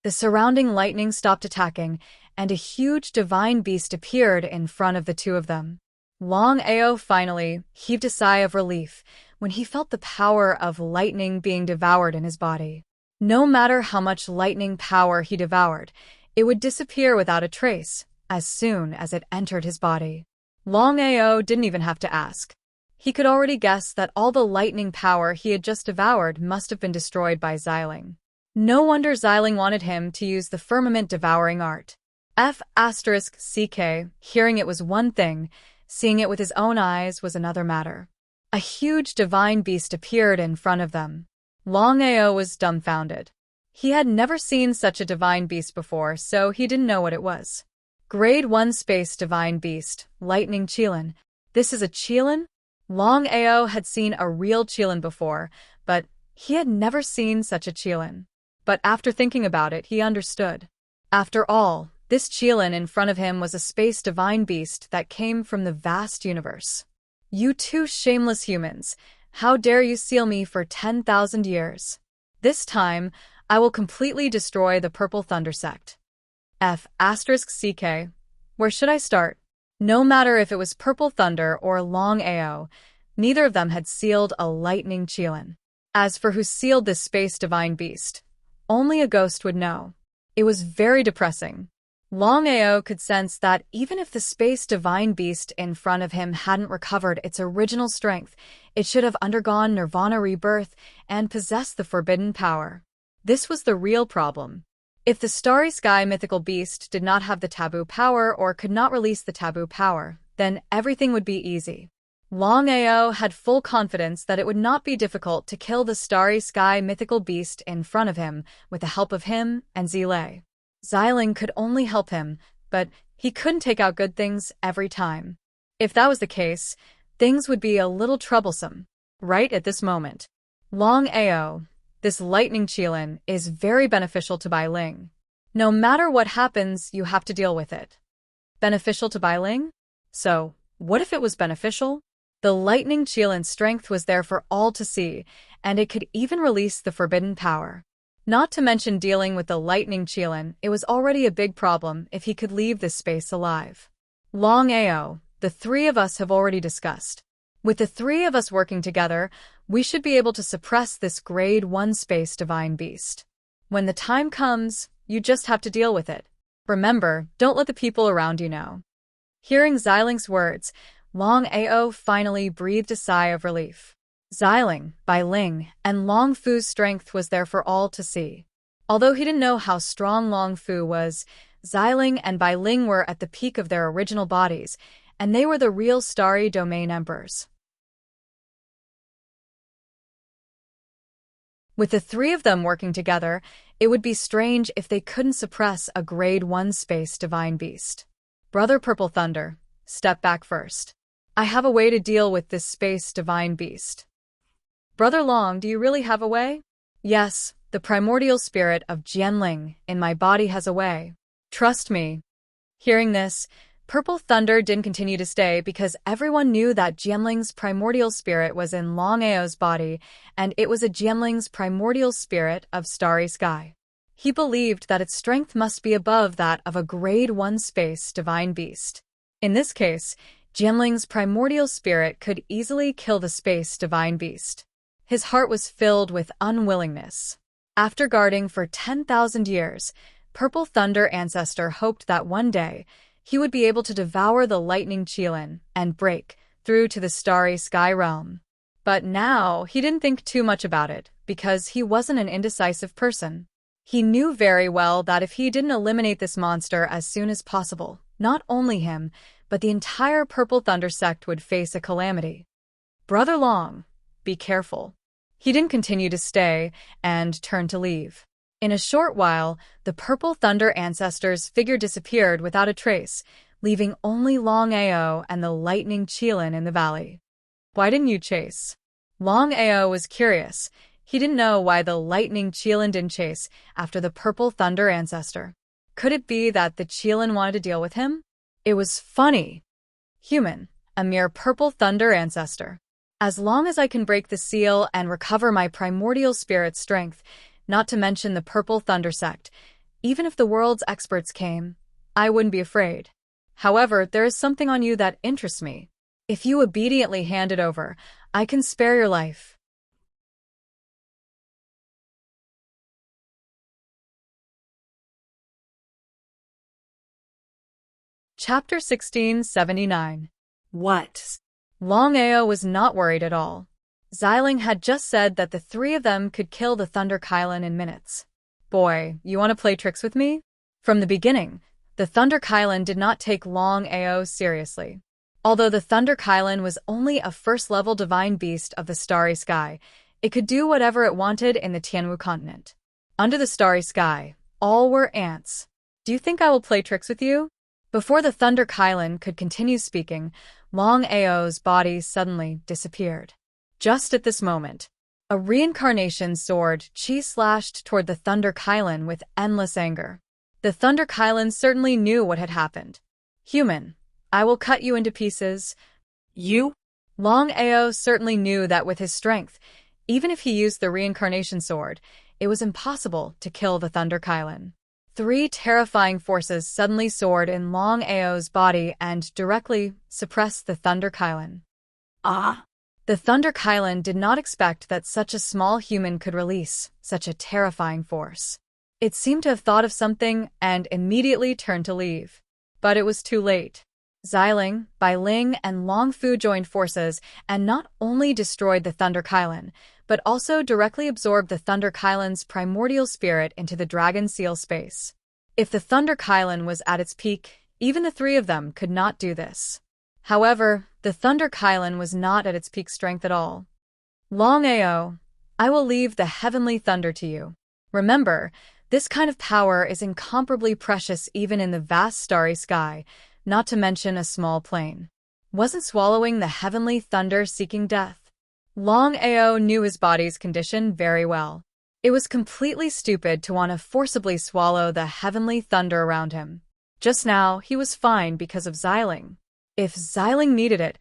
The surrounding lightning stopped attacking, and a huge divine beast appeared in front of the two of them. Longao finally heaved a sigh of relief when he felt the power of lightning being devoured in his body. No matter how much lightning power he devoured, it would disappear without a trace as soon as it entered his body. Longao didn't even have to ask. He could already guess that all the lightning power he had just devoured must have been destroyed by Xiling. No wonder Xiling wanted him to use the firmament-devouring art. F***CK, hearing it was one thing, seeing it with his own eyes was another matter. A huge divine beast appeared in front of them. Longao was dumbfounded. He had never seen such a divine beast before, so he didn't know what it was. Grade 1 Space Divine Beast, Lightning Qilin. This is a Qilin? Longao had seen a real Qilin before, but he had never seen such a Qilin. But after thinking about it, he understood. After all, this Qilin in front of him was a space divine beast that came from the vast universe. You two shameless humans, how dare you seal me for 10,000 years? This time, I will completely destroy the Purple Thunder Sect. F***CK. Where should I start? No matter if it was Purple Thunder or Longao, neither of them had sealed a lightning Qilin. As for who sealed this space divine beast, only a ghost would know. It was very depressing. Longao could sense that even if the space divine beast in front of him hadn't recovered its original strength, it should have undergone nirvana rebirth and possessed the forbidden power. This was the real problem. If the starry sky mythical beast did not have the taboo power or could not release the taboo power, then everything would be easy. Longao had full confidence that it would not be difficult to kill the starry sky mythical beast in front of him with the help of him and Zile. Xiling could only help him, but he couldn't take out good things every time. If that was the case, things would be a little troublesome. Right at this moment, Longao, this lightning qilin, is very beneficial to Bai Ling. No matter what happens, you have to deal with it. Beneficial to Bai Ling? So, what if it was beneficial? The lightning qilin's strength was there for all to see, and it could even release the forbidden power. Not to mention dealing with the lightning qilin, it was already a big problem if he could leave this space alive. Longao, the three of us have already discussed. With the three of us working together, we should be able to suppress this grade 1 space divine beast. When the time comes, you just have to deal with it. Remember, don't let the people around you know. Hearing Xiling's words, Longao finally breathed a sigh of relief. Xiling, Bai Ling, and Long Fu's strength was there for all to see. Although he didn't know how strong Long Fu was, Xiling and Bai Ling were at the peak of their original bodies, and they were the real starry domain emperors. With the three of them working together, it would be strange if they couldn't suppress a grade 1 space divine beast. Brother Purple Thunder, step back first. I have a way to deal with this space divine beast. Brother Long, do you really have a way? Yes, the primordial spirit of Jianling in my body has a way. Trust me. Hearing this, Purple Thunder didn't continue to stay because everyone knew that Jianling's primordial spirit was in Longao's body, and it was a Jianling's primordial spirit of starry sky. He believed that its strength must be above that of a grade 1 space divine beast. In this case, Jianling's primordial spirit could easily kill the space divine beast. His heart was filled with unwillingness. After guarding for 10,000 years, Purple Thunder Ancestor hoped that one day he would be able to devour the lightning qilin and break through to the starry sky realm. But now he didn't think too much about it because he wasn't an indecisive person. He knew very well that if he didn't eliminate this monster as soon as possible, not only him, but the entire Purple Thunder sect would face a calamity. Brother Long, be careful. He didn't continue to stay and turned to leave. In a short while, the Purple Thunder Ancestor's figure disappeared without a trace, leaving only Longao and the lightning qilin in the valley. Why didn't you chase? Longao was curious. He didn't know why the lightning qilin didn't chase after the Purple Thunder Ancestor. Could it be that the qilin wanted to deal with him? It was funny. Human, a mere Purple Thunder Ancestor. As long as I can break the seal and recover my primordial spirit strength, not to mention the Purple Thunder sect, even if the world's experts came, I wouldn't be afraid. However, there is something on you that interests me. If you obediently hand it over, I can spare your life. Chapter 1679. What? Longao was not worried at all. Xiling had just said that the three of them could kill the Thunder qilin in minutes. Boy, you want to play tricks with me? From the beginning, the Thunder qilin did not take Longao seriously. Although the Thunder qilin was only a first-level divine beast of the starry sky, it could do whatever it wanted in the Tianwu continent. Under the starry sky, all were ants. Do you think I will play tricks with you? Before the Thunder qilin could continue speaking, Longao's body suddenly disappeared. Just at this moment, a reincarnation sword chi-slashed toward the Thunder qilin with endless anger. The Thunder qilin certainly knew what had happened. Human, I will cut you into pieces. You? Longao certainly knew that with his strength, even if he used the reincarnation sword, it was impossible to kill the Thunder qilin. Three terrifying forces suddenly soared in Longao's body and directly suppressed the Thunder qilin. Ah! The Thunder qilin did not expect that such a small human could release such a terrifying force. It seemed to have thought of something and immediately turned to leave. But it was too late. Xiling, Bai Ling, and Long Fu joined forces and not only destroyed the Thunder Kylan, but also directly absorbed the Thunder Kylan's primordial spirit into the Dragon Seal space. If the Thunder Kylan was at its peak, even the three of them could not do this. However, the Thunder Kylan was not at its peak strength at all. Longao, I will leave the heavenly thunder to you. Remember, this kind of power is incomparably precious even in the vast starry sky, not to mention a small plane. Wasn't swallowing the heavenly thunder seeking death? Longao knew his body's condition very well. It was completely stupid to want to forcibly swallow the heavenly thunder around him. Just now, he was fine because of Xiling. If Xiling needed it,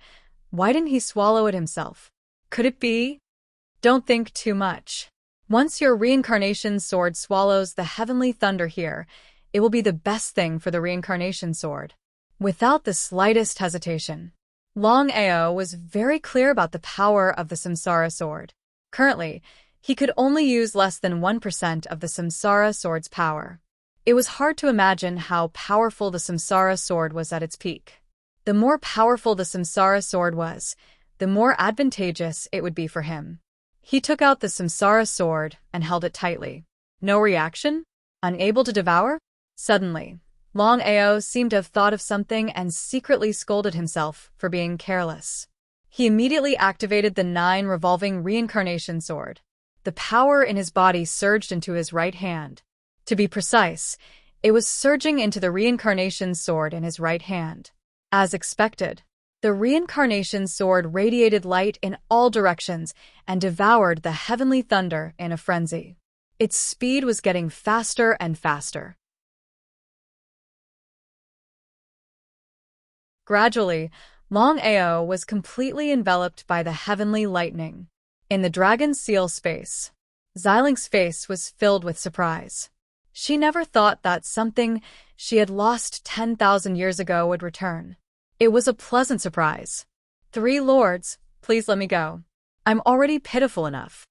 why didn't he swallow it himself? Could it be? Don't think too much. Once your reincarnation sword swallows the heavenly thunder here, it will be the best thing for the reincarnation sword. Without the slightest hesitation, Longao was very clear about the power of the Samsara sword. Currently, he could only use less than 1% of the Samsara sword's power. It was hard to imagine how powerful the Samsara sword was at its peak. The more powerful the Samsara sword was, the more advantageous it would be for him. He took out the Samsara sword and held it tightly. No reaction? Unable to devour? Suddenly, Longao seemed to have thought of something and secretly scolded himself for being careless. He immediately activated the 9 revolving reincarnation sword. The power in his body surged into his right hand. To be precise, it was surging into the reincarnation sword in his right hand. As expected, the reincarnation sword radiated light in all directions and devoured the heavenly thunder in a frenzy. Its speed was getting faster and faster. Gradually, Longao was completely enveloped by the heavenly lightning. In the Dragon Seal space, Xiling's face was filled with surprise. She never thought that something she had lost 10,000 years ago would return. It was a pleasant surprise. 3 lords, please let me go. I'm already pitiful enough.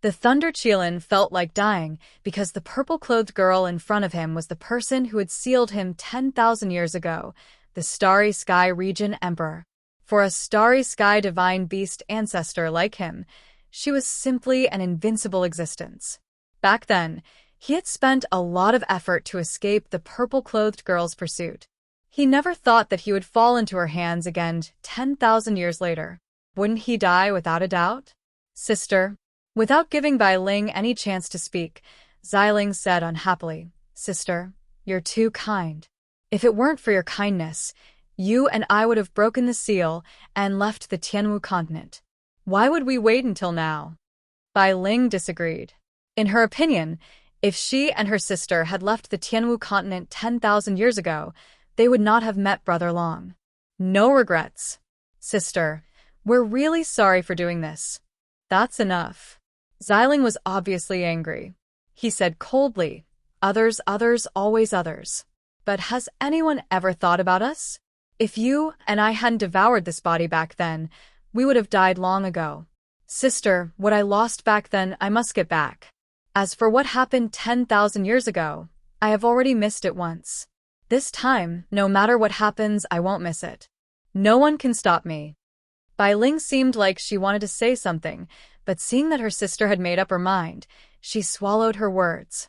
The Thunder Qilin felt like dying because the purple-clothed girl in front of him was the person who had sealed him 10,000 years ago, the Starry Sky Region Emperor. For a Starry Sky divine beast ancestor like him, she was simply an invincible existence. Back then, he had spent a lot of effort to escape the purple-clothed girl's pursuit. He never thought that he would fall into her hands again 10,000 years later. Wouldn't he die without a doubt? Sister. Without giving Bai Ling any chance to speak, Xiling said unhappily, Sister, you're too kind. If it weren't for your kindness, you and I would have broken the seal and left the Tianwu continent. Why would we wait until now? Bai Ling disagreed. In her opinion, if she and her sister had left the Tianwu continent 10,000 years ago, they would not have met Brother Long. No regrets. Sister, we're really sorry for doing this. That's enough. Xiling was obviously angry. He said coldly, Others, always others. But has anyone ever thought about us? If you and I hadn't devoured this body back then, we would have died long ago. Sister, what I lost back then, I must get back. As for what happened 10,000 years ago, I have already missed it once. This time, no matter what happens, I won't miss it. No one can stop me. Bai Ling seemed like she wanted to say something, but seeing that her sister had made up her mind, she swallowed her words.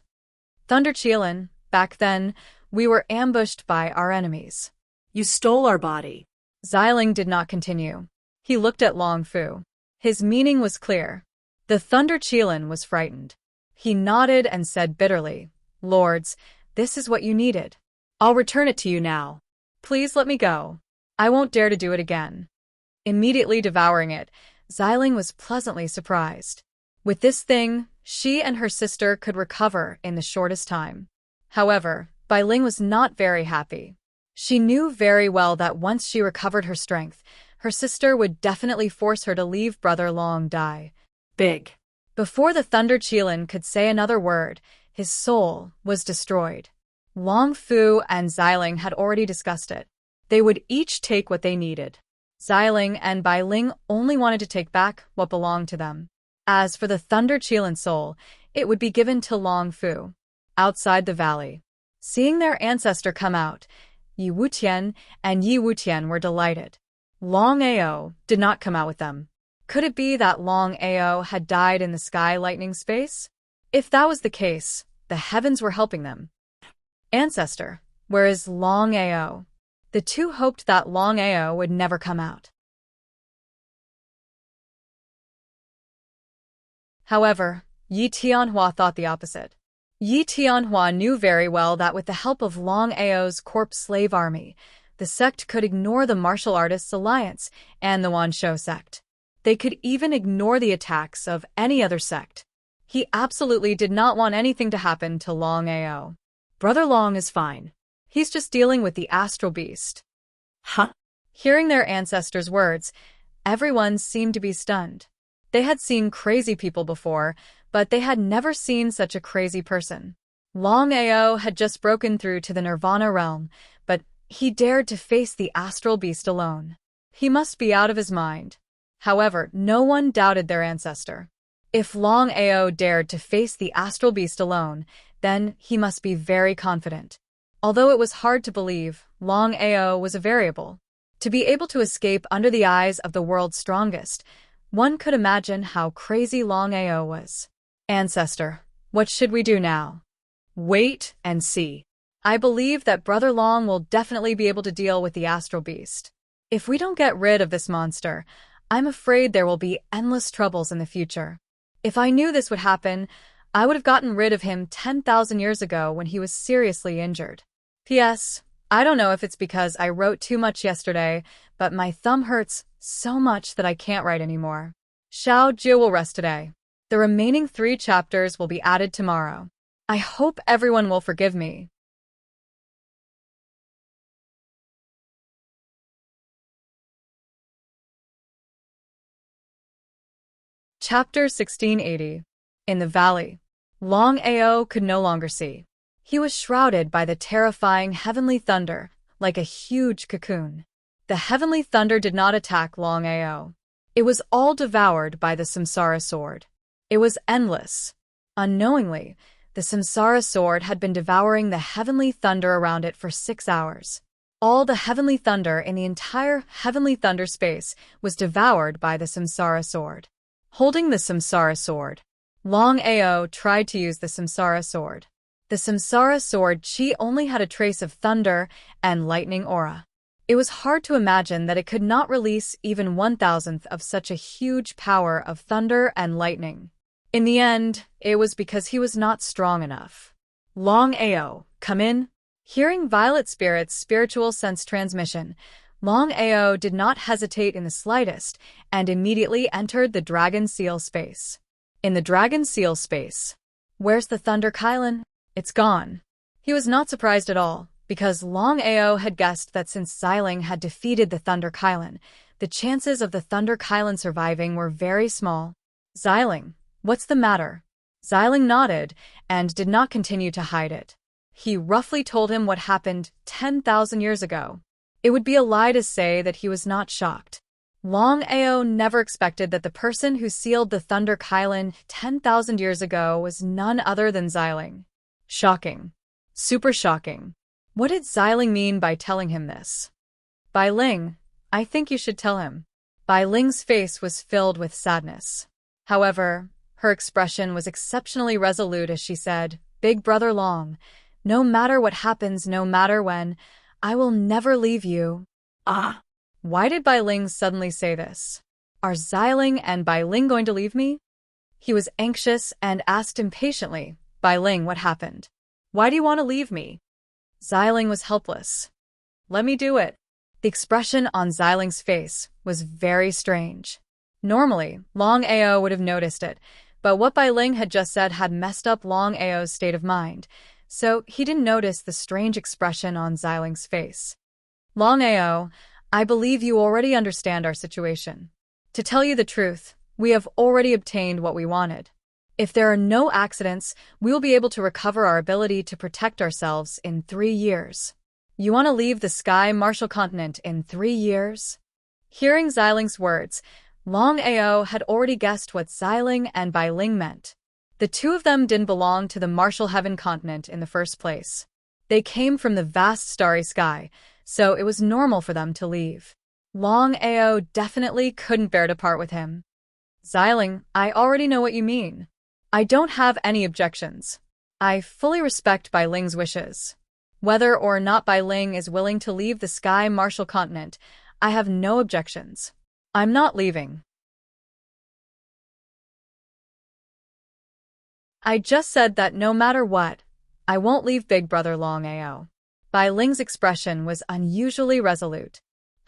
Thunder Qilin, back then, we were ambushed by our enemies. You stole our body. Xiling did not continue. He looked at Long Fu. His meaning was clear. The Thunder Qilin was frightened. He nodded and said bitterly, Lords, this is what you needed. I'll return it to you now. Please let me go. I won't dare to do it again. Immediately devouring it, Xiling was pleasantly surprised. With this thing, she and her sister could recover in the shortest time. However, Bai Ling was not very happy. She knew very well that once she recovered her strength, her sister would definitely force her to leave Brother Long die. Big. Before the Thunder Qilin could say another word, his soul was destroyed. Long Fu and Xiling had already discussed it. They would each take what they needed. Xiling and Bai Ling only wanted to take back what belonged to them. As for the Thunder Qilin soul, it would be given to Long Fu. outside the valley. Seeing their ancestor come out, Yi Wutian and Yi Wutian were delighted. Longao did not come out with them. Could it be that Longao had died in the sky lightning space? If that was the case, the heavens were helping them. Ancestor, where is Longao? The two hoped that Longao would never come out. However, Yi Tianhua thought the opposite. Yi Tianhua knew very well that with the help of Longao's corpse slave army, the sect could ignore the martial artists' alliance and the Wanshou sect. They could even ignore the attacks of any other sect. He absolutely did not want anything to happen to Longao. Brother Long is fine. He's just dealing with the astral beast. Huh? Hearing their ancestors' words, everyone seemed to be stunned. They had seen crazy people before, but they had never seen such a crazy person. Longao had just broken through to the Nirvana realm, but he dared to face the astral beast alone. He must be out of his mind. However, no one doubted their ancestor. If Longao dared to face the astral beast alone, then he must be very confident. Although it was hard to believe, Longao was a variable. To be able to escape under the eyes of the world's strongest, one could imagine how crazy Longao was. Ancestor, what should we do now? Wait and see. I believe that Brother Long will definitely be able to deal with the astral beast. If we don't get rid of this monster, I'm afraid there will be endless troubles in the future. If I knew this would happen, I would have gotten rid of him 10,000 years ago when he was seriously injured. P.S. I don't know if it's because I wrote too much yesterday, but my thumb hurts so much that I can't write anymore. Xiao Jie will rest today. The remaining 3 chapters will be added tomorrow. I hope everyone will forgive me. Chapter 1680. In the valley. Longao could no longer see. He was shrouded by the terrifying heavenly thunder, like a huge cocoon. The heavenly thunder did not attack Longao. It was all devoured by the samsara sword. It was endless. Unknowingly, the samsara sword had been devouring the heavenly thunder around it for 6 hours. All the heavenly thunder in the entire heavenly thunder space was devoured by the samsara sword. Holding the samsara sword, Longao tried to use the samsara sword. The samsara sword chi only had a trace of thunder and lightning aura. It was hard to imagine that it could not release even 1,000th of such a huge power of thunder and lightning. In the end, it was because he was not strong enough. Longao, come in. Hearing Violet Spirit's spiritual sense transmission, Longao did not hesitate in the slightest and immediately entered the Dragon Seal space. In the Dragon Seal space, where's the Thunder Kylan? It's gone. He was not surprised at all, because Longao had guessed that since Xiling had defeated the Thunder Kylan, the chances of the Thunder Kylan surviving were very small. Xiling, what's the matter? Xiling nodded and did not continue to hide it. He roughly told him what happened 10,000 years ago. It would be a lie to say that he was not shocked. Longao never expected that the person who sealed the Thunder Kylan 10,000 years ago was none other than Xiling. Shocking. Super shocking. What did Xiling mean by telling him this? Bai Ling, I think you should tell him. Bai Ling's face was filled with sadness. However, her expression was exceptionally resolute as she said, Big Brother Long, no matter what happens, no matter when, I will never leave you. Ah. Why did Bai Ling suddenly say this? Are Xiling and Bai Ling going to leave me? He was anxious and asked impatiently, Bai Ling, what happened? Why do you want to leave me? Xiling was helpless. Let me do it. The expression on Xiling's face was very strange. Normally, Longao would have noticed it, but what Bai Ling had just said had messed up Longao's state of mind, so he didn't notice the strange expression on Xiling's face. Longao, I believe you already understand our situation. To tell you the truth, we have already obtained what we wanted. If there are no accidents, we will be able to recover our ability to protect ourselves in 3 years. You want to leave the Sky Martial Continent in 3 years? Hearing Xiling's words, Longao had already guessed what Xiling and Bai Ling meant. The The two of them didn't belong to the martial heaven continent in the first place. They came from the vast starry sky, so it was normal for them to leave. Longao definitely couldn't bear to part with him. Xiling, I already know what you mean. I don't have any objections. I fully respect Bai Ling's wishes. Whether or not Bai Ling is willing to leave the Sky Martial Continent, I have no objections. I'm not leaving. I just said that no matter what, I won't leave Big Brother Longao. Bai Ling's expression was unusually resolute.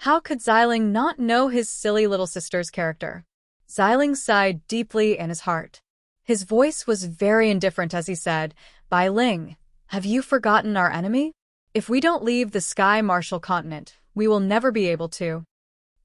How could Xiling not know his silly little sister's character? Xiling sighed deeply in his heart. His voice was very indifferent as he said, Bai Ling, have you forgotten our enemy? If we don't leave the Sky Martial Continent, we will never be able to.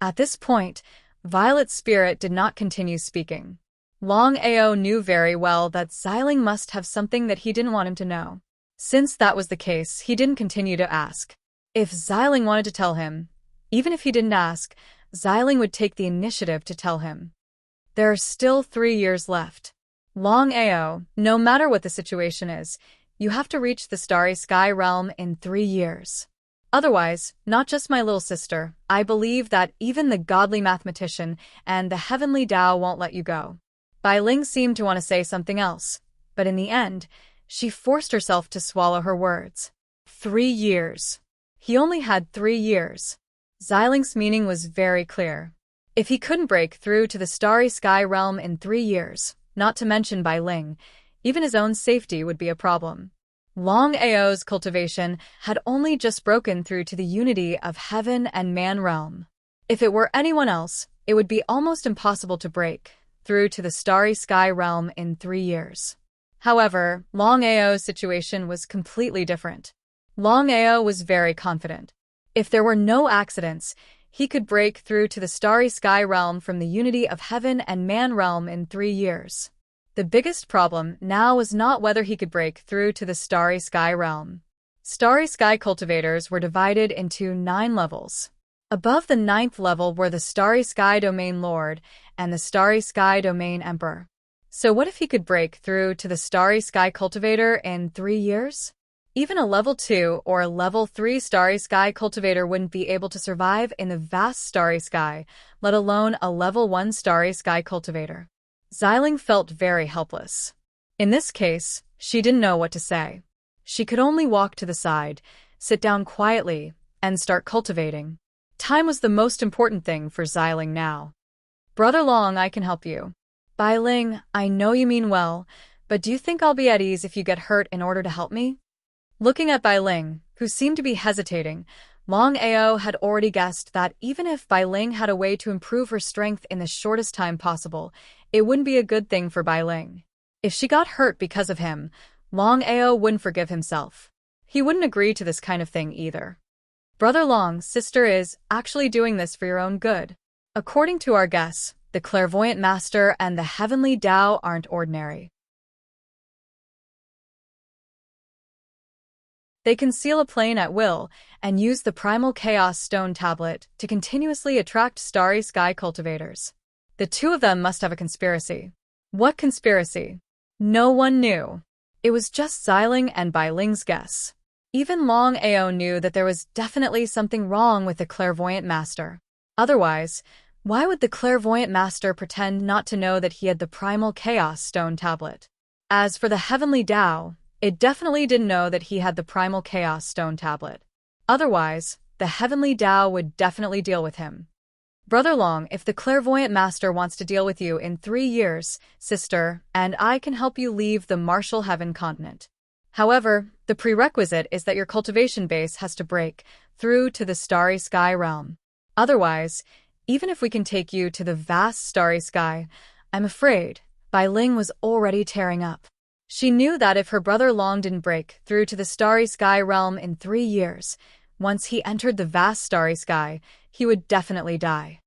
At this point, Violet's spirit did not continue speaking. Longao knew very well that Xiling must have something that he didn't want him to know. Since that was the case, he didn't continue to ask. If Xiling wanted to tell him, even if he didn't ask, Xiling would take the initiative to tell him. There are still 3 years left. Longao, no matter what the situation is, you have to reach the Starry Sky Realm in 3 years. Otherwise, not just my little sister, I believe that even the godly mathematician and the heavenly Tao won't let you go. Bai Ling seemed to want to say something else, but in the end, she forced herself to swallow her words. 3 years. He only had 3 years. Xiling's meaning was very clear. If he couldn't break through to the Starry Sky Realm in 3 years, not to mention Bai Ling, even his own safety would be a problem. Longao's cultivation had only just broken through to the unity of heaven and man realm. If it were anyone else, it would be almost impossible to break through to the Starry Sky Realm in 3 years. However, Longao's situation was completely different. Longao was very confident. If there were no accidents, he could break through to the Starry Sky Realm from the unity of heaven and man realm in 3 years. The biggest problem now was not whether he could break through to the Starry Sky Realm. Starry Sky cultivators were divided into 9 levels. Above the 9th level were the Starry Sky Domain Lord and the Starry Sky Domain Emperor. So what if he could break through to the Starry Sky Cultivator in 3 years? Even a level 2 or level 3 Starry Sky Cultivator wouldn't be able to survive in the vast Starry Sky, let alone a level 1 Starry Sky Cultivator. Xiling felt very helpless. In this case, she didn't know what to say. She could only walk to the side, sit down quietly, and start cultivating. Time was the most important thing for Xiling now. Brother Long, I can help you. Bai Ling, I know you mean well, but do you think I'll be at ease if you get hurt in order to help me? Looking at Bai Ling, who seemed to be hesitating, Longao had already guessed that even if Bai Ling had a way to improve her strength in the shortest time possible, it wouldn't be a good thing for Bai Ling. If she got hurt because of him, Longao wouldn't forgive himself. He wouldn't agree to this kind of thing either. Brother Long's sister is actually doing this for your own good. According to our guess, the clairvoyant master and the heavenly Tao aren't ordinary. They can seal a plane at will and use the primal chaos stone tablet to continuously attract starry sky cultivators. The two of them must have a conspiracy. What conspiracy? No one knew. It was just Xiling and Bai Ling's guess. Even Longao knew that there was definitely something wrong with the clairvoyant master. Otherwise, why would the clairvoyant master pretend not to know that he had the primal chaos stone tablet? As for the heavenly Tao, it definitely didn't know that he had the primal chaos stone tablet. Otherwise, the heavenly Tao would definitely deal with him. Brother Long, if the clairvoyant master wants to deal with you in 3 years, sister, and I can help you leave the martial heaven continent. However, the prerequisite is that your cultivation base has to break through to the starry sky realm. Otherwise, even if we can take you to the vast starry sky, I'm afraid Bai Ling was already tearing up. She knew that if her brother Long didn't break through to the starry sky realm in 3 years, once he entered the vast starry sky, he would definitely die.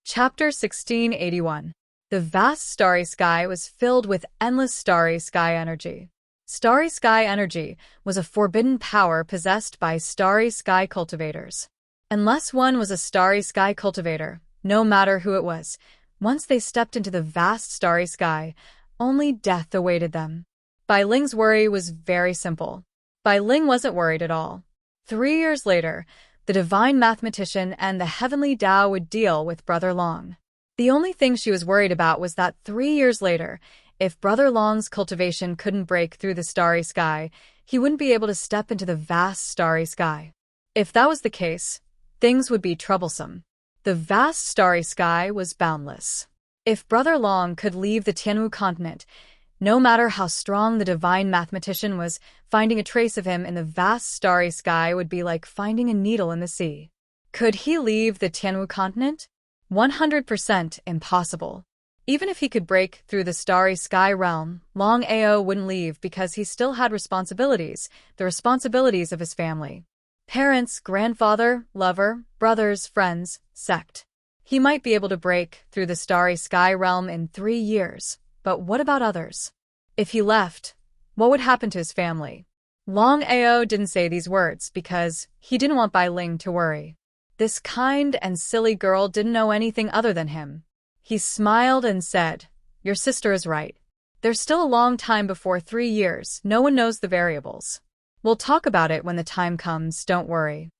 Chapter 1681. The vast starry sky was filled with endless starry sky energy. Starry sky energy was a forbidden power possessed by starry sky cultivators. Unless one was a starry sky cultivator, no matter who it was, once they stepped into the vast starry sky, only death awaited them. Bai Ling's worry was very simple. Bai Ling wasn't worried at all. 3 years later, the divine mathematician and the heavenly Tao would deal with Brother Long. The only thing she was worried about was that 3 years later, if Brother Long's cultivation couldn't break through the starry sky, he wouldn't be able to step into the vast starry sky. If that was the case, things would be troublesome. The vast starry sky was boundless. If Brother Long could leave the Tianwu continent, no matter how strong the divine mathematician was, finding a trace of him in the vast starry sky would be like finding a needle in the sea. Could he leave the Tianwu continent? 100% impossible. Even if he could break through the starry sky realm, Longao wouldn't leave because he still had responsibilities, the responsibilities of his family. Parents, grandfather, lover, brothers, friends, sect. He might be able to break through the starry sky realm in 3 years, but what about others? If he left, what would happen to his family? Longao didn't say these words because he didn't want Bai Ling to worry. This kind and silly girl didn't know anything other than him. He smiled and said, "Your sister is right. There's still a long time before 3 years. No one knows the variables. We'll talk about it when the time comes, don't worry."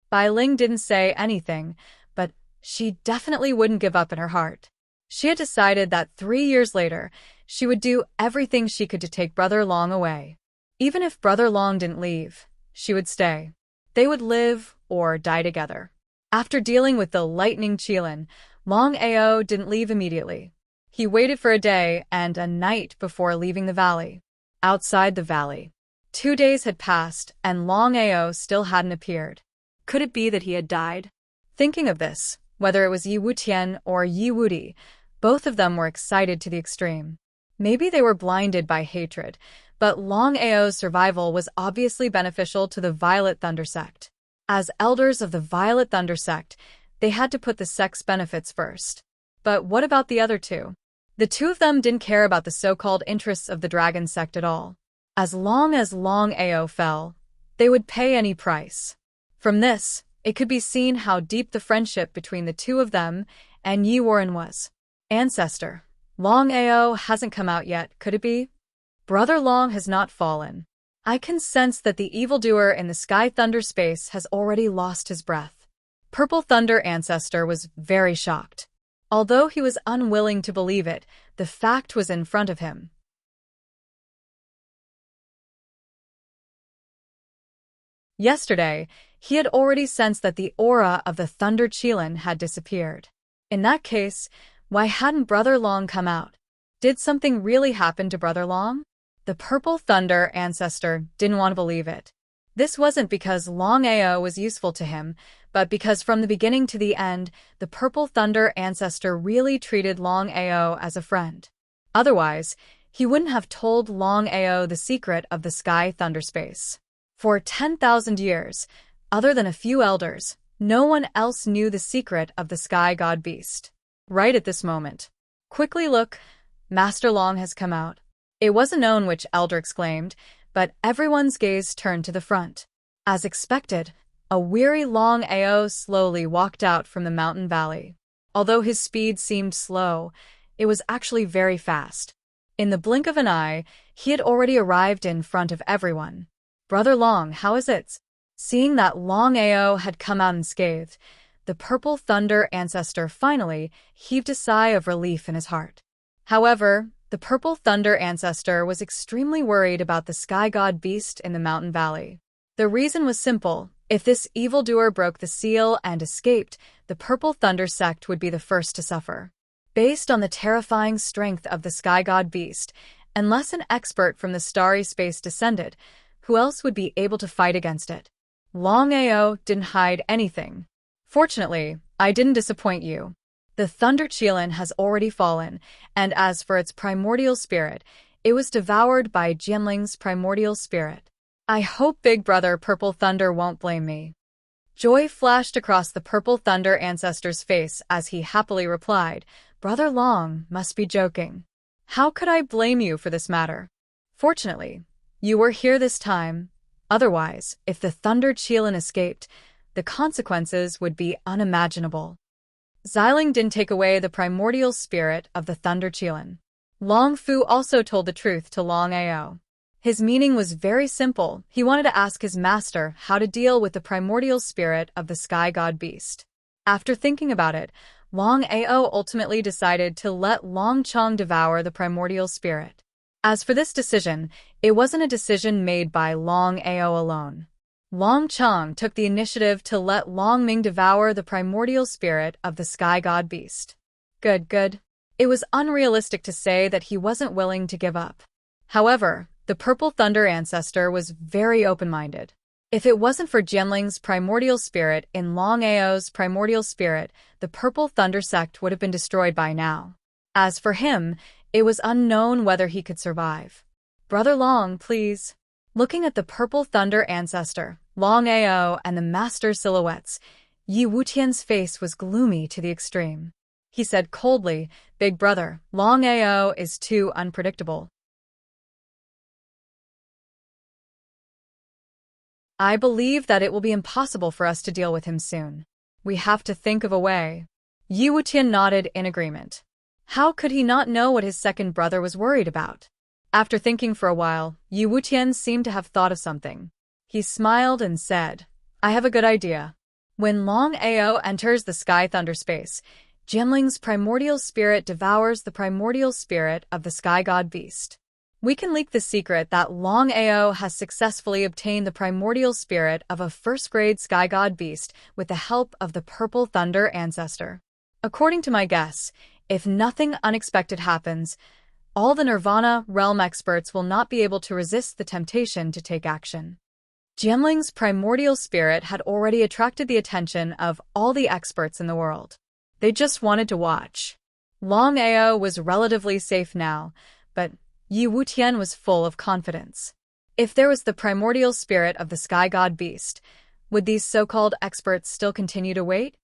Bai Ling didn't say anything, but she definitely wouldn't give up in her heart. She had decided that 3 years later, she would do everything she could to take Brother Long away. Even if Brother Long didn't leave, she would stay. They would live or die together. After dealing with the lightning Qilin, Longao didn't leave immediately. He waited for a day and a night before leaving the valley. Outside the valley, 2 days had passed and Longao still hadn't appeared. Could it be that he had died? Thinking of this, whether it was Yi Wutian or Yi Wudi, both of them were excited to the extreme. Maybe they were blinded by hatred, but Longao's survival was obviously beneficial to the Violet Thunder sect. As elders of the Violet Thunder sect, they had to put the sect's benefits first. But what about the other two? The two of them didn't care about the so-called interests of the Dragon sect at all. As long as Longao fell, they would pay any price. From this, it could be seen how deep the friendship between the two of them and Yi Warren was. Ancestor, Longao hasn't come out yet, could it be? Brother Long has not fallen. I can sense that the evildoer in the Sky Thunder space has already lost his breath. Purple Thunder Ancestor was very shocked. Although he was unwilling to believe it, the fact was in front of him. Yesterday, he had already sensed that the aura of the Thunder Qilin had disappeared. In that case, why hadn't Brother Long come out? Did something really happen to Brother Long? The Purple Thunder Ancestor didn't want to believe it. This wasn't because Longao was useful to him, but because from the beginning to the end, the Purple Thunder Ancestor really treated Longao as a friend. Otherwise, he wouldn't have told Longao the secret of the Sky Thunder space. For 10,000 years, other than a few elders, no one else knew the secret of the Sky God Beast. Right at this moment. Quickly look, Master Long has come out. It wasn't known which elder exclaimed, but everyone's gaze turned to the front. As expected, a weary Longao slowly walked out from the mountain valley. Although his speed seemed slow, it was actually very fast. In the blink of an eye, he had already arrived in front of everyone. "Brother Long, how is it?" Seeing that Longao had come out unscathed, the Purple Thunder Ancestor finally heaved a sigh of relief in his heart. However, the Purple Thunder Ancestor was extremely worried about the Sky God Beast in the mountain valley. The reason was simple. If this evildoer broke the seal and escaped, the Purple Thunder sect would be the first to suffer. Based on the terrifying strength of the Sky God Beast, unless an expert from the starry space descended, who else would be able to fight against it? Longao didn't hide anything. "Fortunately, I didn't disappoint you. The Thunder Qilin has already fallen, and as for its primordial spirit, it was devoured by Jianling's primordial spirit. I hope Big Brother Purple Thunder won't blame me." Joy flashed across the Purple Thunder Ancestor's face as he happily replied, "Brother Long must be joking. How could I blame you for this matter? Fortunately, you were here this time. Otherwise, if the Thunder Qilin escaped, the consequences would be unimaginable. Xiling didn't take away the primordial spirit of the Thunder Qilin. Long Fu also told the truth to Longao. His meaning was very simple. He wanted to ask his master how to deal with the primordial spirit of the Sky God Beast. After thinking about it, Longao ultimately decided to let Long Chong devour the primordial spirit. As for this decision, it wasn't a decision made by Longao alone. Long Chong took the initiative to let Long Ming devour the primordial spirit of the Sky God Beast. Good. It was unrealistic to say that he wasn't willing to give up. However, the Purple Thunder ancestor was very open-minded. If it wasn't for Jianling's primordial spirit in Longao's primordial spirit, the Purple Thunder sect would have been destroyed by now. As for him, it was unknown whether he could survive. Brother Long, please. Looking at the Purple Thunder ancestor, Longao, and the master's silhouettes, Yi Wutian's face was gloomy to the extreme. He said coldly, "Big brother, Longao is too unpredictable. I believe that it will be impossible for us to deal with him soon. We have to think of a way." Yi Wutian nodded in agreement. How could he not know what his second brother was worried about? After thinking for a while, Yi Wutian seemed to have thought of something. He smiled and said, "I have a good idea. When Longao enters the Sky Thunder space, Jianling's primordial spirit devours the primordial spirit of the Sky God Beast. We can leak the secret that Longao has successfully obtained the primordial spirit of a first-grade Sky God Beast with the help of the Purple Thunder ancestor. According to my guess, if nothing unexpected happens, all the Nirvana realm experts will not be able to resist the temptation to take action." Jianling's primordial spirit had already attracted the attention of all the experts in the world. They just wanted to watch. Longao was relatively safe now, but Yi Wutian was full of confidence. If there was the primordial spirit of the Sky God Beast, would these so-called experts still continue to wait?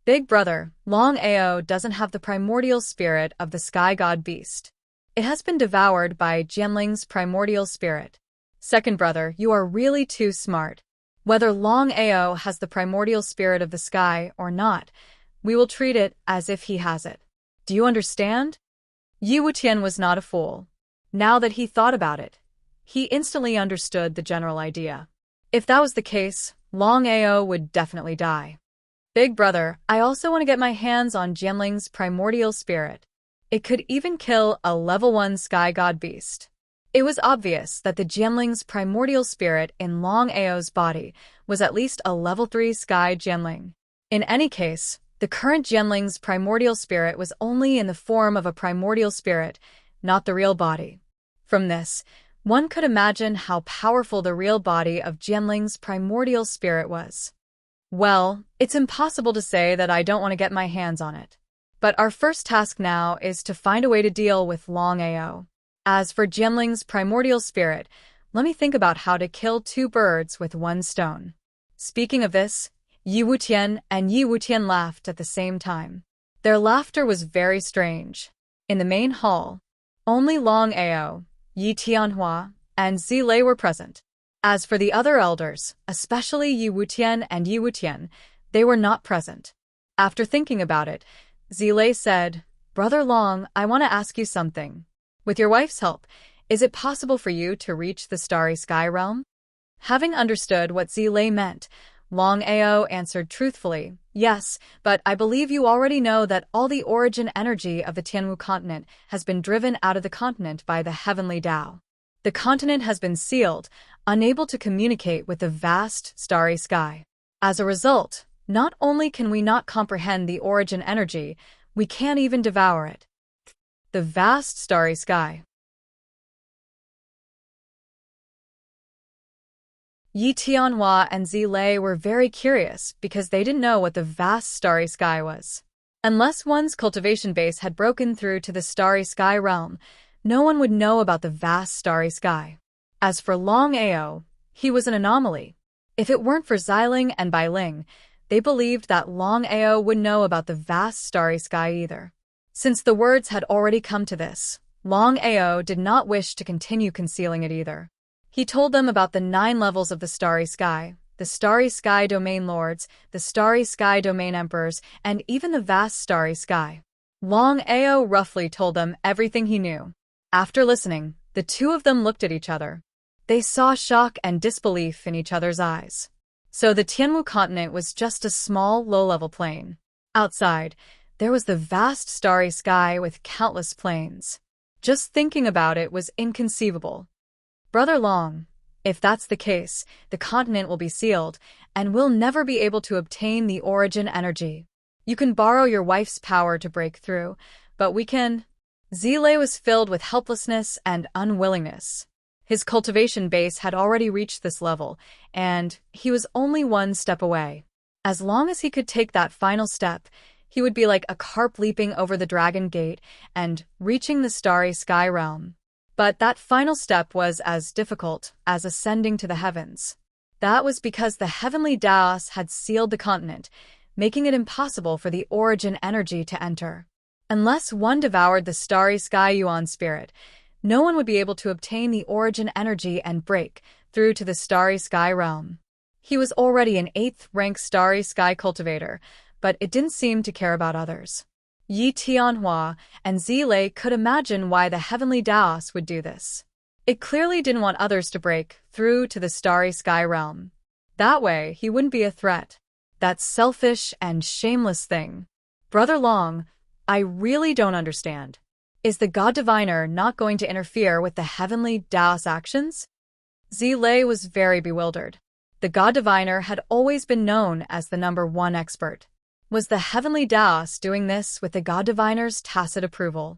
Big brother, Longao doesn't have the primordial spirit of the Sky God Beast. It has been devoured by Jianling's primordial spirit. Second brother, you are really too smart. Whether Longao has the primordial spirit of the sky or not, we will treat it as if he has it. Do you understand? Yi Wutian was not a fool. Now that he thought about it, he instantly understood the general idea. If that was the case, Longao would definitely die. Big brother, I also want to get my hands on Jianling's primordial spirit. It could even kill a level 1 Sky God Beast. It was obvious that the Jianling's primordial spirit in Longao's body was at least a level 3 Sky Jianling. In any case, the current Jianling's primordial spirit was only in the form of a primordial spirit, not the real body. From this, one could imagine how powerful the real body of Jianling's primordial spirit was. Well, it's impossible to say that I don't want to get my hands on it. But our first task now is to find a way to deal with Longao. As for Jianling's primordial spirit, let me think about how to kill 2 birds with 1 stone. Speaking of this, Yi Wutian and Yi Wutian laughed at the same time. Their laughter was very strange. In the main hall, only Longao, Yi Tianhua, and Zilei were present. As for the other elders, especially Yi Wutian and Yi Wutian, they were not present. After thinking about it, Zilei said, "Brother Long, I want to ask you something. With your wife's help, is it possible for you to reach the Starry Sky Realm?" Having understood what Zilei meant, Longao answered truthfully, "Yes, but I believe you already know that all the origin energy of the Tianwu continent has been driven out of the continent by the heavenly Tao. The continent has been sealed, unable to communicate with the vast starry sky. As a result, not only can we not comprehend the origin energy, we can't even devour it." The vast starry sky. Yi Tianhua and Zilei were very curious because they didn't know what the vast starry sky was. Unless one's cultivation base had broken through to the starry sky realm, no one would know about the vast starry sky. As for Longao, he was an anomaly. If it weren't for Xiling and Bailing, they believed that Longao would know about the vast starry sky either. Since the words had already come to this, Longao did not wish to continue concealing it either. He told them about the 9 levels of the starry sky, the starry sky domain lords, the starry sky domain emperors, and even the vast starry sky. Longao roughly told them everything he knew. After listening, the two of them looked at each other. They saw shock and disbelief in each other's eyes. So the Tianwu continent was just a small, low-level plain. Outside, there was the vast starry sky with countless planes. Just thinking about it was inconceivable. Brother Long, if that's the case, the continent will be sealed, and we'll never be able to obtain the origin energy. You can borrow your wife's power to break through, but we can... Zile was filled with helplessness and unwillingness. His cultivation base had already reached this level, and he was only one step away. As long as he could take that final step, he would be like a carp leaping over the dragon gate and reaching the starry sky realm. But that final step was as difficult as ascending to the heavens. That was because the heavenly Daos had sealed the continent, making it impossible for the origin energy to enter. Unless one devoured the starry sky yuan spirit, no one would be able to obtain the origin energy and break through to the starry sky realm. He was already an 8th-rank starry sky cultivator, but it didn't seem to care about others. Yi Tianhua and Zile could imagine why the heavenly Daos would do this. It clearly didn't want others to break through to the starry sky realm. That way, he wouldn't be a threat. That selfish and shameless thing. Brother Long, I really don't understand. Is the God Diviner not going to interfere with the heavenly Daos actions? Zile was very bewildered. The God Diviner had always been known as the #1 expert. Was the heavenly Daos doing this with the God Diviner's tacit approval?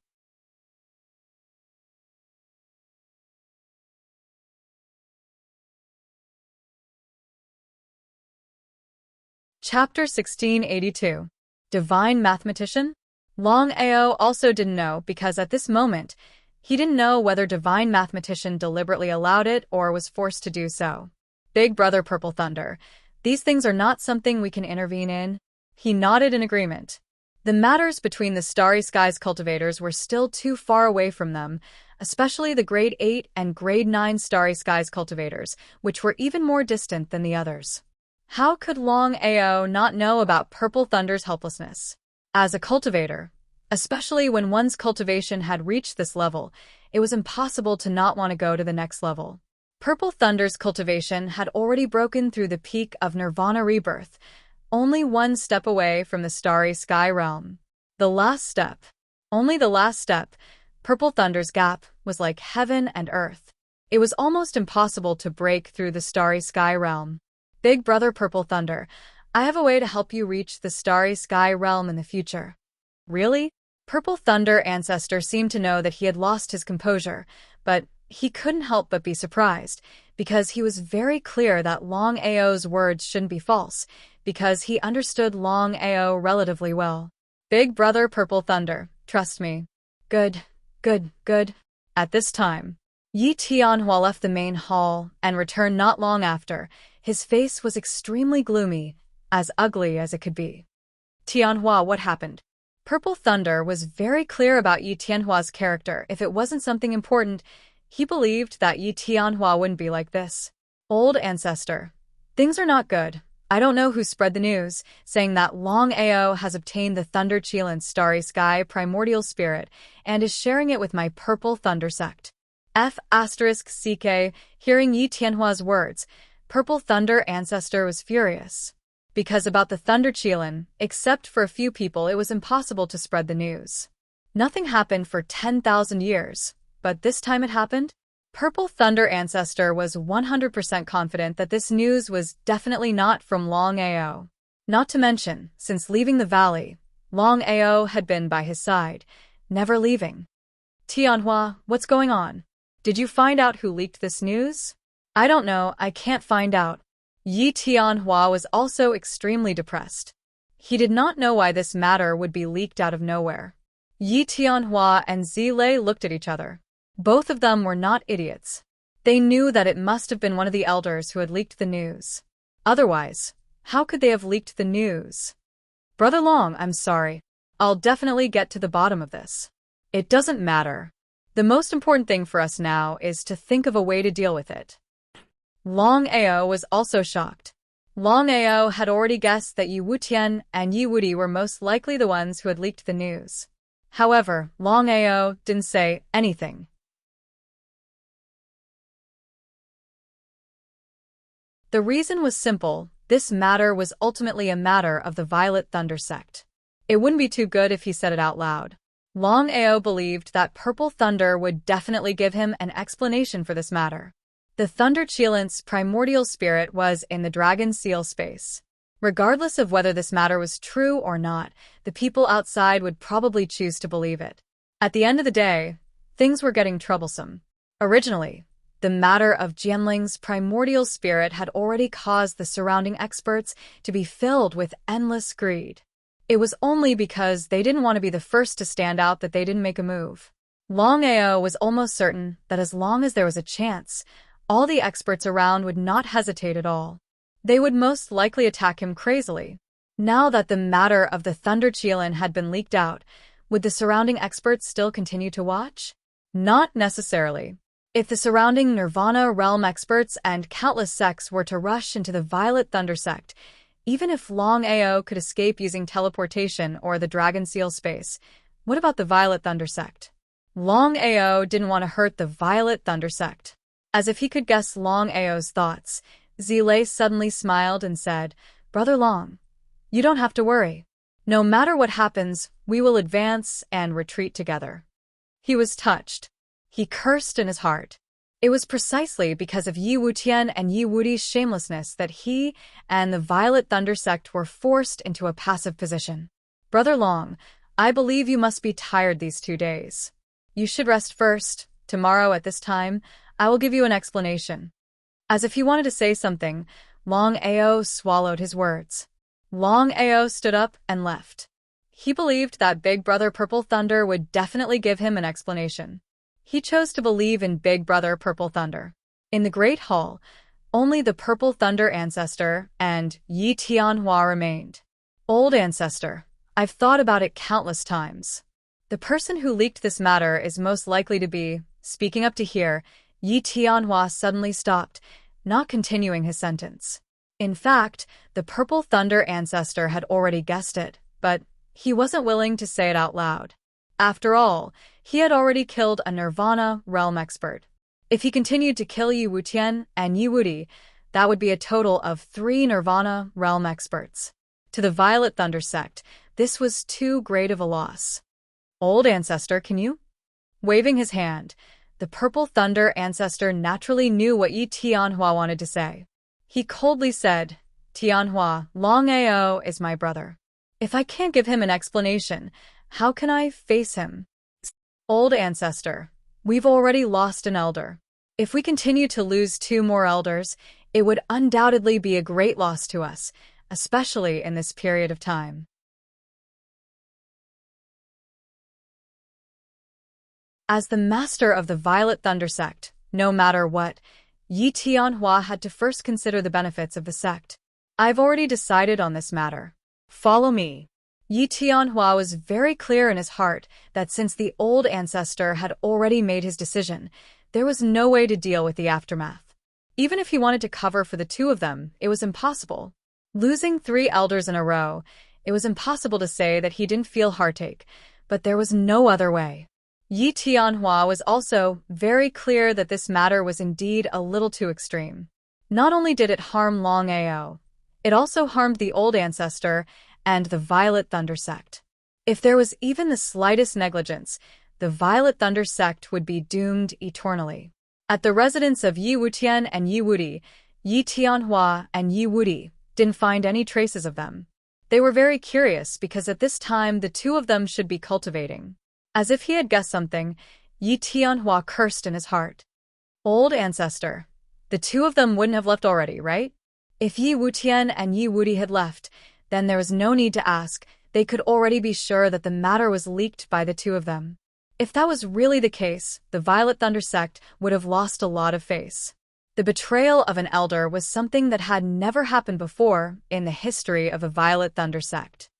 Chapter 1682. Divine Mathematician? Longao also didn't know because at this moment, he didn't know whether Divine Mathematician deliberately allowed it or was forced to do so. Big Brother Purple Thunder, these things are not something we can intervene in. He nodded in agreement. The matters between the Starry Skies cultivators were still too far away from them, especially the Grade 8 and Grade 9 Starry Skies cultivators, which were even more distant than the others. How could Longao not know about Purple Thunder's helplessness? As a cultivator, especially when one's cultivation had reached this level, it was impossible to not want to go to the next level. Purple Thunder's cultivation had already broken through the peak of Nirvana Rebirth, only one step away from the starry sky realm. The last step, only the last step, Purple Thunder's gap was like heaven and earth. It was almost impossible to break through the starry sky realm. Big Brother Purple Thunder, I have a way to help you reach the starry sky realm in the future. Really? Purple Thunder Ancestor seemed to know that he had lost his composure, but he couldn't help but be surprised, because he was very clear that Longao's words shouldn't be false, because he understood Longao relatively well. Big Brother Purple Thunder, trust me. Good. At this time, Yi Tianhua left the main hall and returned not long after. His face was extremely gloomy, as ugly as it could be. Tianhua, what happened? Purple Thunder was very clear about Yi Tianhua's character. If it wasn't something important, he believed that Yi Tianhua wouldn't be like this. Old Ancestor, things are not good. I don't know who spread the news, saying that Longao has obtained the Thunder Chilan's Starry Sky primordial spirit and is sharing it with my Purple Thunder sect. *CK, hearing Yi Tianhua's words, Purple Thunder Ancestor was furious. Because about the Thunder Chilan, except for a few people, it was impossible to spread the news. Nothing happened for 10,000 years, but this time it happened? Purple Thunder Ancestor was 100% confident that this news was definitely not from Longao. Not to mention, since leaving the valley, Longao had been by his side, never leaving. Tianhua, what's going on? Did you find out who leaked this news? I don't know, I can't find out. Yi Tianhua was also extremely depressed. He did not know why this matter would be leaked out of nowhere. Yi Tianhua and Zile looked at each other. Both of them were not idiots. They knew that it must have been one of the elders who had leaked the news. Otherwise, how could they have leaked the news? Brother Long, I'm sorry. I'll definitely get to the bottom of this. It doesn't matter. The most important thing for us now is to think of a way to deal with it. Longao was also shocked. Longao had already guessed that Yi Wutian and Yi Wudi were most likely the ones who had leaked the news. However, Longao didn't say anything. The reason was simple: this matter was ultimately a matter of the Violet Thunder sect. It wouldn't be too good if he said it out loud. Longao believed that Purple Thunder would definitely give him an explanation for this matter. The Thunder Cheelant's primordial spirit was in the Dragon Seal space. Regardless of whether this matter was true or not, the people outside would probably choose to believe it. At the end of the day, things were getting troublesome. Originally, the matter of Jianling's primordial spirit had already caused the surrounding experts to be filled with endless greed. It was only because they didn't want to be the first to stand out that they didn't make a move. Longao was almost certain that as long as there was a chance, all the experts around would not hesitate at all. They would most likely attack him crazily. Now that the matter of the Thunder Cheelan had been leaked out, would the surrounding experts still continue to watch? Not necessarily. If the surrounding Nirvana realm experts and countless sects were to rush into the Violet Thunder sect, even if Longao could escape using teleportation or the Dragon Seal space, what about the Violet Thunder sect? Longao didn't want to hurt the Violet Thunder sect. As if he could guess Longao's thoughts, Zilei suddenly smiled and said, "Brother Long, you don't have to worry. No matter what happens, we will advance and retreat together." He was touched. He cursed in his heart. It was precisely because of Yi Wutian and Yi Wudi's shamelessness that he and the Violet Thunder sect were forced into a passive position. "Brother Long, I believe you must be tired these 2 days. You should rest first. Tomorrow at this time, I will give you an explanation." As if he wanted to say something, Longao swallowed his words. Longao stood up and left. He believed that Big Brother Purple Thunder would definitely give him an explanation. He chose to believe in Big Brother Purple Thunder. In the Great Hall, only the Purple Thunder Ancestor and Yi Tianhua remained. "Old Ancestor, I've thought about it countless times. The person who leaked this matter is most likely to be..." Speaking up to here, Yi Tianhua suddenly stopped, not continuing his sentence. In fact, the Purple Thunder Ancestor had already guessed it, but he wasn't willing to say it out loud. After all, he had already killed a Nirvana realm expert. If he continued to kill Yi Wutian and Yi Wudi, that would be a total of 3 Nirvana realm experts. To the Violet Thunder sect, this was too great of a loss. "Old Ancestor, can you?" Waving his hand, the Purple Thunder Ancestor naturally knew what Yi Tianhua wanted to say. He coldly said, "Tianhua, Longao is my brother. If I can't give him an explanation, how can I face him?" "Old Ancestor, we've already lost an elder. If we continue to lose 2 more elders, it would undoubtedly be a great loss to us, especially in this period of time." As the master of the Violet Thunder sect, no matter what, Yi Tianhua had to first consider the benefits of the sect. "I've already decided on this matter. Follow me." Yi Tianhua was very clear in his heart that since the Old Ancestor had already made his decision, there was no way to deal with the aftermath. Even if he wanted to cover for the 2 of them, it was impossible. Losing 3 elders in a row, it was impossible to say that he didn't feel heartache, but there was no other way. Yi Tianhua was also very clear that this matter was indeed a little too extreme. Not only did it harm Longao, it also harmed the Old Ancestor and the Violet Thunder sect. If there was even the slightest negligence, the Violet Thunder sect would be doomed eternally. At the residence of Yi Wutian and Yi Wudi, Yi Tianhua and Yi Wudi didn't find any traces of them. They were very curious because at this time the 2 of them should be cultivating. As if he had guessed something, Yi Tianhua cursed in his heart. "Old Ancestor, the 2 of them wouldn't have left already, right? If Yi Wutian and Yi Wudi had left, then there was no need to ask. They could already be sure that the matter was leaked by the 2 of them. If that was really the case, the Violet Thunder sect would have lost a lot of face. The betrayal of an elder was something that had never happened before in the history of the Violet Thunder sect.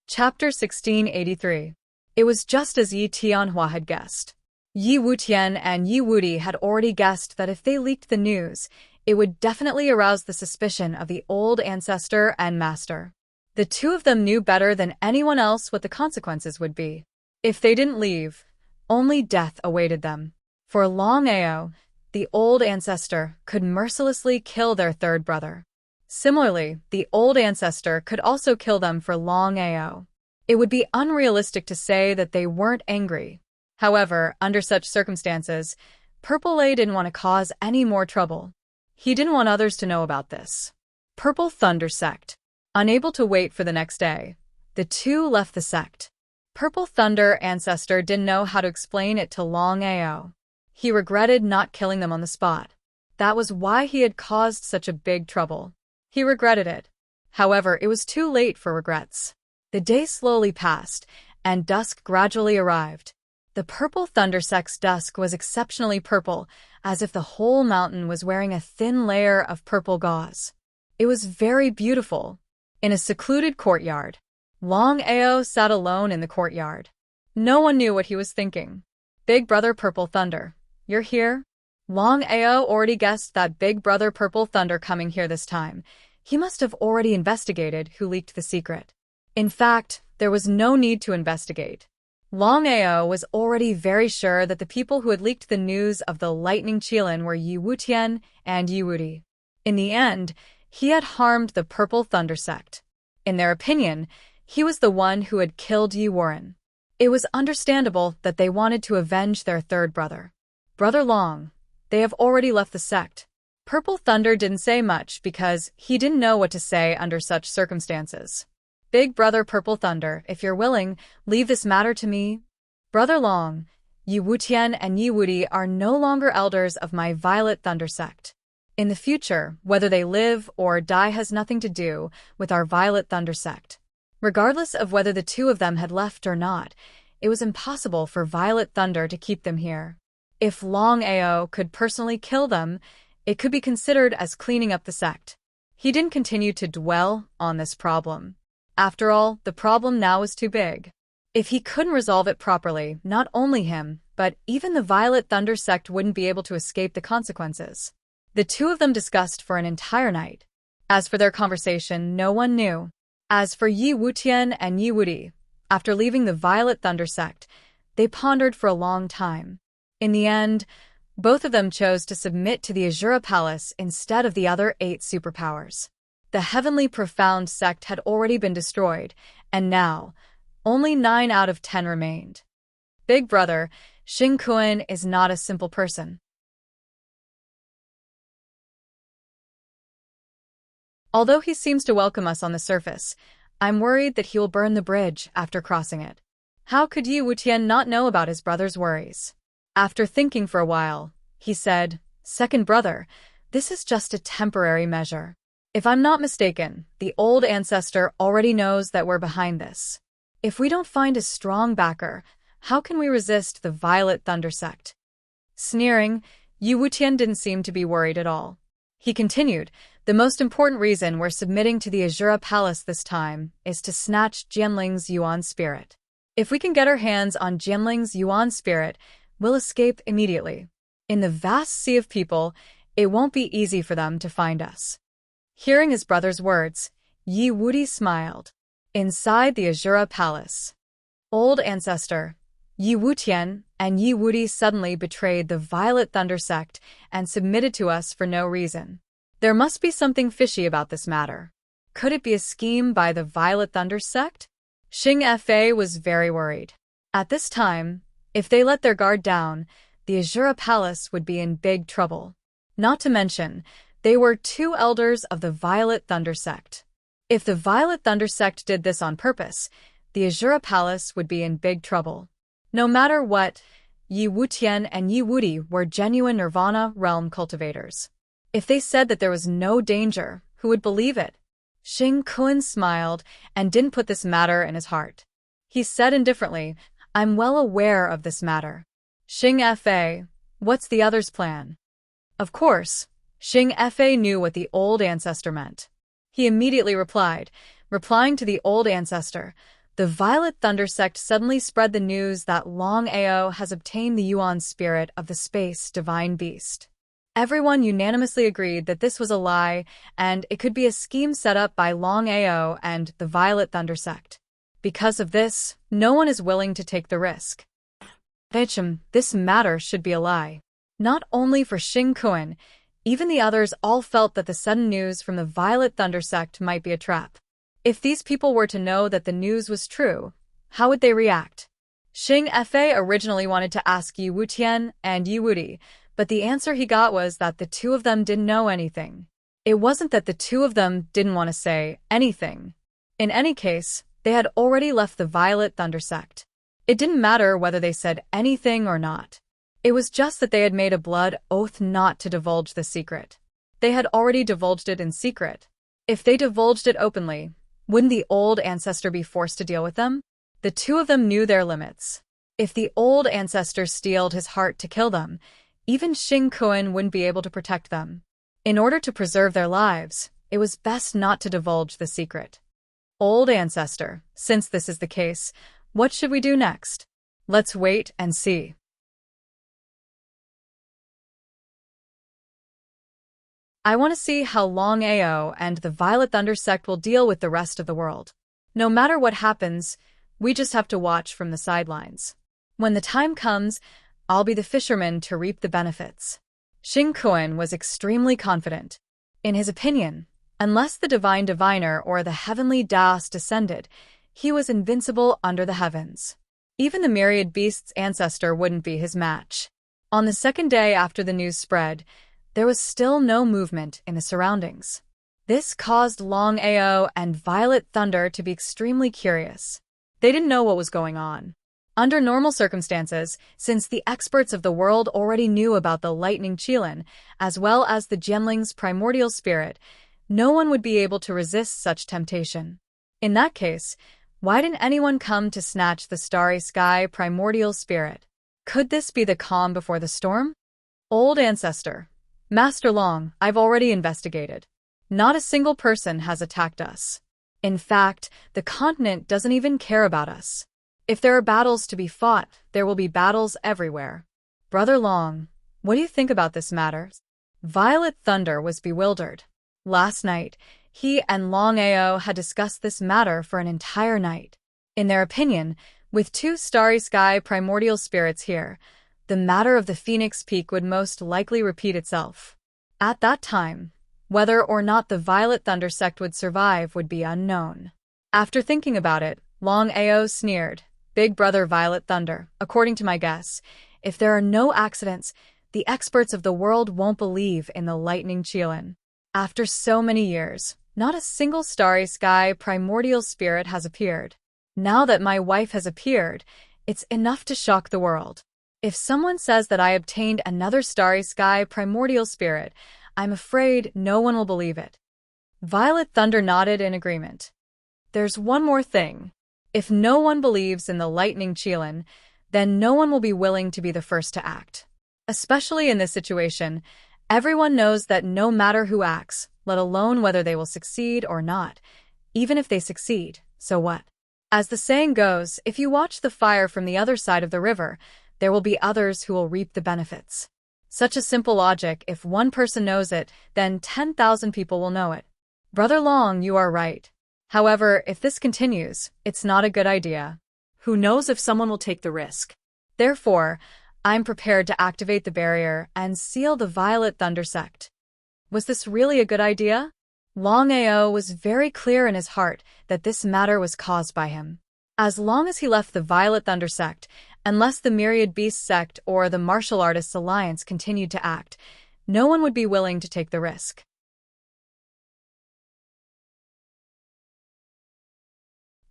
Chapter 1683. It was just as Yi Tianhua had guessed. Yi Wutian and Yi Wudi had already guessed that if they leaked the news, it would definitely arouse the suspicion of the old ancestor and master. The two of them knew better than anyone else what the consequences would be. If they didn't leave, only death awaited them. For Longao, the old ancestor could mercilessly kill their third brother. Similarly, the old ancestor could also kill them for Longao. It would be unrealistic to say that they weren't angry. However, under such circumstances, Purple A didn't want to cause any more trouble. He didn't want others to know about this. Purple Thunder Sect. Unable to wait for the next day, the two left the sect. Purple Thunder Ancestor didn't know how to explain it to Longao. He regretted not killing them on the spot. That was why he had caused such a big trouble. He regretted it. However, it was too late for regrets. The day slowly passed, and dusk gradually arrived. The Purple Thunder Sect's dusk was exceptionally purple, as if the whole mountain was wearing a thin layer of purple gauze. It was very beautiful. In a secluded courtyard, Longao sat alone in the courtyard. No one knew what he was thinking. Big Brother Purple Thunder, you're here? Longao already guessed that Big Brother Purple Thunder coming here this time. He must have already investigated who leaked the secret. In fact, there was no need to investigate. Longao was already very sure that the people who had leaked the news of the Lightning Qilin were Yi Wutian and Yi Wudi. In the end, he had harmed the Purple Thunder Sect. In their opinion, he was the one who had killed Yi Warren. It was understandable that they wanted to avenge their third brother. Brother Long, they have already left the sect. Purple Thunder didn't say much because he didn't know what to say under such circumstances. Big Brother Purple Thunder, if you're willing, leave this matter to me. Brother Long, Yi Wutian and Yi Wudi are no longer elders of my Violet Thunder Sect. In the future, whether they live or die has nothing to do with our Violet Thunder Sect. Regardless of whether the two of them had left or not, it was impossible for Violet Thunder to keep them here. If Longao could personally kill them, it could be considered as cleaning up the sect. He didn't continue to dwell on this problem. After all, the problem now was too big. If he couldn't resolve it properly, not only him, but even the Violet Thunder Sect wouldn't be able to escape the consequences. The two of them discussed for an entire night. As for their conversation, no one knew. As for Yi Wutian and Yi Wudi, after leaving the Violet Thunder Sect, they pondered for a long time. In the end, both of them chose to submit to the Azura Palace instead of the other 8 superpowers. The Heavenly Profound Sect had already been destroyed, and now, only 9 out of 10 remained. Big Brother, Xing Kuan is not a simple person. Although he seems to welcome us on the surface, I'm worried that he will burn the bridge after crossing it. How could Yi Wutian not know about his brother's worries? After thinking for a while, he said, "Second brother, this is just a temporary measure. If I'm not mistaken, the old ancestor already knows that we're behind this. If we don't find a strong backer, how can we resist the Violet Thunder Sect?" Sneering, Yi Wutian didn't seem to be worried at all. He continued, "The most important reason we're submitting to the Azura Palace this time is to snatch Jianling's Yuan spirit. If we can get our hands on Jianling's Yuan spirit, we'll escape immediately. In the vast sea of people, it won't be easy for them to find us." Hearing his brother's words, Yi Wudi smiled. Inside the Azura Palace, old ancestor, Yi Wutian and Yi Wudi suddenly betrayed the Violet Thunder Sect and submitted to us for no reason. There must be something fishy about this matter. Could it be a scheme by the Violet Thunder Sect? Xing Fa was very worried. At this time, if they let their guard down, the Azura Palace would be in big trouble. Not to mention, they were 2 elders of the Violet Thunder Sect. If the Violet Thunder Sect did this on purpose, the Azura Palace would be in big trouble. No matter what, Yi Wutian and Yi Wudi were genuine Nirvana realm cultivators. If they said that there was no danger, who would believe it? Xing Kuan smiled and didn't put this matter in his heart. He said indifferently, "I'm well aware of this matter." Xing Fa, what's the other's plan? Of course, Xing Fa knew what the old ancestor meant. He immediately replying to the old ancestor, the Violet Thunder sect suddenly spread the news that Longao has obtained the Yuan spirit of the space divine beast. Everyone unanimously agreed that this was a lie, and it could be a scheme set up by Longao and the Violet Thunder sect. Because of this, no one is willing to take the risk. This matter should be a lie. Not only for Xing Kuan, even the others all felt that the sudden news from the Violet Thunder sect might be a trap. If these people were to know that the news was true, how would they react? Xing Fa originally wanted to ask Yi Wutian and Yi Wudi, but the answer he got was that the two of them didn't know anything. It wasn't that the two of them didn't want to say anything. In any case, they had already left the Violet Thunder sect. It didn't matter whether they said anything or not. It was just that they had made a blood oath not to divulge the secret. They had already divulged it in secret. If they divulged it openly, wouldn't the old ancestor be forced to deal with them? The two of them knew their limits. If the old ancestor steeled his heart to kill them, even Xing Kuan wouldn't be able to protect them. In order to preserve their lives, it was best not to divulge the secret. Old ancestor, since this is the case, what should we do next? Let's wait and see. I want to see how Longao and the Violet Thunder sect will deal with the rest of the world. No matter what happens, we just have to watch from the sidelines. When the time comes, I'll be the fisherman to reap the benefits. Xing Kuan was extremely confident. In his opinion, unless the divine diviner or the heavenly Daos descended, he was invincible under the heavens. Even the myriad beasts' ancestor wouldn't be his match. On the second day after the news spread, there was still no movement in the surroundings. This caused Longao and Violet Thunder to be extremely curious. They didn't know what was going on. Under normal circumstances, since the experts of the world already knew about the lightning Qilin, as well as the Genling's primordial spirit, no one would be able to resist such temptation. In that case, why didn't anyone come to snatch the starry sky primordial spirit? Could this be the calm before the storm? Old ancestor. Master Long, I've already investigated. Not a single person has attacked us. In fact, the continent doesn't even care about us. If there are battles to be fought, there will be battles everywhere. Brother Long, what do you think about this matter? Violet Thunder was bewildered. Last night, he and Longao had discussed this matter for an entire night. In their opinion, with two starry sky primordial spirits here, the matter of the Phoenix Peak would most likely repeat itself. At that time, whether or not the Violet Thunder sect would survive would be unknown. After thinking about it, Longao sneered, "Big brother Violet Thunder, according to my guess, if there are no accidents, the experts of the world won't believe in the lightning Qilin. After so many years, not a single starry sky primordial spirit has appeared. Now that my wife has appeared, it's enough to shock the world. If someone says that I obtained another starry sky primordial spirit, I'm afraid no one will believe it." Violet Thunder nodded in agreement. There's one more thing. If no one believes in the lightning Qilin, then no one will be willing to be the first to act. Especially in this situation, everyone knows that no matter who acts, let alone whether they will succeed or not, even if they succeed, so what? As the saying goes, if you watch the fire from the other side of the river, there will be others who will reap the benefits. Such a simple logic, if one person knows it, then 10,000 people will know it. Brother Long, you are right. However, if this continues, it's not a good idea. Who knows if someone will take the risk? Therefore, I'm prepared to activate the barrier and seal the Violet Thunder sect. Was this really a good idea? Longao was very clear in his heart that this matter was caused by him. As long as he left the Violet Thunder sect, unless the Myriad Beast sect or the Martial Artists Alliance continued to act, no one would be willing to take the risk.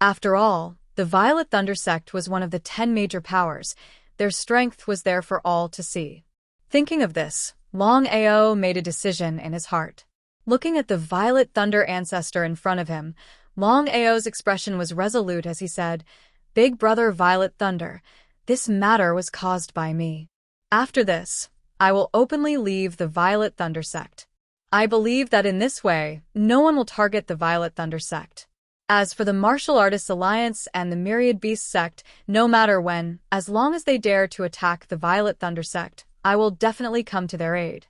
After all, the Violet Thunder sect was one of the 10 major powers. Their strength was there for all to see. Thinking of this, Longao made a decision in his heart. Looking at the Violet Thunder ancestor in front of him, Longao's expression was resolute as he said, "Big brother Violet Thunder, this matter was caused by me. After this, I will openly leave the Violet Thunder sect. I believe that in this way, no one will target the Violet Thunder sect. As for the Martial Artists Alliance and the Myriad Beast Sect, no matter when, as long as they dare to attack the Violet Thunder Sect, I will definitely come to their aid.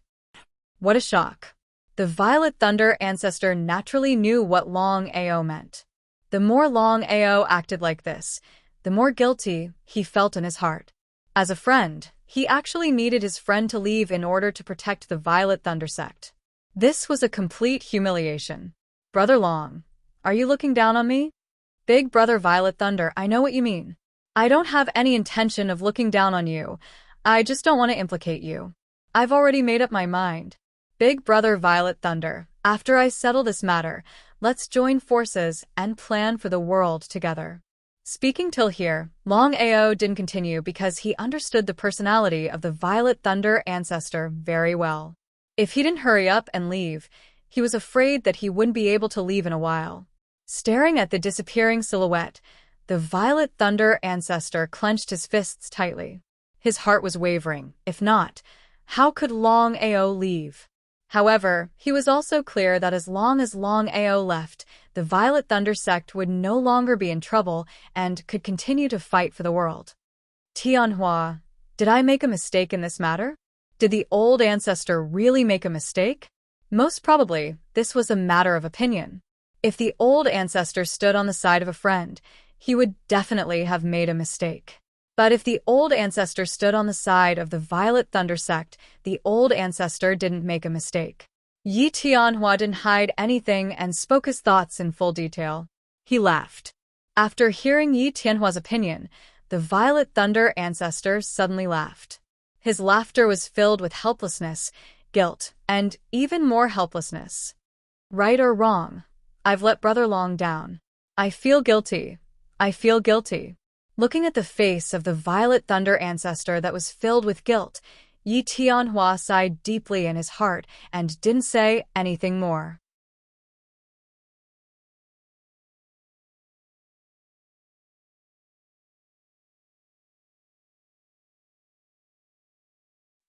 What a shock. The Violet Thunder ancestor naturally knew what Longao meant. The more Longao acted like this, the more guilty he felt in his heart. As a friend, he actually needed his friend to leave in order to protect the Violet Thunder Sect. This was a complete humiliation. Brother Long, are you looking down on me? Big Brother Violet Thunder, I know what you mean. I don't have any intention of looking down on you. I just don't want to implicate you. I've already made up my mind. Big Brother Violet Thunder, after I settle this matter, let's join forces and plan for the world together. Speaking till here, Longao didn't continue because he understood the personality of the Violet Thunder ancestor very well. If he didn't hurry up and leave, he was afraid that he wouldn't be able to leave in a while. Staring at the disappearing silhouette, the Violet Thunder ancestor clenched his fists tightly. His heart was wavering. If not, how could Longao leave? However, he was also clear that as Longao left, the Violet Thunder sect would no longer be in trouble and could continue to fight for the world. Tianhua, did I make a mistake in this matter? Did the old ancestor really make a mistake? Most probably, this was a matter of opinion. If the old ancestor stood on the side of a friend, he would definitely have made a mistake. But if the old ancestor stood on the side of the Violet Thunder sect, the old ancestor didn't make a mistake. Yi Tianhua didn't hide anything and spoke his thoughts in full detail. He laughed. After hearing Yi Tianhua's opinion, the Violet Thunder ancestor suddenly laughed. His laughter was filled with helplessness, guilt, and even more helplessness. Right or wrong, I've let Brother Long down. I feel guilty. I feel guilty. Looking at the face of the Violet Thunder ancestor that was filled with guilt, Yi Tianhua sighed deeply in his heart and didn't say anything more.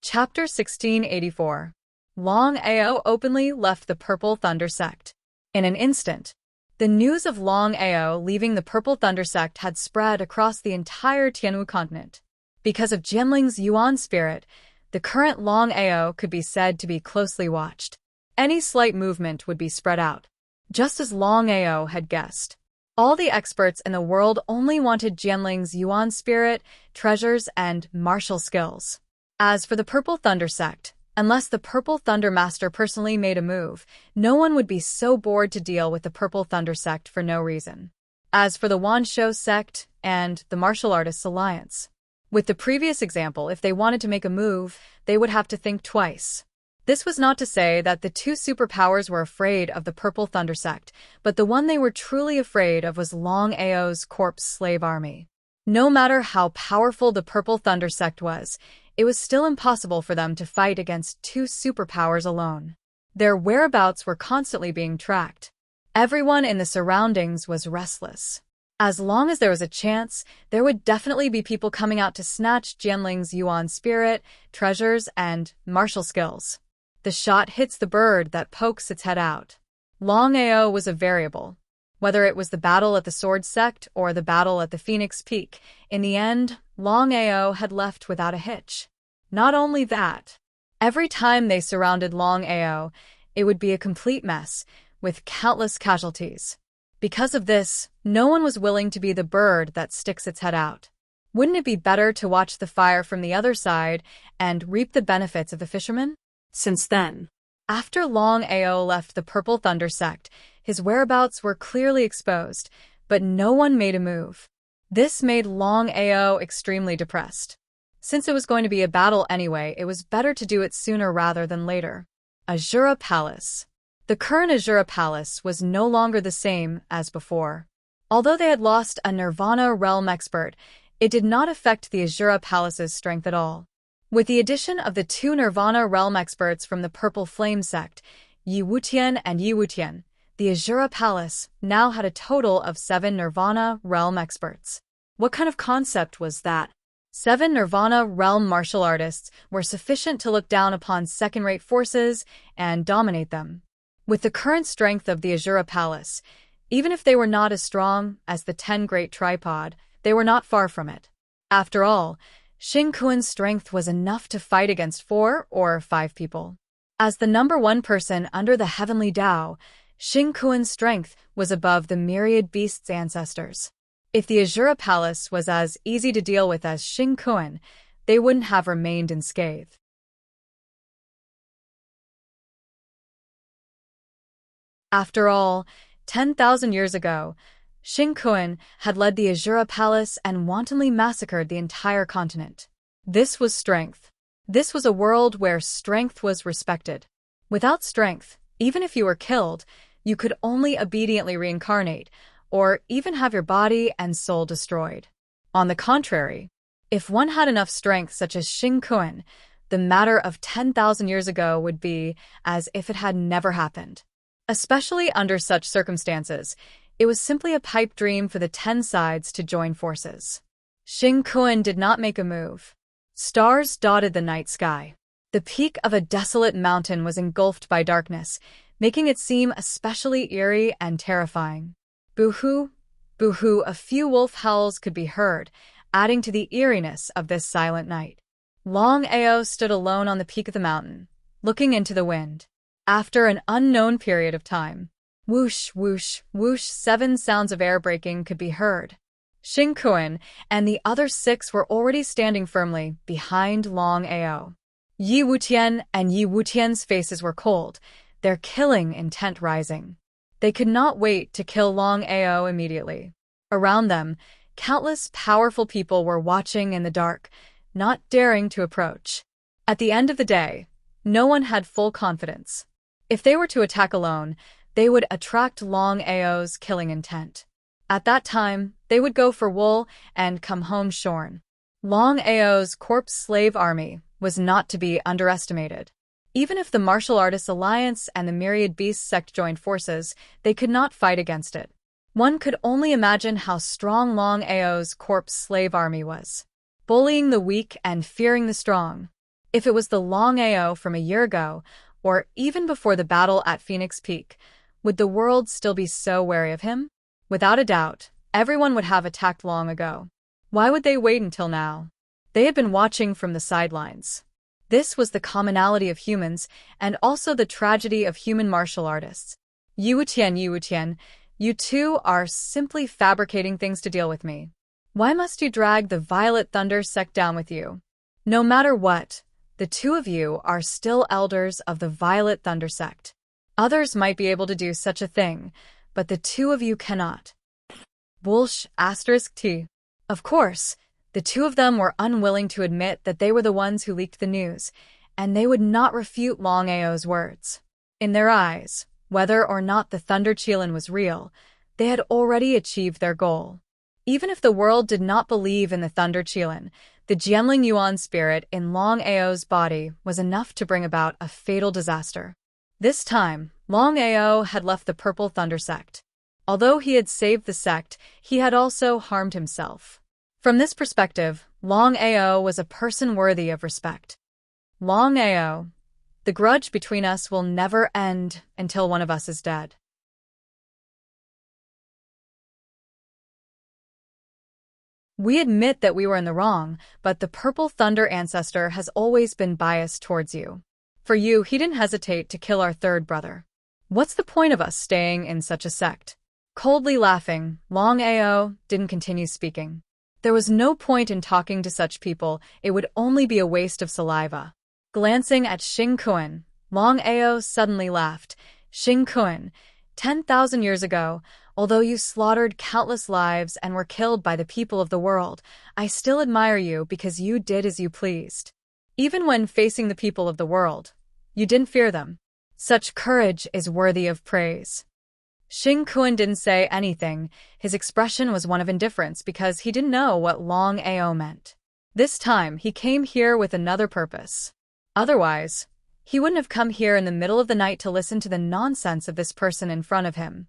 Chapter 1684. Longao openly left the Purple Thunder sect. In an instant, the news of Longao leaving the Purple Thunder sect had spread across the entire Tianwu continent. Because of Jianling's Yuan spirit, the current Longao could be said to be closely watched. Any slight movement would be spread out. Just as Longao had guessed, all the experts in the world only wanted Jianling's Yuan spirit, treasures, and martial skills. As for the Purple Thunder sect, unless the Purple Thunder Master personally made a move, no one would be so bored to deal with the Purple Thunder sect for no reason. As for the Wanshou sect and the Martial Artists Alliance, with the previous example, if they wanted to make a move, they would have to think twice. This was not to say that the two superpowers were afraid of the Purple Thunder sect, but the one they were truly afraid of was Longao's corpse slave army. No matter how powerful the Purple Thunder sect was, it was still impossible for them to fight against two superpowers alone. Their whereabouts were constantly being tracked. Everyone in the surroundings was restless. As long as there was a chance, there would definitely be people coming out to snatch Jianling's Yuan spirit, treasures, and martial skills. The shot hits the bird that pokes its head out. Longao was a variable. Whether it was the battle at the Sword Sect or the battle at the Phoenix Peak, in the end, Longao had left without a hitch. Not only that, every time they surrounded Longao, it would be a complete mess, with countless casualties. Because of this, no one was willing to be the bird that sticks its head out. Wouldn't it be better to watch the fire from the other side and reap the benefits of the fishermen? Since then, after Longao left the Purple Thunder sect, his whereabouts were clearly exposed, but no one made a move. This made Longao extremely depressed. Since it was going to be a battle anyway, it was better to do it sooner rather than later. Azura Palace. The current Azura Palace was no longer the same as before. Although they had lost a Nirvana realm expert, it did not affect the Azura Palace's strength at all. With the addition of the two Nirvana realm experts from the Purple Flame sect, Yi Wutian and Yi Wutian, the Azura Palace now had a total of 7 Nirvana realm experts. What kind of concept was that? 7 Nirvana realm martial artists were sufficient to look down upon second-rate forces and dominate them. With the current strength of the Azura Palace, Even if they were not as strong as the 10 Great Tripod, they were not far from it. After all, Xing Kuan's strength was enough to fight against 4 or 5 people. As the number 1 person under the heavenly Tao, Xing Kuan's strength was above the myriad beasts' ancestors. If the Azura Palace was as easy to deal with as Xing Kuan, they wouldn't have remained unscathed. After all, 10,000 years ago, Xing Kuan had led the Azura Palace and wantonly massacred the entire continent. This was strength. This was a world where strength was respected. Without strength, even if you were killed, you could only obediently reincarnate, or even have your body and soul destroyed. On the contrary, if one had enough strength such as Xing Kuan, the matter of 10,000 years ago would be as if it had never happened. Especially under such circumstances, it was simply a pipe dream for the 10 sides to join forces. Xing Kuan did not make a move. Stars dotted the night sky. The peak of a desolate mountain was engulfed by darkness, making it seem especially eerie and terrifying. Boo-hoo, boo-hoo, a few wolf howls could be heard, adding to the eeriness of this silent night. Longao stood alone on the peak of the mountain, looking into the wind. After an unknown period of time, whoosh, whoosh, whoosh, 7 sounds of air breaking could be heard. Xing Kuan and the other 6 were already standing firmly behind Longao. Yi Wutian and Yi Wutian's faces were cold, their killing intent rising. They could not wait to kill Longao immediately. Around them, countless powerful people were watching in the dark, not daring to approach. At the end of the day, no one had full confidence. If they were to attack alone, they would attract Longao's killing intent. At that time, they would go for wool and come home shorn. Longao's corpse slave army was not to be underestimated. Even if the Martial Artists Alliance and the Myriad Beasts sect joined forces, they could not fight against it. One could only imagine how strong Longao's corpse slave army was, bullying the weak and fearing the strong. If it was the Longao from a year ago, or even before the battle at Phoenix Peak, would the world still be so wary of him? Without a doubt, everyone would have attacked long ago. Why would they wait until now? They had been watching from the sidelines. This was the commonality of humans, and also the tragedy of human martial artists. Yi Wutian, you two are simply fabricating things to deal with me. Why must you drag the Violet Thunder sect down with you? No matter what, the two of you are still elders of the Violet Thunder sect. Others might be able to do such a thing, but the two of you cannot. Bullsh *T. Of course, the two of them were unwilling to admit that they were the ones who leaked the news, and they would not refute Longao's words. In their eyes, whether or not the Thunder Qilin was real, they had already achieved their goal. Even if the world did not believe in the Thunder Qilin, the Jianling Yuan spirit in Longao's body was enough to bring about a fatal disaster. This time, Longao had left the Purple Thunder sect. Although he had saved the sect, he had also harmed himself. From this perspective, Longao was a person worthy of respect. Longao, the grudge between us will never end until one of us is dead. We admit that we were in the wrong, but the Purple Thunder ancestor has always been biased towards you. For you, he didn't hesitate to kill our third brother. What's the point of us staying in such a sect? Coldly laughing, Longao didn't continue speaking. There was no point in talking to such people, it would only be a waste of saliva. Glancing at Xing Kuan, Longao suddenly laughed. Xing Kuan, 10,000 years ago, although you slaughtered countless lives and were killed by the people of the world, I still admire you because you did as you pleased. Even when facing the people of the world, you didn't fear them. Such courage is worthy of praise. Xing Kuan didn't say anything. His expression was one of indifference because he didn't know what Longao meant. This time, he came here with another purpose. Otherwise, he wouldn't have come here in the middle of the night to listen to the nonsense of this person in front of him.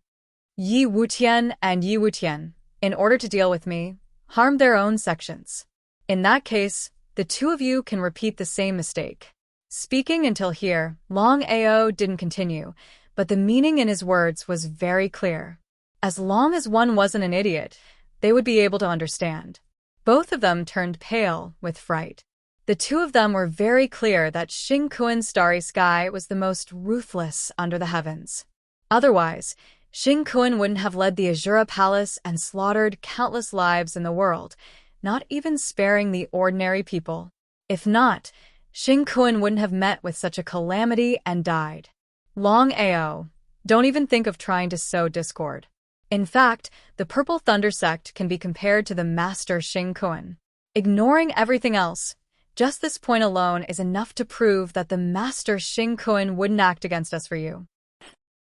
Yi Wutian and Yi Wutian, in order to deal with me, harmed their own sections. In that case, the two of you can repeat the same mistake. Speaking until here, Longao didn't continue, but the meaning in his words was very clear. As long as one wasn't an idiot, they would be able to understand. Both of them turned pale with fright. The two of them were very clear that Xing Kuan's starry sky was the most ruthless under the heavens. Otherwise, Xing Kuan wouldn't have led the Azura Palace and slaughtered countless lives in the world, not even sparing the ordinary people. If not, Xing Kuan wouldn't have met with such a calamity and died. Longao, don't even think of trying to sow discord. In fact, the Purple Thunder sect can be compared to the Master Xing Kuan. Ignoring everything else, just this point alone is enough to prove that the Master Xing Kuan wouldn't act against us for you.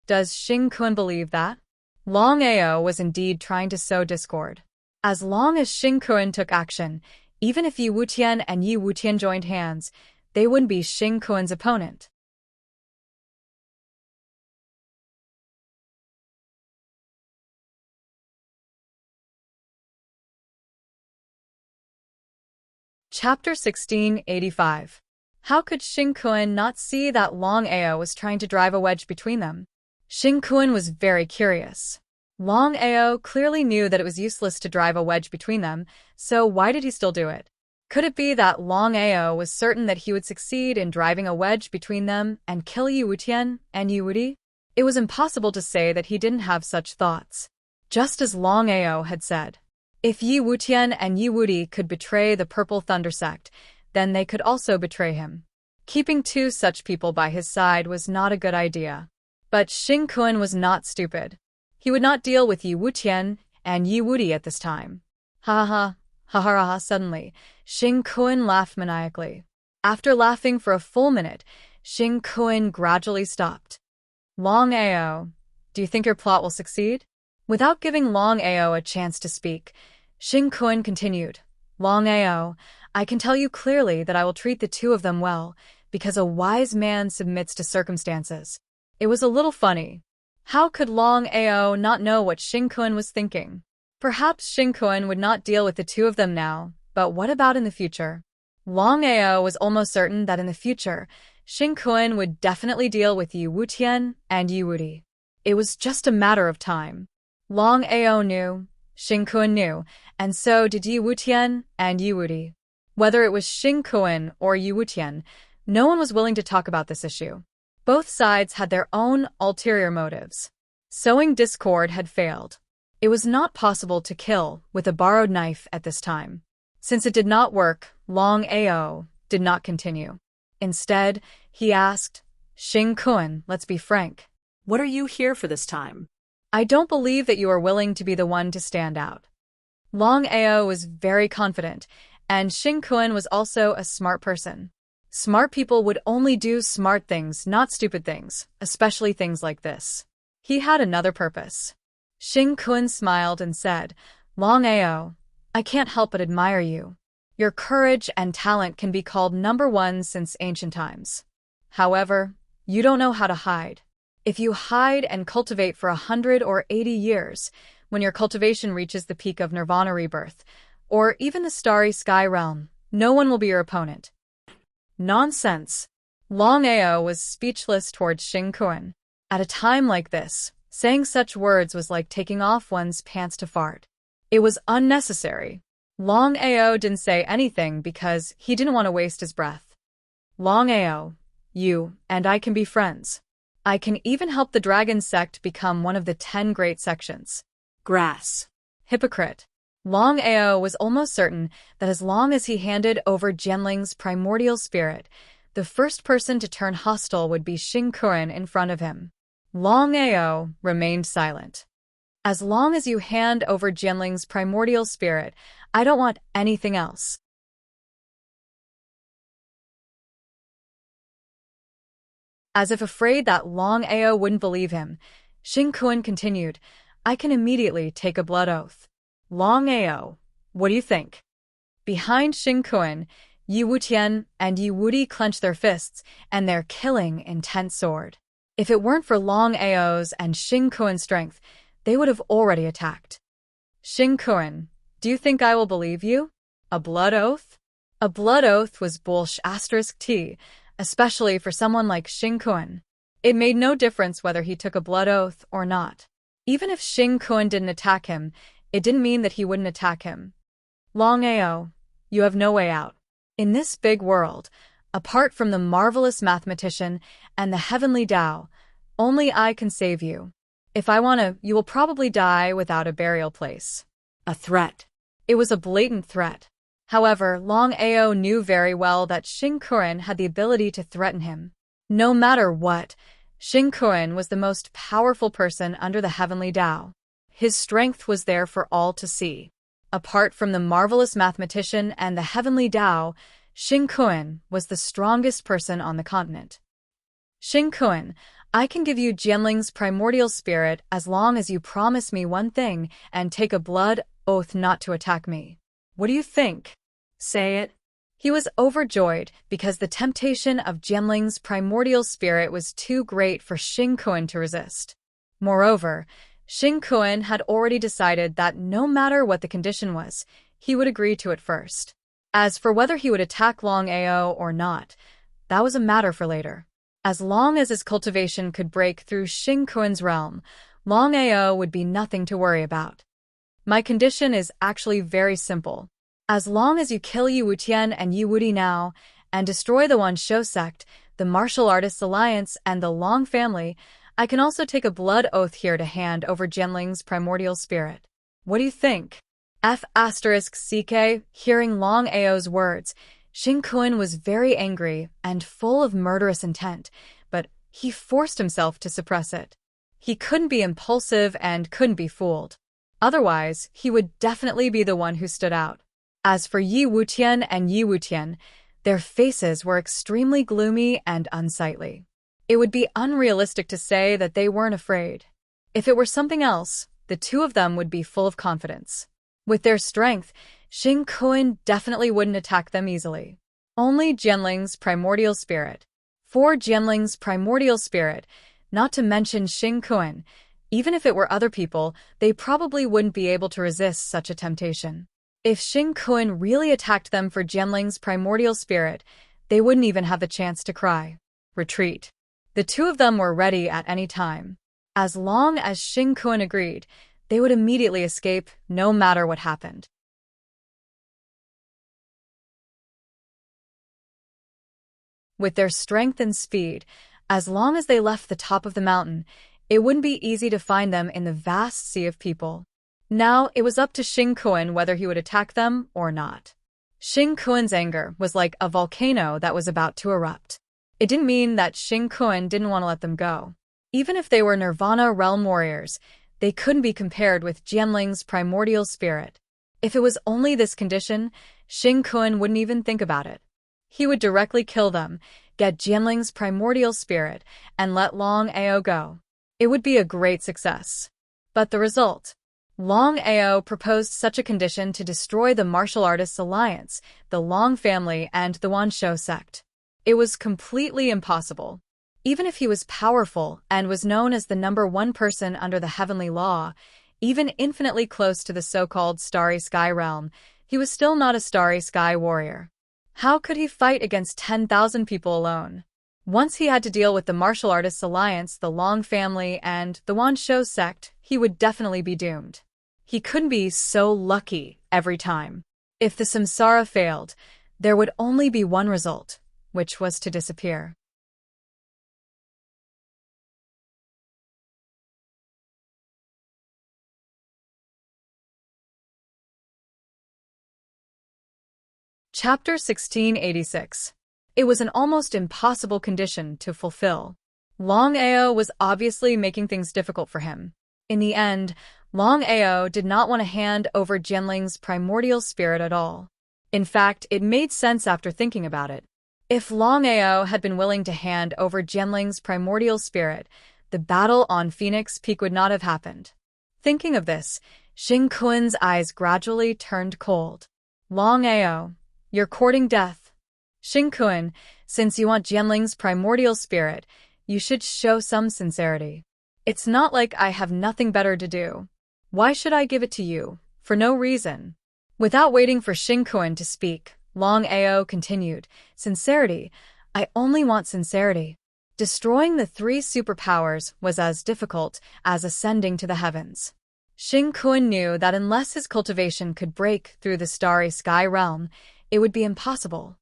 Does Xing Kuan believe that? Longao was indeed trying to sow discord. As long as Xing Kuan took action, even if Yi Wutian and Yi Wutian joined hands, they wouldn't be Xing Kuan's opponent. Chapter 1685. How could Xing Kuan not see that Longao was trying to drive a wedge between them? Xing Kuan was very curious. Longao clearly knew that it was useless to drive a wedge between them, so why did he still do it? Could it be that Longao was certain that he would succeed in driving a wedge between them and kill Yi Wutian and Yi Wudi? It was impossible to say that he didn't have such thoughts. Just as Longao had said, if Yi Wutian and Yi Wudi could betray the Purple Thunder sect, then they could also betray him. Keeping two such people by his side was not a good idea. But Xing Kuan was not stupid. He would not deal with Yi Wutian and Yi Wudi at this time. Ha ha ha ha ha. Suddenly, Xing Kuan laughed maniacally. After laughing for a full minute, Xing Kuan gradually stopped. Longao, do you think your plot will succeed? Without giving Longao a chance to speak, Xing Kuan continued, Longao, I can tell you clearly that I will treat the two of them well, because a wise man submits to circumstances. It was a little funny. How could Longao not know what Xing Kuan was thinking? Perhaps Xing Kuan would not deal with the two of them now, but what about in the future? Longao was almost certain that in the future, Xing Kuan would definitely deal with Yi Wutian and Yi Wudi. It was just a matter of time. Longao knew, Xing Kuan knew, and so did Yi Wutian and Yi Wudi. Whether it was Xing Kuan or Yi Wutian, no one was willing to talk about this issue. Both sides had their own ulterior motives. Sowing discord had failed. It was not possible to kill with a borrowed knife at this time. Since it did not work, Longao did not continue. Instead, he asked, Xing Kuan, let's be frank. What are you here for this time? I don't believe that you are willing to be the one to stand out. Longao was very confident, and Xing Kuan was also a smart person. Smart people would only do smart things, not stupid things, especially things like this. He had another purpose. Xing Kuan smiled and said, Longao, I can't help but admire you. Your courage and talent can be called #1 since ancient times. However, you don't know how to hide. If you hide and cultivate for 100 or 80 years, when your cultivation reaches the peak of Nirvana rebirth, or even the starry sky realm, no one will be your opponent. Nonsense. Longao was speechless towards Xing Kuan. At a time like this, saying such words was like taking off one's pants to fart. It was unnecessary. Longao didn't say anything because he didn't want to waste his breath. Longao, you and I can be friends. I can even help the dragon sect become one of the 10 great sections. Grass. Hypocrite. Longao was almost certain that as long as he handed over Jianling's primordial spirit, the first person to turn hostile would be Xing Kuan in front of him. Longao remained silent. As long as you hand over Jianling's primordial spirit, I don't want anything else. As if afraid that Longao wouldn't believe him, Xing Kuan continued, I can immediately take a blood oath. Longao, what do you think? Behind Xing Kuan, Yi Wutian and Yi Wudi clenched their fists and their killing intent soared. If it weren't for Longao's and Xing Kuan's strength, they would have already attacked. Xing Kuan, do you think I will believe you? A blood oath? A blood oath was bullsh*t, especially for someone like Xing Kuan. It made no difference whether he took a blood oath or not. Even if Xing Kun didn't attack him, it didn't mean that he wouldn't attack him. Longao, you have no way out. In this big world, apart from the marvelous mathematician and the heavenly Tao, only I can save you. If I want to, you will probably die without a burial place. A threat. It was a blatant threat. However, Longao knew very well that Xing Kun had the ability to threaten him. No matter what, Xing Kun was the most powerful person under the heavenly Tao. His strength was there for all to see. Apart from the marvelous mathematician and the heavenly Tao, Xing Kun was the strongest person on the continent. Xing Kun, I can give you Jianling's primordial spirit as long as you promise me one thing and take a blood oath not to attack me. What do you think? Say it. He was overjoyed because the temptation of Jianling's primordial spirit was too great for Xing Kun to resist. Moreover, Xing Kun had already decided that no matter what the condition was, he would agree to it first. As for whether he would attack Longao or not, that was a matter for later. As long as his cultivation could break through Xing Kun's realm, Longao would be nothing to worry about. My condition is actually very simple. As long as you kill Yi Wutian and Yi Wudi now, and destroy the Wanshou sect, the Martial Artists Alliance, and the Long family, I can also take a blood oath here to hand over Jianling's primordial spirit. What do you think? F***CK, hearing Longao's words, Xing Kun was very angry and full of murderous intent, but he forced himself to suppress it. He couldn't be impulsive and couldn't be fooled. Otherwise, he would definitely be the one who stood out. As for Yi Wutian and Yi Wutian, their faces were extremely gloomy and unsightly. It would be unrealistic to say that they weren't afraid. If it were something else, the two of them would be full of confidence. With their strength, Xing Kun definitely wouldn't attack them easily. Only Jianling's primordial spirit. For Jianling's primordial spirit, not to mention Xing Kun, even if it were other people, they probably wouldn't be able to resist such a temptation. If Xing Kun really attacked them for Jianling's primordial spirit, they wouldn't even have the chance to cry. Retreat. The two of them were ready at any time. As long as Xing Kun agreed, they would immediately escape, no matter what happened. With their strength and speed, as long as they left the top of the mountain, it wouldn't be easy to find them in the vast sea of people. Now, it was up to Xing Kun whether he would attack them or not. Xing Kun's anger was like a volcano that was about to erupt. It didn't mean that Xing Kun didn't want to let them go. Even if they were Nirvana realm warriors, they couldn't be compared with Jianling's primordial spirit. If it was only this condition, Xing Kun wouldn't even think about it. He would directly kill them, get Jianling's primordial spirit, and let Longao go. It would be a great success. But the result? Longao proposed such a condition to destroy the Martial Artists Alliance, the Long family, and the Wanshou sect. It was completely impossible. Even if he was powerful and was known as the #1 person under the heavenly law, even infinitely close to the so-called Starry Sky realm, he was still not a Starry Sky warrior. How could he fight against 10,000 people alone? Once he had to deal with the Martial Artists Alliance, the Long family, and the Wanshou sect, he would definitely be doomed. He couldn't be so lucky every time. If the samsara failed, there would only be one result, which was to disappear. Chapter 1686. It was an almost impossible condition to fulfill. Longao was obviously making things difficult for him. In the end, Longao did not want to hand over Jianling's primordial spirit at all. In fact, it made sense after thinking about it. If Longao had been willing to hand over Jianling's primordial spirit, the battle on Phoenix Peak would not have happened. Thinking of this, Xing Kun's eyes gradually turned cold. Longao, you're courting death. Xing Kun, since you want Jianling's primordial spirit, you should show some sincerity. It's not like I have nothing better to do. Why should I give it to you? For no reason. Without waiting for Xing Kun to speak, Longao continued, Sincerity, I only want sincerity. Destroying the three superpowers was as difficult as ascending to the heavens. Xing Kun knew that unless his cultivation could break through the starry sky realm, it would be impossible.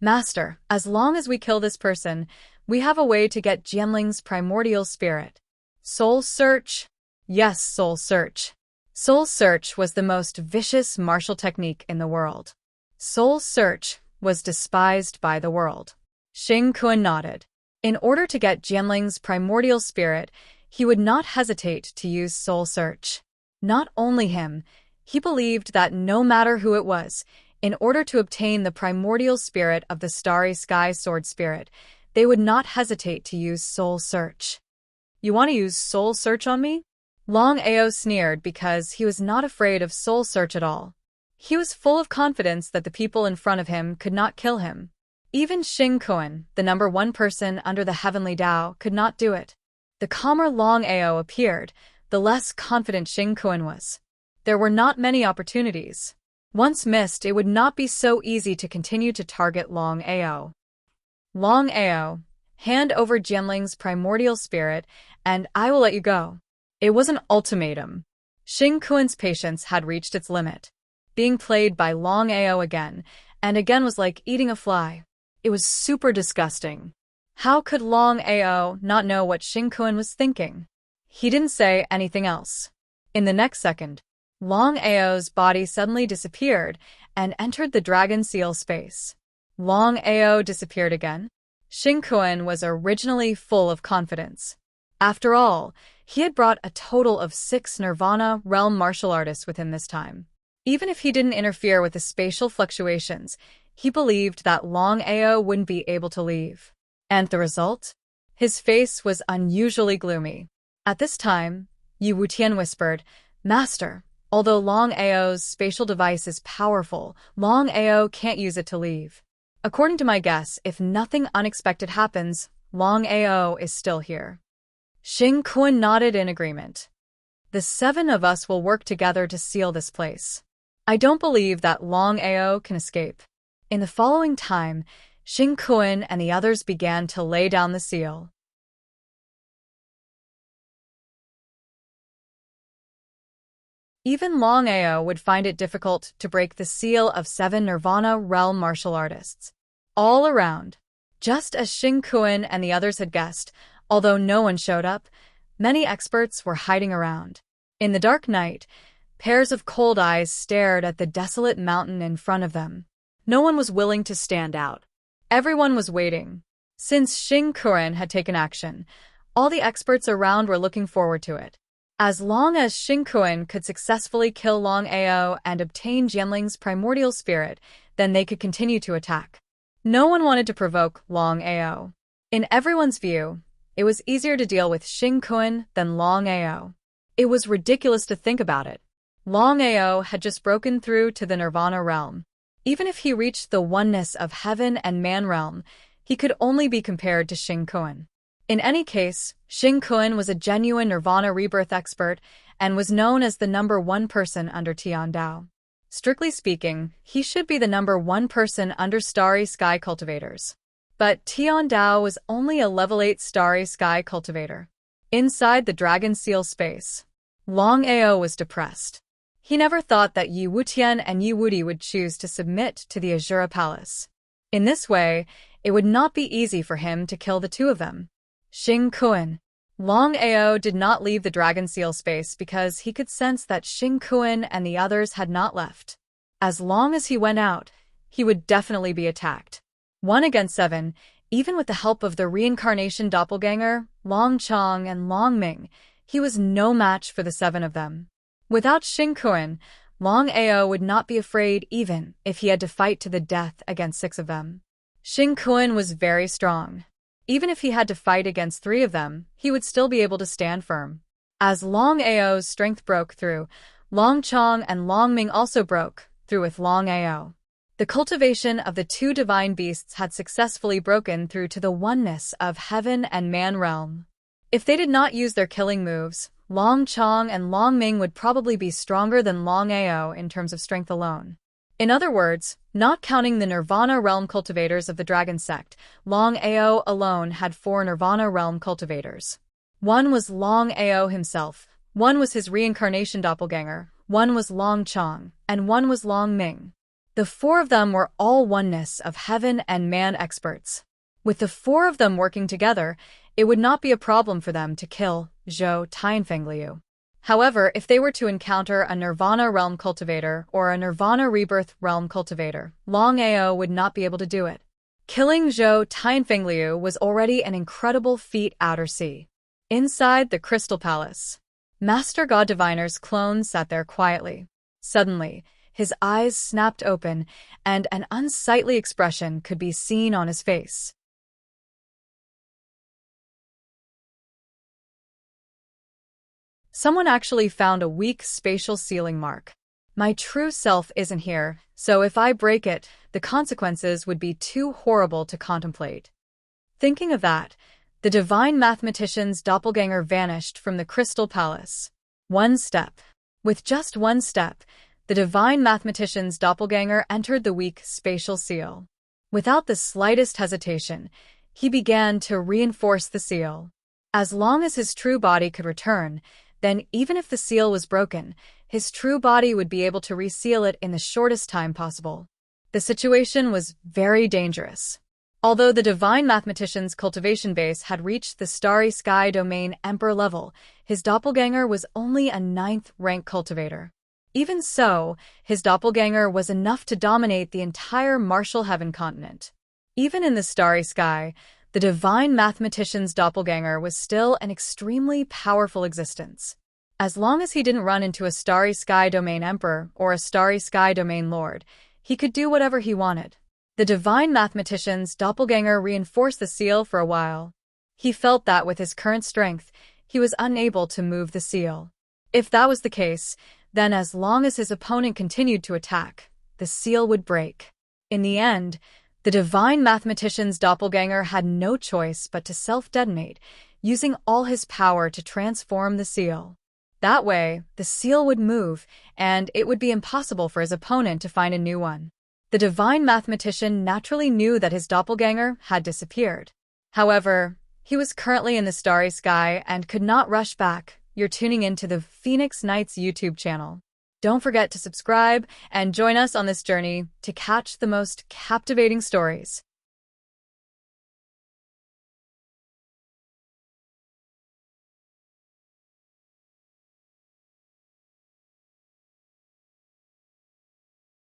Master, as long as we kill this person, we have a way to get Jianling's primordial spirit. Soul Search? Yes, Soul Search. Soul Search was the most vicious martial technique in the world. Soul Search was despised by the world. Xing Kun nodded. In order to get Jianling's primordial spirit, he would not hesitate to use Soul Search. Not only him, he believed that no matter who it was, in order to obtain the primordial spirit of the Starry Sky Sword Spirit, they would not hesitate to use Soul Search. You want to use Soul Search on me? Longao sneered because he was not afraid of Soul Search at all. He was full of confidence that the people in front of him could not kill him. Even Xing Kun, the number one person under the Heavenly Tao, could not do it. The calmer Longao appeared, the less confident Xing Kun was. There were not many opportunities. Once missed, it would not be so easy to continue to target Longao. Longao, hand over Jianling's primordial spirit, and I will let you go. It was an ultimatum. Xing Kun's patience had reached its limit. Being played by Longao again and again was like eating a fly. It was super disgusting. How could Longao not know what Xing Kun was thinking? He didn't say anything else. In the next second, Longao's body suddenly disappeared and entered the dragon seal space. Longao disappeared again. Xing Kun was originally full of confidence. After all, he had brought a total of 6 Nirvana realm martial artists with him this time. Even if he didn't interfere with the spatial fluctuations, he believed that Longao wouldn't be able to leave. And the result? His face was unusually gloomy. At this time, Yu Wutian whispered, Master, although Longao's spatial device is powerful, Longao can't use it to leave. According to my guess, if nothing unexpected happens, Longao is still here. Xing Kun nodded in agreement. The 7 of us will work together to seal this place. I don't believe that Longao can escape. In the following time, Xing Kun and the others began to lay down the seal. Even Longao would find it difficult to break the seal of 7 Nirvana realm martial artists. All around, just as Xing Kun and the others had guessed, although no one showed up, many experts were hiding around. In the dark night, pairs of cold eyes stared at the desolate mountain in front of them. No one was willing to stand out. Everyone was waiting. Since Xing Kun had taken action, all the experts around were looking forward to it. As long as Xing Kun could successfully kill Longao and obtain Jianling's primordial spirit, then they could continue to attack. No one wanted to provoke Longao. In everyone's view, it was easier to deal with Xing Kun than Longao. It was ridiculous to think about it. Longao had just broken through to the Nirvana realm. Even if he reached the oneness of heaven and man realm, he could only be compared to Xing Kun. In any case, Xing Kun was a genuine Nirvana rebirth expert and was known as the number 1 person under Tian Dao. Strictly speaking, he should be the number 1 person under Starry Sky Cultivators. But Tian Dao was only a level 8 Starry Sky Cultivator. Inside the Dragon Seal space, Longao was depressed. He never thought that Yu Wutian and Yu Wudi would choose to submit to the Azura Palace. In this way, it would not be easy for him to kill the 2 of them. Xing Kun. Longao did not leave the Dragon Seal space because he could sense that Xing Kun and the others had not left. As long as he went out, he would definitely be attacked. 1 against 7, even with the help of the reincarnation doppelganger, Long Chong and Long Ming, he was no match for the 7 of them. Without Xing Kun, Longao would not be afraid even if he had to fight to the death against 6 of them. Xing Kun was very strong. Even if he had to fight against 3 of them, he would still be able to stand firm. As Longao's strength broke through, Long Chong and Long Ming also broke through with Longao. The cultivation of the 2 divine beasts had successfully broken through to the oneness of heaven and man realm. If they did not use their killing moves, Long Chong and Long Ming would probably be stronger than Longao in terms of strength alone. In other words, not counting the Nirvana realm cultivators of the dragon sect, Longao alone had 4 Nirvana realm cultivators. One was Longao himself, one was his reincarnation doppelganger, one was Long Chong, and one was Long Ming. The 4 of them were all oneness of heaven and man experts. With the 4 of them working together, it would not be a problem for them to kill Zhou Tianfengliu. However, if they were to encounter a Nirvana realm cultivator or a Nirvana rebirth realm cultivator, Longao would not be able to do it. Killing Zhou Tianfengliu was already an incredible feat outer sea. Inside the Crystal Palace, Master God Diviner's clone sat there quietly. Suddenly, his eyes snapped open, and an unsightly expression could be seen on his face. Someone actually found a weak spatial ceiling mark. My true self isn't here, so if I break it, the consequences would be too horrible to contemplate. Thinking of that, the divine mathematician's doppelganger vanished from the Crystal Palace. One step. With just one step, the divine mathematician's doppelganger entered the weak spatial seal. Without the slightest hesitation, he began to reinforce the seal. As long as his true body could return, then even if the seal was broken, his true body would be able to reseal it in the shortest time possible. The situation was very dangerous. Although the divine mathematician's cultivation base had reached the Starry Sky Domain Emperor level, his doppelganger was only a 9th rank cultivator. Even so, his doppelganger was enough to dominate the entire Martial Heaven continent. Even in the Starry Sky, the divine mathematician's doppelganger was still an extremely powerful existence. As long as he didn't run into a Starry Sky Domain Emperor or a Starry Sky Domain Lord, he could do whatever he wanted. The divine mathematician's doppelganger reinforced the seal for a while. He felt that with his current strength, he was unable to move the seal. If that was the case, then as long as his opponent continued to attack, the seal would break. In the end, the divine mathematician's doppelganger had no choice but to self-detonate, using all his power to transform the seal. That way, the seal would move, and it would be impossible for his opponent to find a new one. The divine mathematician naturally knew that his doppelganger had disappeared. However, he was currently in the Starry Sky and could not rush back. You're tuning into the Phoenix Knights YouTube channel. Don't forget to subscribe and join us on this journey to catch the most captivating stories.